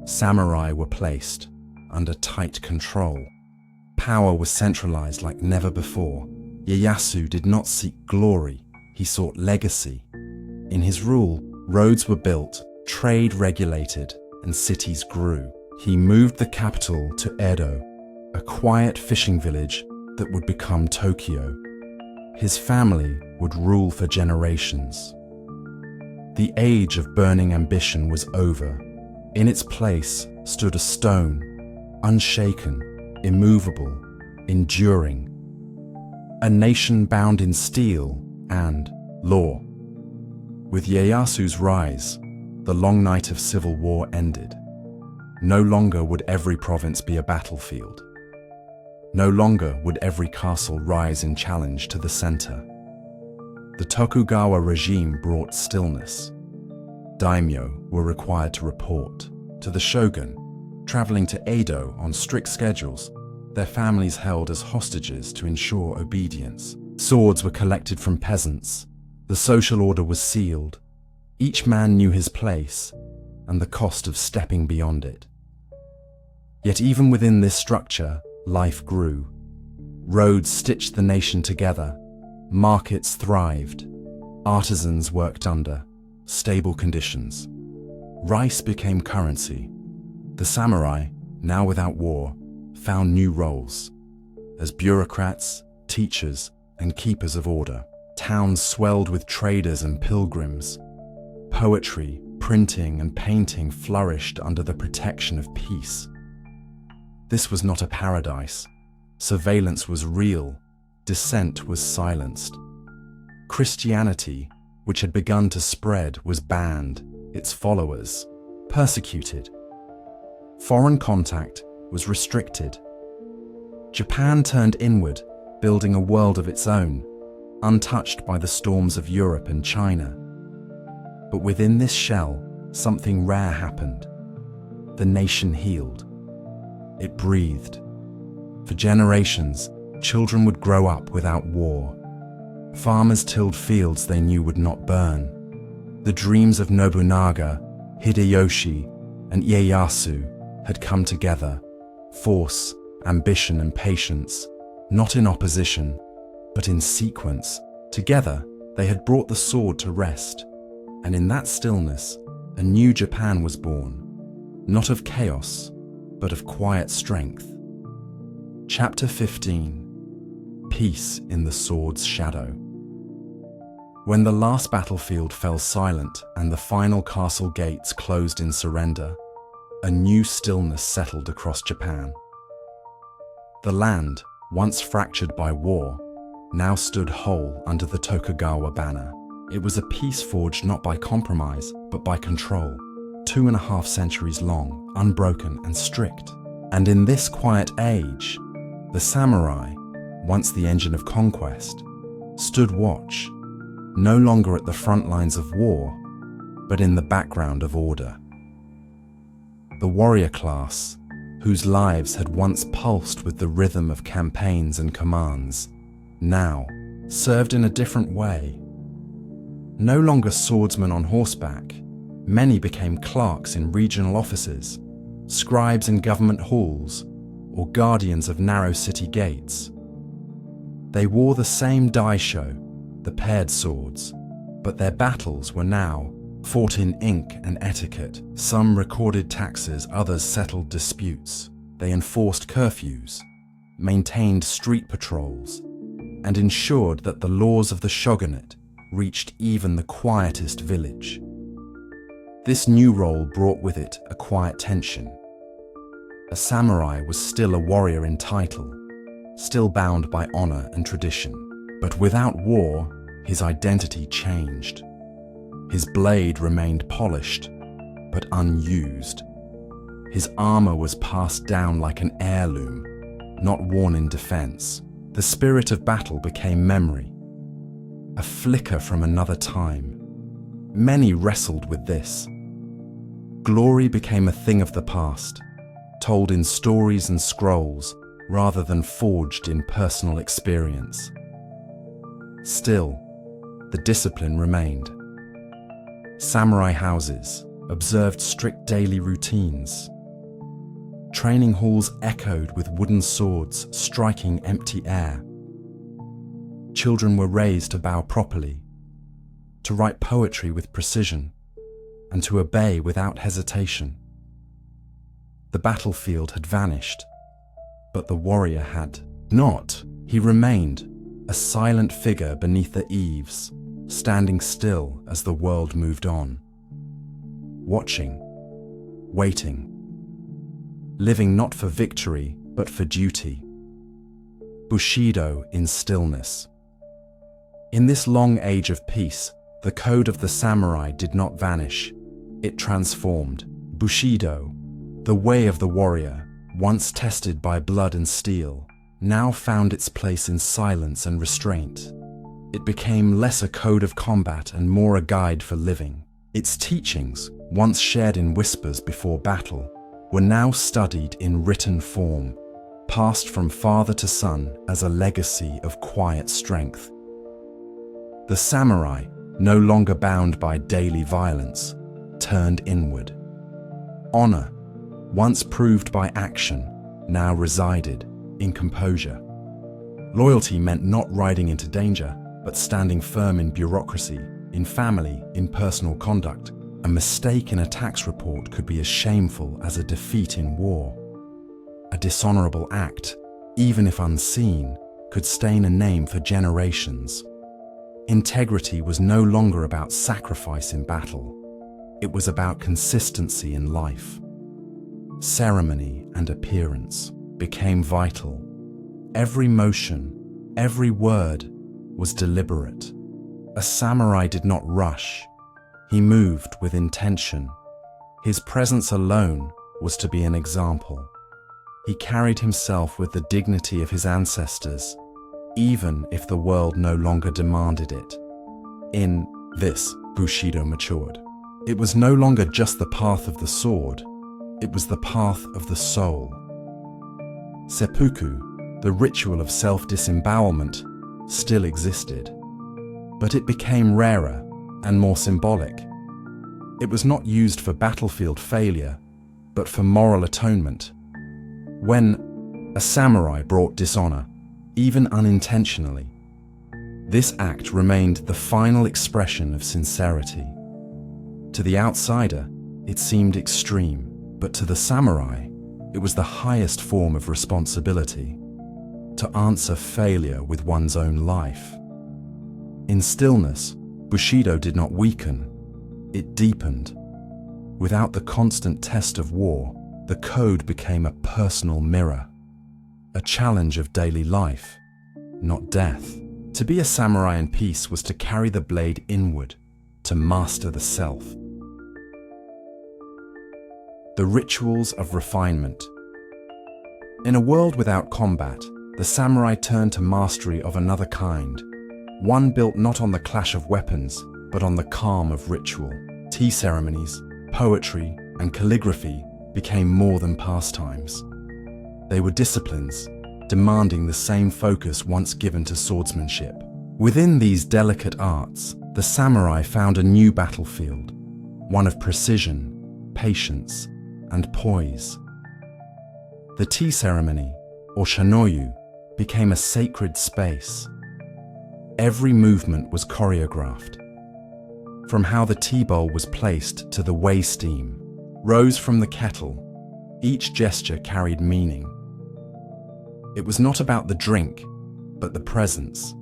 Samurai were placed under tight control. Power was centralized like never before. Ieyasu did not seek glory, he sought legacy. In his rule, roads were built, trade regulated, and cities grew. He moved the capital to Edo, a quiet fishing village that would become Tokyo. His family would rule for generations. The age of burning ambition was over. In its place stood a stone, unshaken, immovable, enduring. A nation bound in steel and law. With Ieyasu's rise, the long night of civil war ended. No longer would every province be a battlefield. No longer would every castle rise in challenge to the center. The Tokugawa regime brought stillness. Daimyo were required to report to the shogun, traveling to Edo on strict schedules, their families held as hostages to ensure obedience. Swords were collected from peasants. The social order was sealed. Each man knew his place and the cost of stepping beyond it. Yet even within this structure, life grew. Roads stitched the nation together. Markets thrived. Artisans worked under stable conditions. Rice became currency. The samurai, now without war, found new roles. As bureaucrats, teachers, and keepers of order, towns swelled with traders and pilgrims. Poetry, printing, and painting flourished under the protection of peace. This was not a paradise. Surveillance was real. Dissent was silenced. Christianity, which had begun to spread, was banned, its followers persecuted. Foreign contact was restricted. Japan turned inward, building a world of its own, untouched by the storms of Europe and China. But within this shell, something rare happened. The nation healed. It breathed. For generations, children would grow up without war. Farmers tilled fields they knew would not burn. The dreams of Nobunaga, Hideyoshi, and Ieyasu had come together, force ambition and patience, not in opposition, but in sequence. Together, they had brought the sword to rest, and in that stillness, a new Japan was born, not of chaos, but of quiet strength. Chapter 15: Peace in the Sword's Shadow. When the last battlefield fell silent and the final castle gates closed in surrender, a new stillness settled across Japan. The land, once fractured by war, now stood whole under the Tokugawa banner. It was a peace forged not by compromise, but by control, 2.5 centuries long, unbroken and strict. And in this quiet age, the samurai, once the engine of conquest, stood watch, no longer at the front lines of war, but in the background of order. The warrior class, whose lives had once pulsed with the rhythm of campaigns and commands, now served in a different way. No longer swordsmen on horseback, many became clerks in regional offices, scribes in government halls, or guardians of narrow city gates. They wore the same daisho, the paired swords, but their battles were now fought in ink and etiquette. Some recorded taxes, others settled disputes. They enforced curfews, maintained street patrols, and ensured that the laws of the shogunate reached even the quietest village. This new role brought with it a quiet tension. A samurai was still a warrior in title, still bound by honor and tradition. But without war, his identity changed. His blade remained polished, but unused. His armor was passed down like an heirloom, not worn in defense. The spirit of battle became memory, a flicker from another time. Many wrestled with this. Glory became a thing of the past, told in stories and scrolls rather than forged in personal experience. Still, the discipline remained. Samurai houses observed strict daily routines. Training halls echoed with wooden swords striking empty air. Children were raised to bow properly, to write poetry with precision, and to obey without hesitation. The battlefield had vanished, but the warrior had not. He remained, a silent figure beneath the eaves, standing still as the world moved on. Watching, waiting, living not for victory, but for duty. Bushido in stillness. In this long age of peace, the code of the samurai did not vanish, it transformed. Bushido, the way of the warrior, once tested by blood and steel, now found its place in silence and restraint. It became less a code of combat and more a guide for living. Its teachings, once shared in whispers before battle, were now studied in written form, passed from father to son as a legacy of quiet strength. The samurai, no longer bound by daily violence, turned inward. Honor, once proved by action, now resided in composure. Loyalty meant not riding into danger, but standing firm in bureaucracy, in family, in personal conduct. A mistake in a tax report could be as shameful as a defeat in war. A dishonorable act, even if unseen, could stain a name for generations. Integrity was no longer about sacrifice in battle. It was about consistency in life. Ceremony and appearance became vital. Every motion, every word was deliberate. A samurai did not rush. He moved with intention. His presence alone was to be an example. He carried himself with the dignity of his ancestors, even if the world no longer demanded it. In this, Bushido matured. It was no longer just the path of the sword, it was the path of the soul. Seppuku, the ritual of self-disembowelment, still existed, but it became rarer and more symbolic. It was not used for battlefield failure, but for moral atonement. When A samurai brought dishonor, even unintentionally. This act remained the final expression of sincerity. To the outsider, it seemed extreme, but to the samurai, it was the highest form of responsibility, to answer failure with one's own life. In stillness, bushido did not weaken, it deepened. Without the constant test of war, the code became a personal mirror, a challenge of daily life, not death. To be a samurai in peace was to carry the blade inward, to master the self. The rituals of refinement. In a world without combat, the samurai turned to mastery of another kind, one built not on the clash of weapons, but on the calm of ritual. Tea ceremonies, poetry, and calligraphy became more than pastimes. They were disciplines, demanding the same focus once given to swordsmanship. Within these delicate arts, the samurai found a new battlefield, one of precision, patience, and poise. The tea ceremony, or shanoyu, became a sacred space. Every movement was choreographed. From how the tea bowl was placed to the whey steam rose from the kettle, each gesture carried meaning. It was not about the drink, but the presence,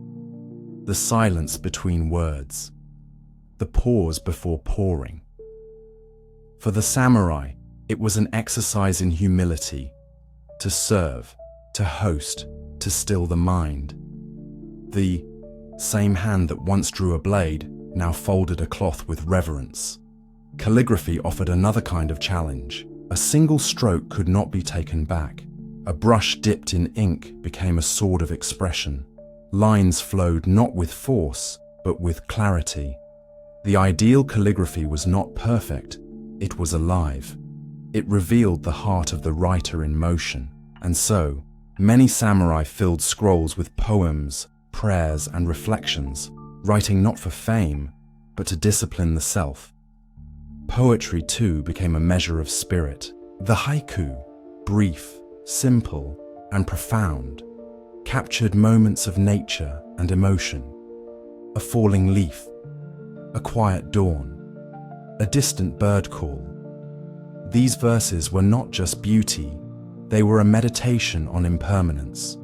the silence between words, the pause before pouring. For the samurai, it was an exercise in humility, to serve, to host, to still the mind. The same hand that once drew a blade now folded a cloth with reverence. Calligraphy offered another kind of challenge. A single stroke could not be taken back. A brush dipped in ink became a sword of expression. Lines flowed not with force, but with clarity. The ideal calligraphy was not perfect, it was alive. It revealed the heart of the writer in motion. And so, many samurai filled scrolls with poems, prayers, and reflections, writing not for fame, but to discipline the self. Poetry, too, became a measure of spirit. The haiku, brief, simple, and profound, captured moments of nature and emotion. A falling leaf, a quiet dawn, a distant bird call. These verses were not just beauty, they were a meditation on impermanence,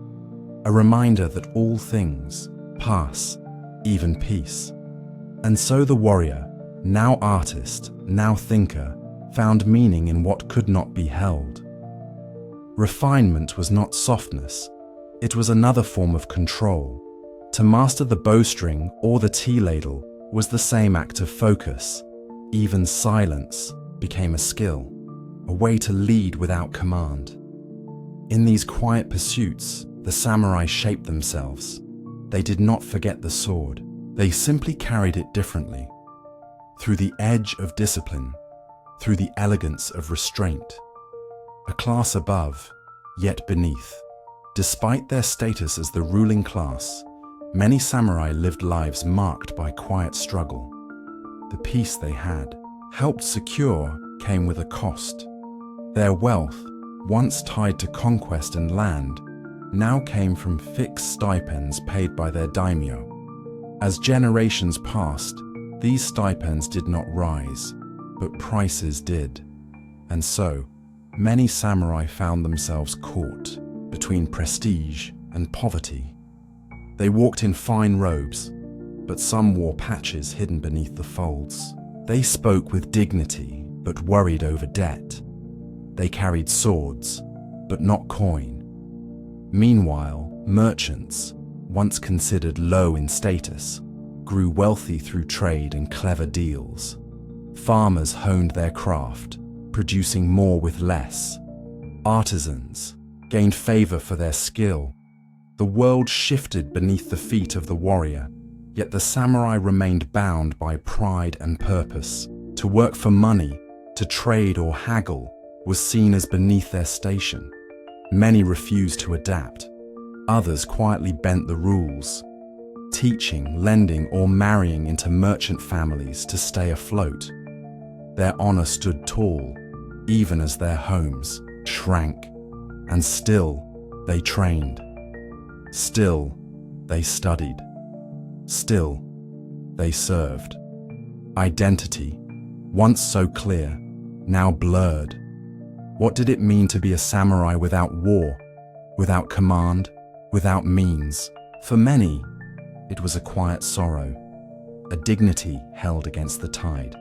a reminder that all things pass, even peace. And so the warrior, now artist, now thinker, found meaning in what could not be held. Refinement was not softness, it was another form of control. To master the bowstring or the tea ladle was the same act of focus. Even silence became a skill, a way to lead without command. In these quiet pursuits, the samurai shaped themselves. They did not forget the sword, they simply carried it differently. Through the edge of discipline, through the elegance of restraint. A class above, yet beneath. Despite their status as the ruling class, many samurai lived lives marked by quiet struggle. The peace they had, helped secure, came with a cost. Their wealth, once tied to conquest and land, now came from fixed stipends paid by their daimyo. As generations passed, these stipends did not rise, but prices did. And so, many samurai found themselves caught between prestige and poverty. They walked in fine robes, but some wore patches hidden beneath the folds. They spoke with dignity, but worried over debt. They carried swords, but not coin. Meanwhile, merchants, once considered low in status, grew wealthy through trade and clever deals. Farmers honed their craft, producing more with less. Artisans gained favor for their skill. The world shifted beneath the feet of the warrior, yet the samurai remained bound by pride and purpose. To work for money, to trade or haggle, was seen as beneath their station. Many refused to adapt. Others quietly bent the rules, teaching, lending, or marrying into merchant families to stay afloat. Their honor stood tall, even as their homes shrank, and still they trained. Still, they studied. Still, they served. Identity, once so clear, now blurred. What did it mean to be a samurai without war, without command, without means? For many, it was a quiet sorrow, a dignity held against the tide.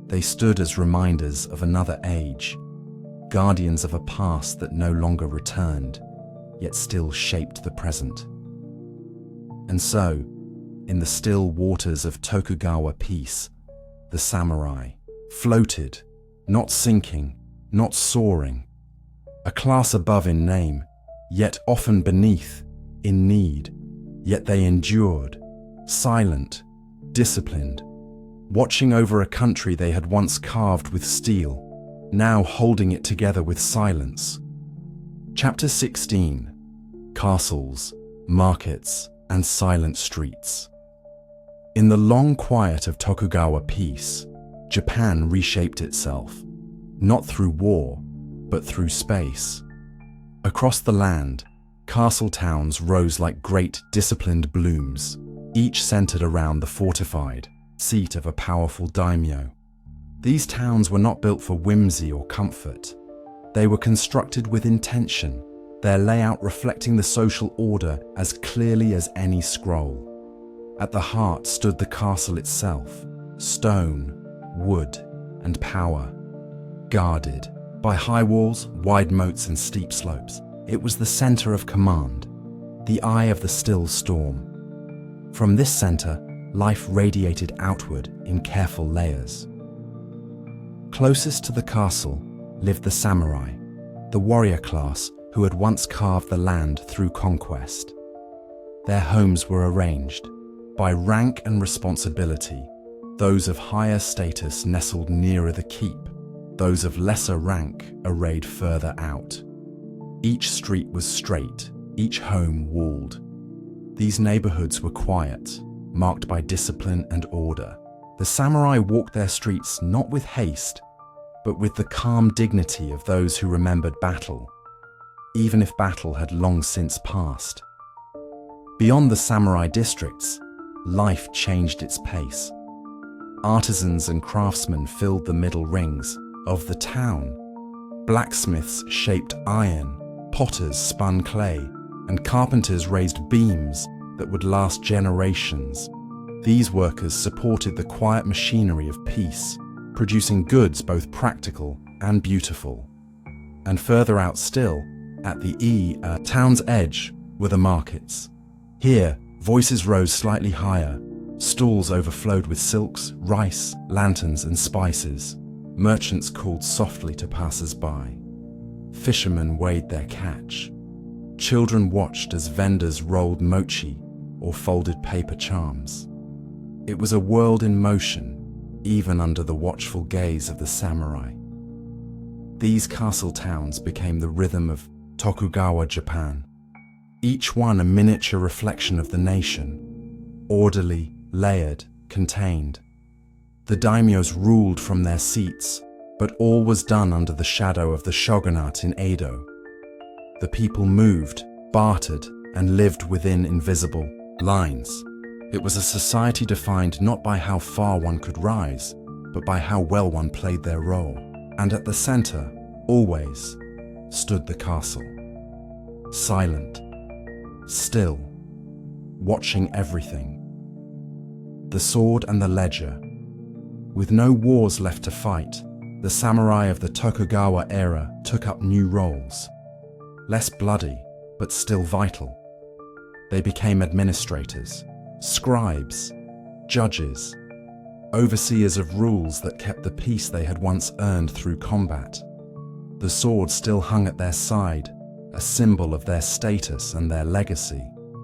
They stood as reminders of another age, guardians of a past that no longer returned, yet still shaped the present. And so, in the still waters of Tokugawa peace, the samurai floated, not sinking, not soaring, a class above in name, yet often beneath, in need, yet they endured, silent, disciplined, watching over a country they had once carved with steel, now holding it together with silence. Chapter 16: Castles, Markets, and Silent Streets. In the long quiet of Tokugawa peace, Japan reshaped itself, not through war, but through space. Across the land, castle towns rose like great disciplined blooms, each centered around the fortified seat of a powerful daimyo. These towns were not built for whimsy or comfort. They were constructed with intention, their layout reflecting the social order as clearly as any scroll. At the heart stood the castle itself, stone, wood, and power. Guarded by high walls, wide moats, and steep slopes, it was the center of command, the eye of the still storm. From this center, life radiated outward in careful layers. Closest to the castle lived the samurai, the warrior class who had once carved the land through conquest. Their homes were arranged by rank and responsibility. Those of higher status nestled nearer the keep, those of lesser rank arrayed further out. Each street was straight, each home walled. These neighborhoods were quiet, marked by discipline and order. The samurai walked their streets not with haste, but with the calm dignity of those who remembered battle, even if battle had long since passed. Beyond the samurai districts, life changed its pace. Artisans and craftsmen filled the middle rings of the town. Blacksmiths shaped iron, potters spun clay, and carpenters raised beams that would last generations. These workers supported the quiet machinery of peace, producing goods both practical and beautiful. And further out still, at the town's edge, were the markets. Here, voices rose slightly higher. Stalls overflowed with silks, rice, lanterns, and spices. Merchants called softly to passers-by. Fishermen weighed their catch. Children watched as vendors rolled mochi or folded paper charms. It was a world in motion, even under the watchful gaze of the samurai. These castle towns became the rhythm of Tokugawa Japan, each one a miniature reflection of the nation, orderly, layered, contained. The daimyos ruled from their seats, but all was done under the shadow of the shogunate in Edo. The people moved, bartered, and lived within invisible lines. It was a society defined not by how far one could rise, but by how well one played their role. And at the center, always, stood the castle. Silent, still, watching everything. The sword and the ledger. With no wars left to fight, the samurai of the Tokugawa era took up new roles. Less bloody, but still vital. They became administrators, scribes, judges, overseers of rules that kept the peace they had once earned through combat. The sword still hung at their side, a symbol of their status and their legacy,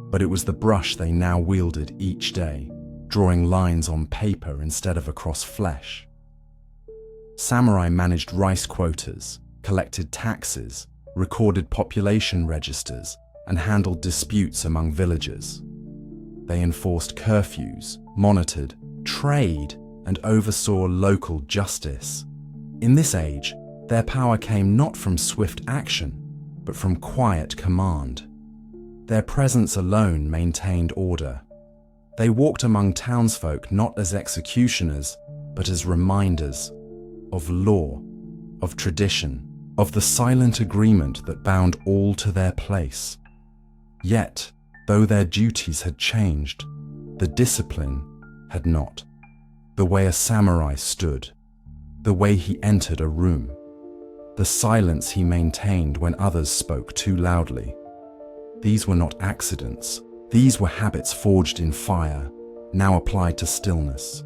but it was the brush they now wielded each day, drawing lines on paper instead of across flesh. Samurai managed rice quotas, collected taxes, recorded population registers, and handled disputes among villagers. They enforced curfews, monitored trade, and oversaw local justice. In this age, their power came not from swift action, but from quiet command. Their presence alone maintained order. They walked among townsfolk not as executioners, but as reminders of law, of tradition, of the silent agreement that bound all to their place. Yet, though their duties had changed, the discipline had not. The way a samurai stood, the way he entered a room, the silence he maintained when others spoke too loudly. These were not accidents. These were habits forged in fire, now applied to stillness.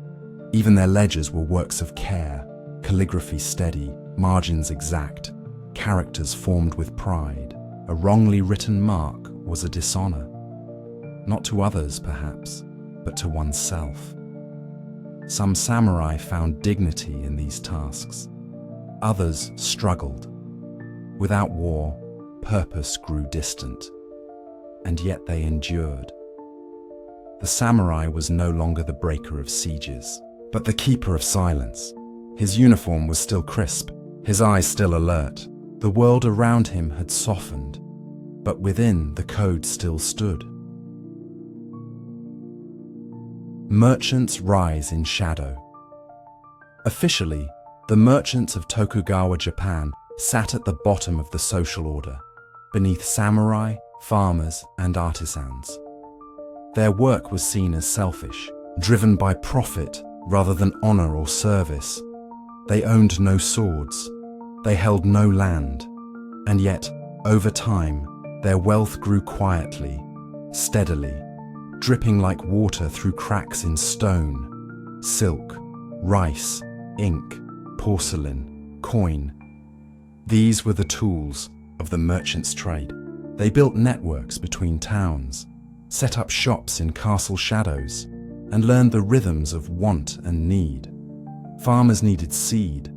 Even their ledgers were works of care, calligraphy steady, margins exact, characters formed with pride. A wrongly written mark was a dishonor. Not to others, perhaps, but to oneself. Some samurai found dignity in these tasks. Others struggled. Without war, purpose grew distant. And yet they endured. The samurai was no longer the breaker of sieges, but the keeper of silence. His uniform was still crisp, his eyes still alert. The world around him had softened, but within the code still stood. Merchants rise in shadow. Officially, the merchants of Tokugawa Japan sat at the bottom of the social order, beneath samurai, farmers, and artisans. Their work was seen as selfish, driven by profit rather than honor or service. They owned no swords, they held no land, and yet, over time, their wealth grew quietly, steadily, dripping like water through cracks in stone, silk, rice, ink, porcelain, coin. These were the tools of the merchant's trade. They built networks between towns, set up shops in castle shadows, and learned the rhythms of want and need. Farmers needed seed,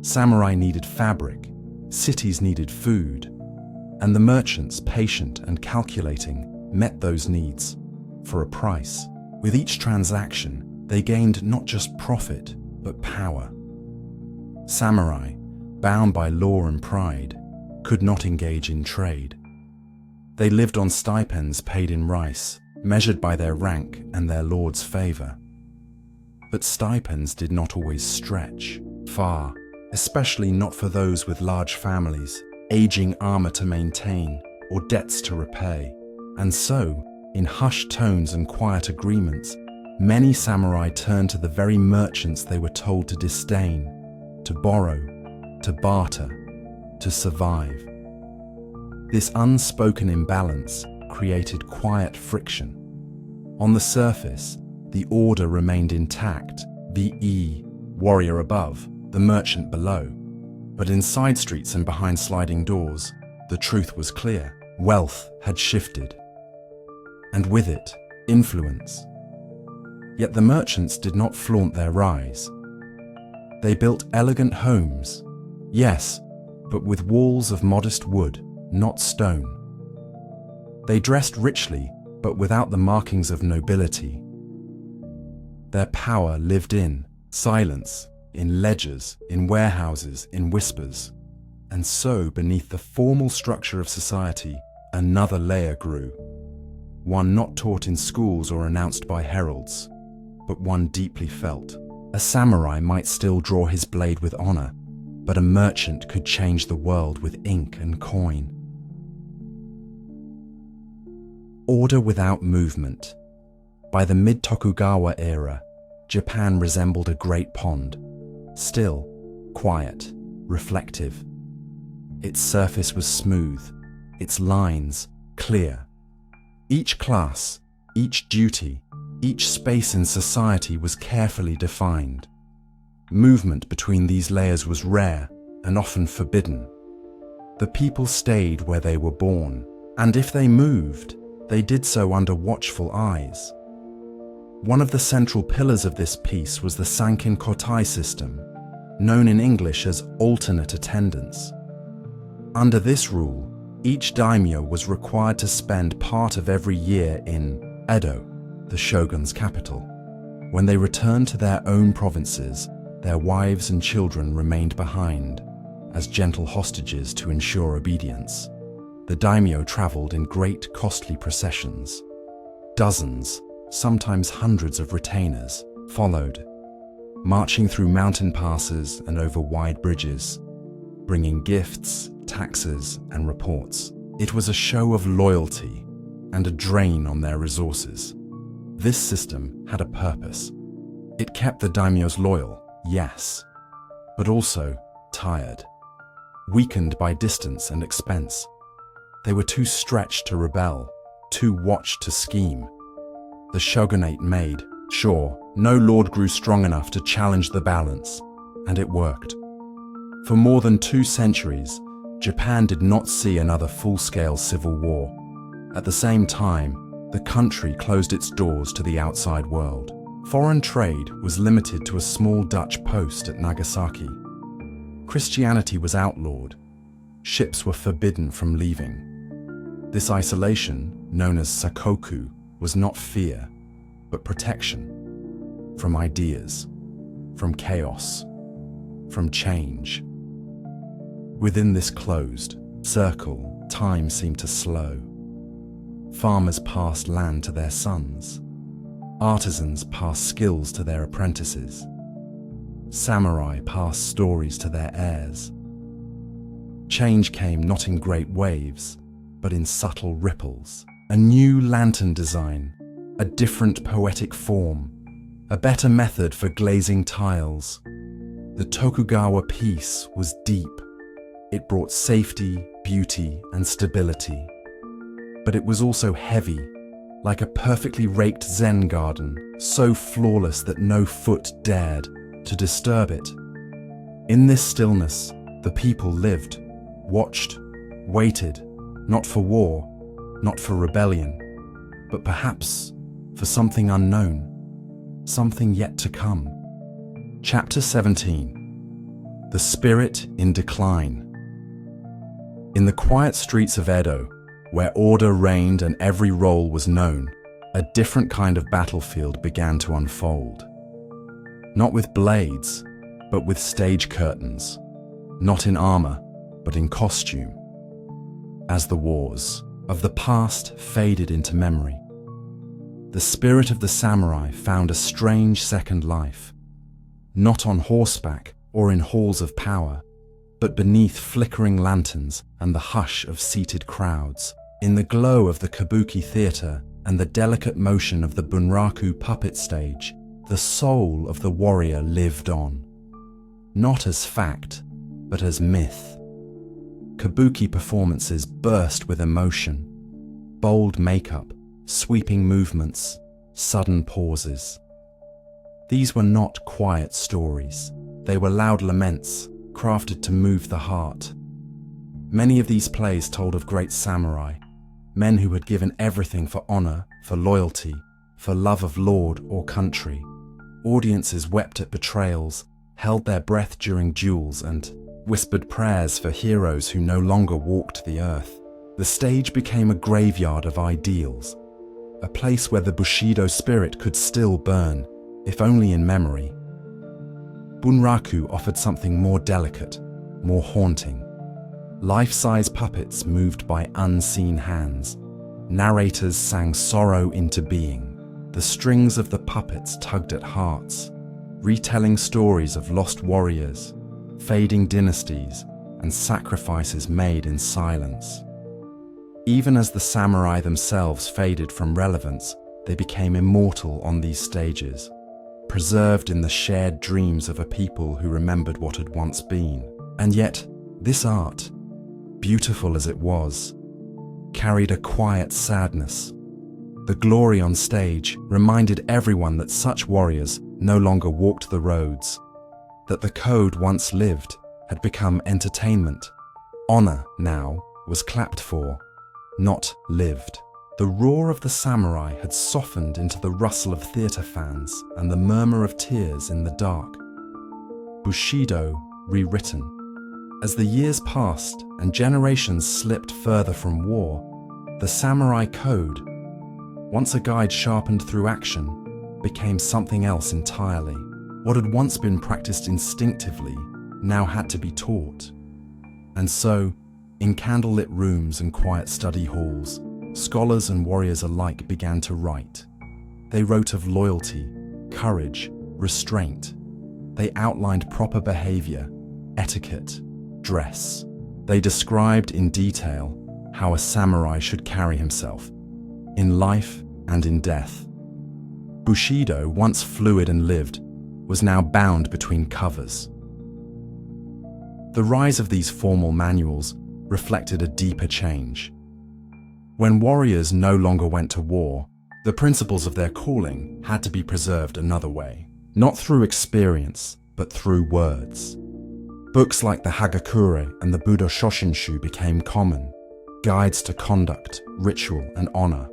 samurai needed fabric, cities needed food, and the merchants, patient and calculating, met those needs for a price. With each transaction, they gained not just profit, but power. Samurai, bound by law and pride, could not engage in trade. They lived on stipends paid in rice, measured by their rank and their lord's favor. But stipends did not always stretch far, especially not for those with large families, aging armor to maintain, or debts to repay. And so, in hushed tones and quiet agreements, many samurai turned to the very merchants they were told to disdain, to borrow, to barter, to survive. This unspoken imbalance created quiet friction. On the surface, the order remained intact, VE, warrior above, the merchant below. But in side streets and behind sliding doors, the truth was clear. Wealth had shifted. And with it, influence. Yet the merchants did not flaunt their rise. They built elegant homes, yes, but with walls of modest wood, not stone. They dressed richly, but without the markings of nobility. Their power lived in silence, in ledgers, in warehouses, in whispers. And so, beneath the formal structure of society, another layer grew. One not taught in schools or announced by heralds, but one deeply felt. A samurai might still draw his blade with honor, but a merchant could change the world with ink and coin. Order without movement. By the mid-Tokugawa era, Japan resembled a great pond, still, quiet, reflective. Its surface was smooth, its lines clear. Each class, each duty, each space in society was carefully defined. Movement between these layers was rare and often forbidden. The people stayed where they were born, and if they moved, they did so under watchful eyes. One of the central pillars of this peace was the Sankin Kotai system, known in English as alternate attendance. Under this rule, each daimyo was required to spend part of every year in Edo, the shogun's capital. When they returned to their own provinces, their wives and children remained behind, as gentle hostages to ensure obedience. The daimyo traveled in great costly processions. Dozens, sometimes hundreds of retainers followed, marching through mountain passes and over wide bridges, bringing gifts, taxes, and reports. It was a show of loyalty and a drain on their resources. This system had a purpose. It kept the daimyos loyal, yes, but also tired, weakened by distance and expense. They were too stretched to rebel, too watched to scheme. The shogunate made sure no lord grew strong enough to challenge the balance, and it worked. For more than 2 centuries, Japan did not see another full-scale civil war. At the same time, the country closed its doors to the outside world. Foreign trade was limited to a small Dutch post at Nagasaki. Christianity was outlawed. Ships were forbidden from leaving. This isolation, known as sakoku, was not fear, but protection. From ideas, from chaos, from change. Within this closed circle, time seemed to slow. Farmers passed land to their sons. Artisans passed skills to their apprentices. Samurai passed stories to their heirs. Change came not in great waves, but in subtle ripples. A new lantern design, a different poetic form, a better method for glazing tiles. The Tokugawa peace was deep. It brought safety, beauty, and stability. But it was also heavy, like a perfectly raked Zen garden, so flawless that no foot dared to disturb it. In this stillness, the people lived, watched, waited, not for war, not for rebellion, but perhaps for something unknown, something yet to come. Chapter 17. The Spirit in Decline. In the quiet streets of Edo, where order reigned and every role was known, a different kind of battlefield began to unfold. Not with blades, but with stage curtains. Not in armor, but in costume. As the wars of the past faded into memory, the spirit of the samurai found a strange second life, not on horseback or in halls of power, but beneath flickering lanterns and the hush of seated crowds, in the glow of the kabuki theater and the delicate motion of the bunraku puppet stage. The soul of the warrior lived on, not as fact, but as myth. Kabuki performances burst with emotion, bold makeup, sweeping movements, sudden pauses. These were not quiet stories. They were loud laments, crafted to move the heart. Many of these plays told of great samurai, men who had given everything for honor, for loyalty, for love of lord or country. Audiences wept at betrayals, held their breath during duels, and whispered prayers for heroes who no longer walked the earth. The stage became a graveyard of ideals, a place where the bushido spirit could still burn, if only in memory. Bunraku offered something more delicate, more haunting. Life-size puppets moved by unseen hands. Narrators sang sorrow into being. The strings of the puppets tugged at hearts, retelling stories of lost warriors, fading dynasties, and sacrifices made in silence. Even as the samurai themselves faded from relevance, they became immortal on these stages, preserved in the shared dreams of a people who remembered what had once been. And yet, this art, beautiful as it was, carried a quiet sadness. The glory on stage reminded everyone that such warriors no longer walked the roads, that the code once lived had become entertainment. Honor now was clapped for, not lived. The roar of the samurai had softened into the rustle of theater fans and the murmur of tears in the dark. Bushido rewritten. As the years passed and generations slipped further from war, the samurai code, once a guide sharpened through action, became something else entirely. What had once been practiced instinctively now had to be taught. And so, In candlelit rooms and quiet study halls, scholars and warriors alike began to write. They wrote of loyalty, courage, restraint. They outlined proper behavior, etiquette, dress. They described in detail how a samurai should carry himself, in life and in death. Bushido, once fluid and lived, was now bound between covers. The rise of these formal manuals reflected a deeper change. When warriors no longer went to war, the principles of their calling had to be preserved another way, not through experience, but through words. Books like the Hagakure and the Budo Shoshinshu became common, guides to conduct, ritual, and honor.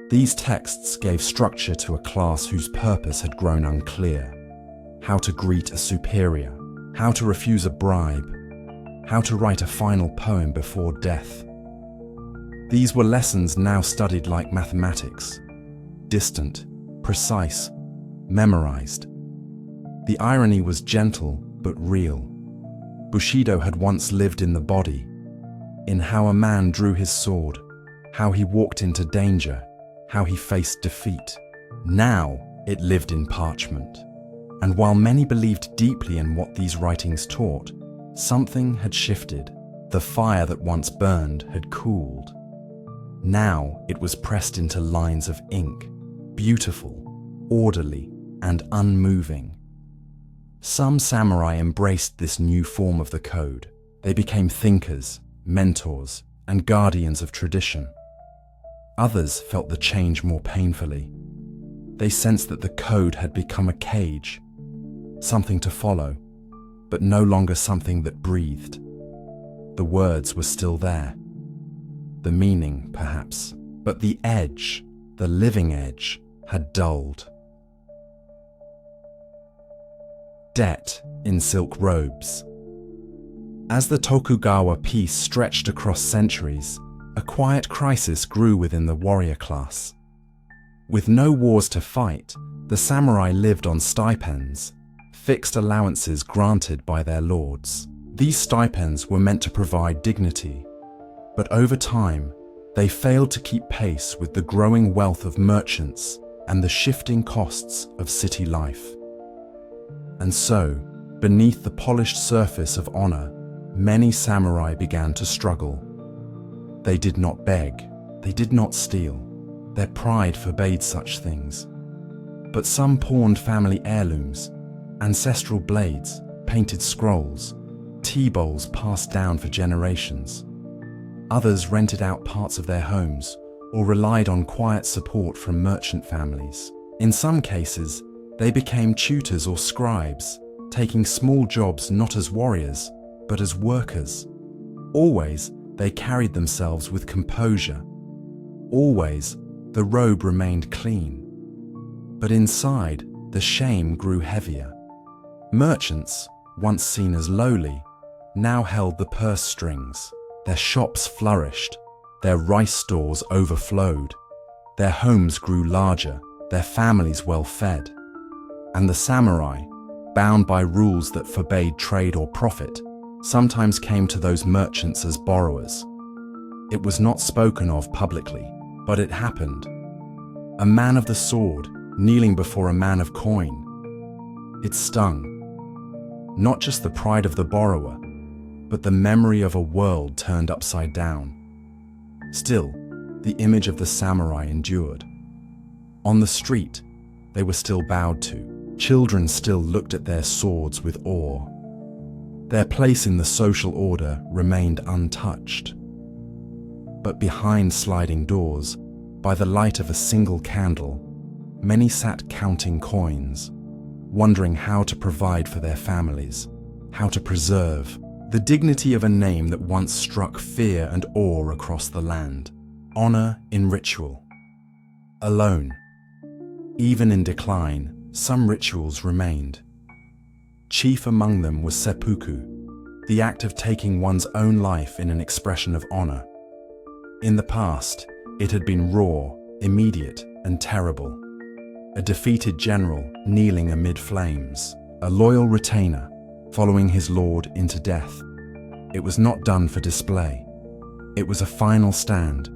These texts gave structure to a class whose purpose had grown unclear. How to greet a superior, how to refuse a bribe, how to write a final poem before death. These were lessons now studied like mathematics, distant, precise, memorized. The irony was gentle but real. Bushido had once lived in the body, in how a man drew his sword, how he walked into danger, how he faced defeat. Now it lived in parchment. And while many believed deeply in what these writings taught, something had shifted. The fire that once burned had cooled. Now it was pressed into lines of ink, beautiful, orderly, and unmoving. Some samurai embraced this new form of the code. They became thinkers, mentors, and guardians of tradition. Others felt the change more painfully. They sensed that the code had become a cage, something to follow, but no longer something that breathed. The words were still there. The meaning, perhaps, but the edge, the living edge, had dulled. Debt in silk robes. As the Tokugawa peace stretched across centuries, a quiet crisis grew within the warrior class. With no wars to fight, the samurai lived on stipends, fixed allowances granted by their lords. These stipends were meant to provide dignity, but over time, they failed to keep pace with the growing wealth of merchants and the shifting costs of city life. And so, beneath the polished surface of honor, many samurai began to struggle. They did not beg, they did not steal. Their pride forbade such things. But some pawned family heirlooms, ancestral blades, painted scrolls, tea bowls passed down for generations. Others rented out parts of their homes or relied on quiet support from merchant families. In some cases, they became tutors or scribes, taking small jobs not as warriors, but as workers. Always, they carried themselves with composure. Always, the robe remained clean. But inside, the shame grew heavier. Merchants, once seen as lowly, now held the purse strings. Their shops flourished, their rice stores overflowed, their homes grew larger, their families well fed. And the samurai, bound by rules that forbade trade or profit, sometimes came to those merchants as borrowers. It was not spoken of publicly, but it happened. A man of the sword kneeling before a man of coin. It stung. Not just the pride of the borrower, but the memory of a world turned upside down. Still, the image of the samurai endured. On the street, they were still bowed to. Children still looked at their swords with awe. Their place in the social order remained untouched. But behind sliding doors, by the light of a single candle, many sat counting coins, wondering how to provide for their families, how to preserve the dignity of a name that once struck fear and awe across the land. Honor in ritual. Alone. Even in decline, some rituals remained. Chief among them was seppuku, the act of taking one's own life in an expression of honor. In the past, it had been raw, immediate, and terrible. A defeated general kneeling amid flames, a loyal retainer following his lord into death. It was not done for display. It was a final stand,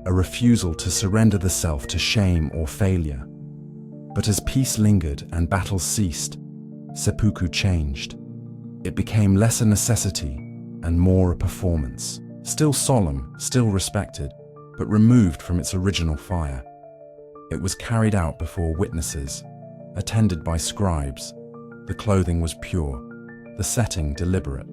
a refusal to surrender the self to shame or failure. But as peace lingered and battles ceased, seppuku changed. It became less a necessity and more a performance. Still solemn, still respected, but removed from its original fire. It was carried out before witnesses, attended by scribes. The clothing was pure, the setting deliberate.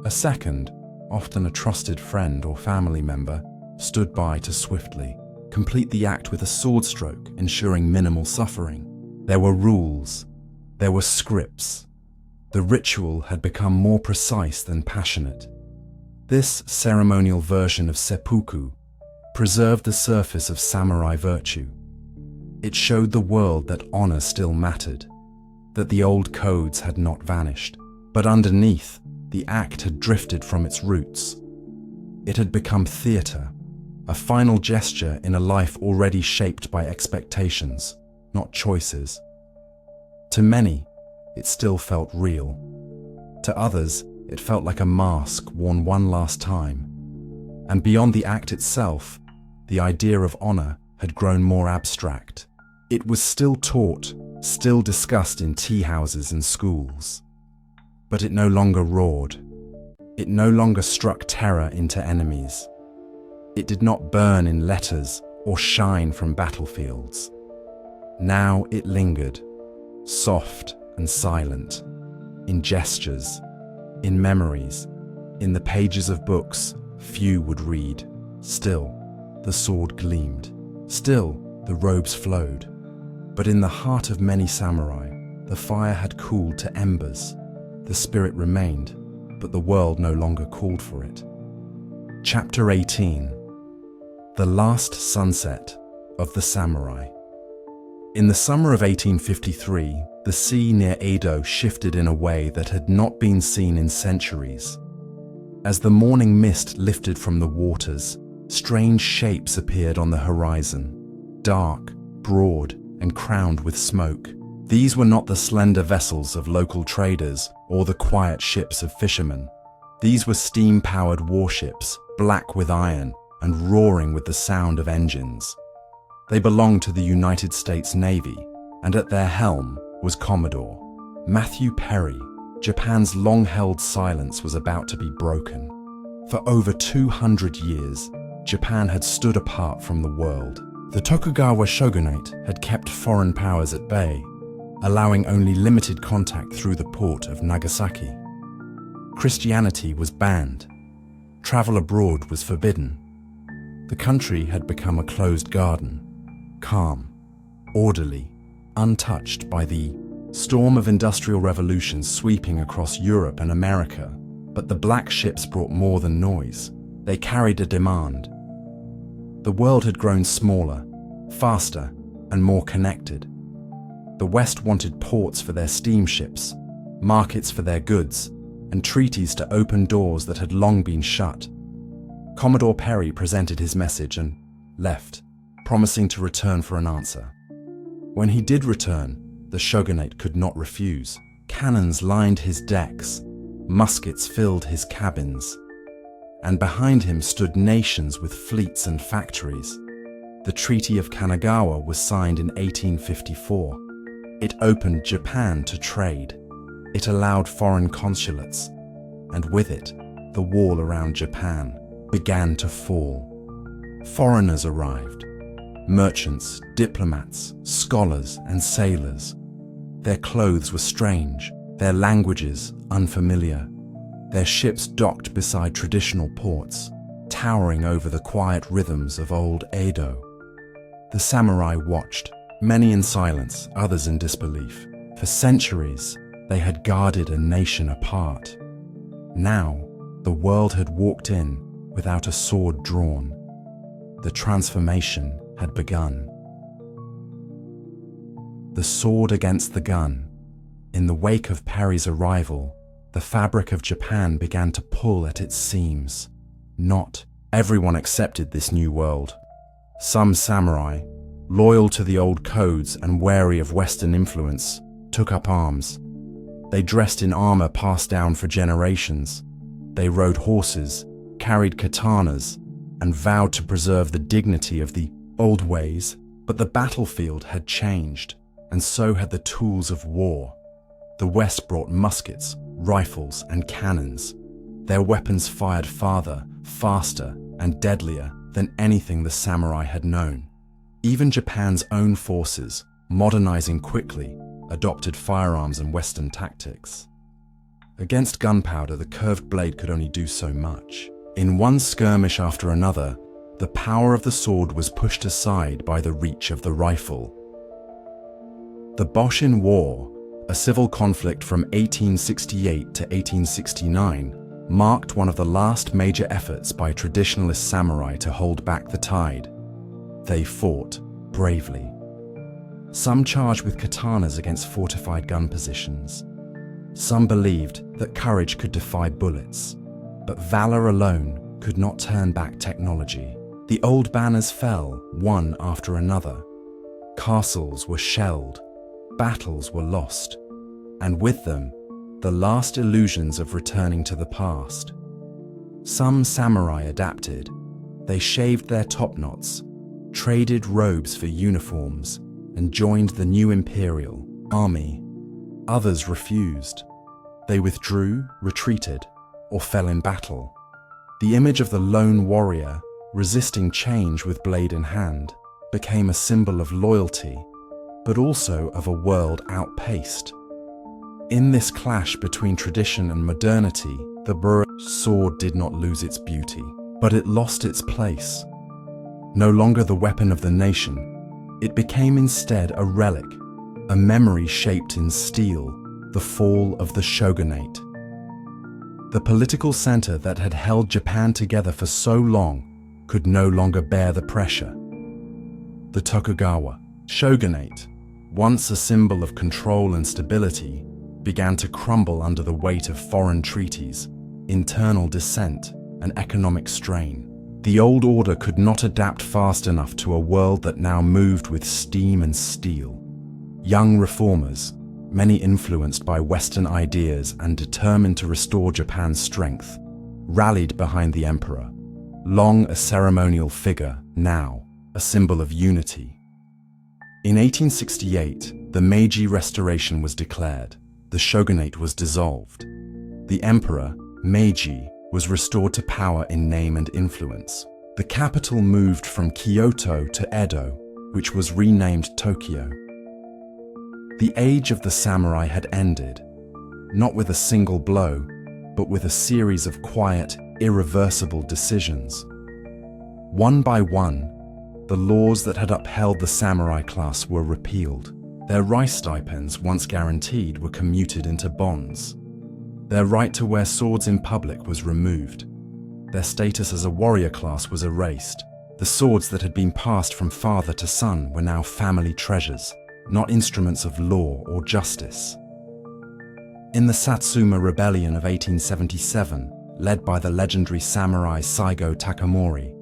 A second, often a trusted friend or family member, stood by to swiftly complete the act with a sword stroke, ensuring minimal suffering. There were rules, there were scripts. The ritual had become more precise than passionate. This ceremonial version of seppuku preserved the surface of samurai virtue. It showed the world that honor still mattered, that the old codes had not vanished, but underneath, the act had drifted from its roots. It had become theater, a final gesture in a life already shaped by expectations, not choices. To many, it still felt real. To others, it felt like a mask worn one last time. And beyond the act itself, the idea of honor had grown more abstract. It was still taught, still discussed in tea houses and schools. But it no longer roared. It no longer struck terror into enemies. It did not burn in letters or shine from battlefields. Now it lingered, soft and silent, in gestures, in memories, in the pages of books few would read. Still, the sword gleamed. Still, the robes flowed. But in the heart of many samurai, the fire had cooled to embers. The spirit remained, but the world no longer called for it. Chapter 18. The Last Sunset of the Samurai. In the summer of 1853, the sea near Edo shifted in a way that had not been seen in centuries. As the morning mist lifted from the waters, strange shapes appeared on the horizon, dark, broad, and crowned with smoke. These were not the slender vessels of local traders or the quiet ships of fishermen. These were steam-powered warships, black with iron and roaring with the sound of engines. They belonged to the United States Navy, and at their helm was Commodore Matthew Perry. Japan's long-held silence was about to be broken. For over 200 years, Japan had stood apart from the world. The Tokugawa shogunate had kept foreign powers at bay, allowing only limited contact through the port of Nagasaki. Christianity was banned. Travel abroad was forbidden. The country had become a closed garden, calm, orderly, untouched by the storm of industrial revolutions sweeping across Europe and America. But the black ships brought more than noise. They carried a demand. The world had grown smaller, faster, and more connected. The West wanted ports for their steamships, markets for their goods, and treaties to open doors that had long been shut. Commodore Perry presented his message and left, promising to return for an answer. When he did return, the shogunate could not refuse. Cannons lined his decks, muskets filled his cabins, and behind him stood nations with fleets and factories. The Treaty of Kanagawa was signed in 1854. It opened Japan to trade. It allowed foreign consulates, and with it, the wall around Japan began to fall. Foreigners arrived, merchants, diplomats, scholars, and sailors. Their clothes were strange, their languages unfamiliar. Their ships docked beside traditional ports, towering over the quiet rhythms of old Edo. The samurai watched, many in silence, others in disbelief. For centuries, they had guarded a nation apart. Now, the world had walked in without a sword drawn. The transformation had begun. The sword against the gun. In the wake of Perry's arrival, the fabric of Japan began to pull at its seams. Not everyone accepted this new world. Some samurai, loyal to the old codes and wary of Western influence, took up arms. They dressed in armor passed down for generations. They rode horses, carried katanas and vowed to preserve the dignity of the old ways, but the battlefield had changed, and so had the tools of war. The West brought muskets, rifles, and cannons. Their weapons fired farther, faster, and deadlier than anything the samurai had known. Even Japan's own forces, modernizing quickly, adopted firearms and Western tactics. Against gunpowder, the curved blade could only do so much. In one skirmish after another, the power of the sword was pushed aside by the reach of the rifle. The Boshin War, a civil conflict from 1868 to 1869, marked one of the last major efforts by traditionalist samurai to hold back the tide. They fought bravely. Some charged with katanas against fortified gun positions. Some believed that courage could defy bullets, but valor alone could not turn back technology. The old banners fell, one after another. Castles were shelled, battles were lost, and with them, the last illusions of returning to the past. Some samurai adapted. They shaved their top knots, traded robes for uniforms, and joined the new imperial army. Others refused. They withdrew, retreated, or fell in battle. The image of the lone warrior, resisting change with blade in hand, became a symbol of loyalty, but also of a world outpaced. In this clash between tradition and modernity, the sword did not lose its beauty, but it lost its place. No longer the weapon of the nation, it became instead a relic, a memory shaped in steel, the fall of the shogunate. The political center that had held Japan together for so long could no longer bear the pressure. The Tokugawa shogunate, once a symbol of control and stability, began to crumble under the weight of foreign treaties, internal dissent, and economic strain. The old order could not adapt fast enough to a world that now moved with steam and steel. Young reformers, many influenced by Western ideas and determined to restore Japan's strength, rallied behind the emperor, long a ceremonial figure, now a symbol of unity. In 1868, the Meiji Restoration was declared. The shogunate was dissolved. The emperor, Meiji, was restored to power in name and influence. The capital moved from Kyoto to Edo, which was renamed Tokyo. The age of the samurai had ended, not with a single blow, but with a series of quiet, irreversible decisions. One by one, the laws that had upheld the samurai class were repealed. Their rice stipends, once guaranteed, were commuted into bonds. Their right to wear swords in public was removed. Their status as a warrior class was erased. The swords that had been passed from father to son were now family treasures, not instruments of law or justice. In the Satsuma Rebellion of 1877, led by the legendary samurai Saigo Takamori,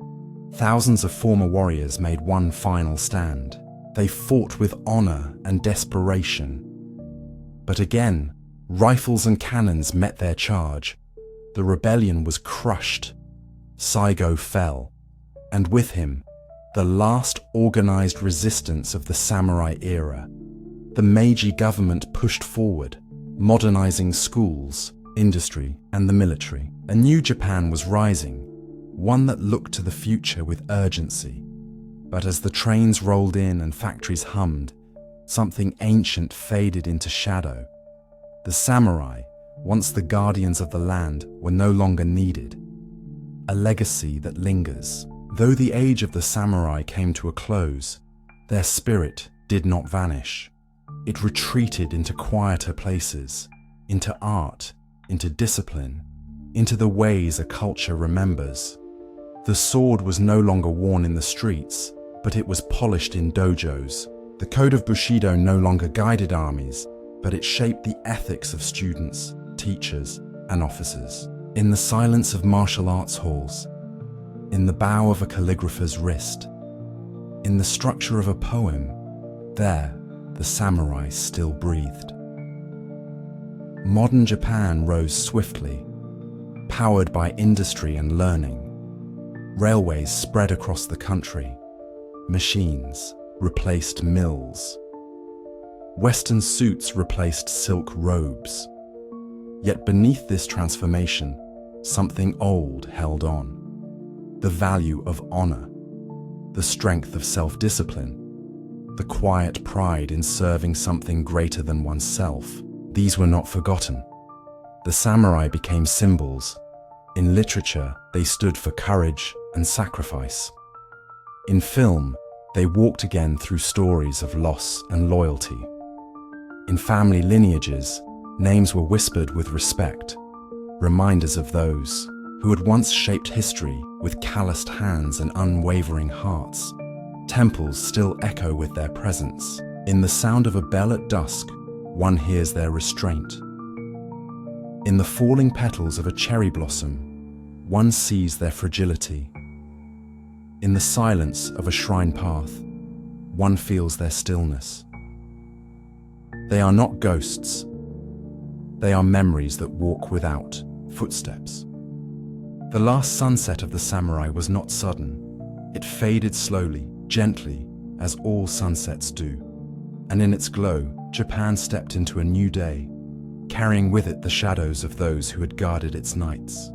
thousands of former warriors made one final stand. They fought with honor and desperation. But again, rifles and cannons met their charge. The rebellion was crushed. Saigo fell, and with him, the last organized resistance of the samurai era. The Meiji government pushed forward, modernizing schools, industry, and the military. A new Japan was rising, one that looked to the future with urgency. But as the trains rolled in and factories hummed, something ancient faded into shadow. The samurai, once the guardians of the land, were no longer needed. A legacy that lingers. Though the age of the samurai came to a close, their spirit did not vanish. It retreated into quieter places, into art, into discipline, into the ways a culture remembers. The sword was no longer worn in the streets, but it was polished in dojos. The code of bushido no longer guided armies, but it shaped the ethics of students, teachers, and officers. In the silence of martial arts halls, in the bow of a calligrapher's wrist, in the structure of a poem, there the samurai still breathed. Modern Japan rose swiftly, powered by industry and learning. Railways spread across the country. Machines replaced mills. Western suits replaced silk robes. Yet beneath this transformation, something old held on. The value of honor, the strength of self-discipline, the quiet pride in serving something greater than oneself. These were not forgotten. The samurai became symbols. In literature, they stood for courage and sacrifice. In film, they walked again through stories of loss and loyalty. In family lineages, names were whispered with respect, reminders of those who had once shaped history with calloused hands and unwavering hearts. Temples still echo with their presence. In the sound of a bell at dusk, one hears their restraint. In the falling petals of a cherry blossom, one sees their fragility. In the silence of a shrine path, one feels their stillness. They are not ghosts. They are memories that walk without footsteps. The last sunset of the samurai was not sudden. It faded slowly, gently, as all sunsets do. And in its glow, Japan stepped into a new day, carrying with it the shadows of those who had guarded its nights.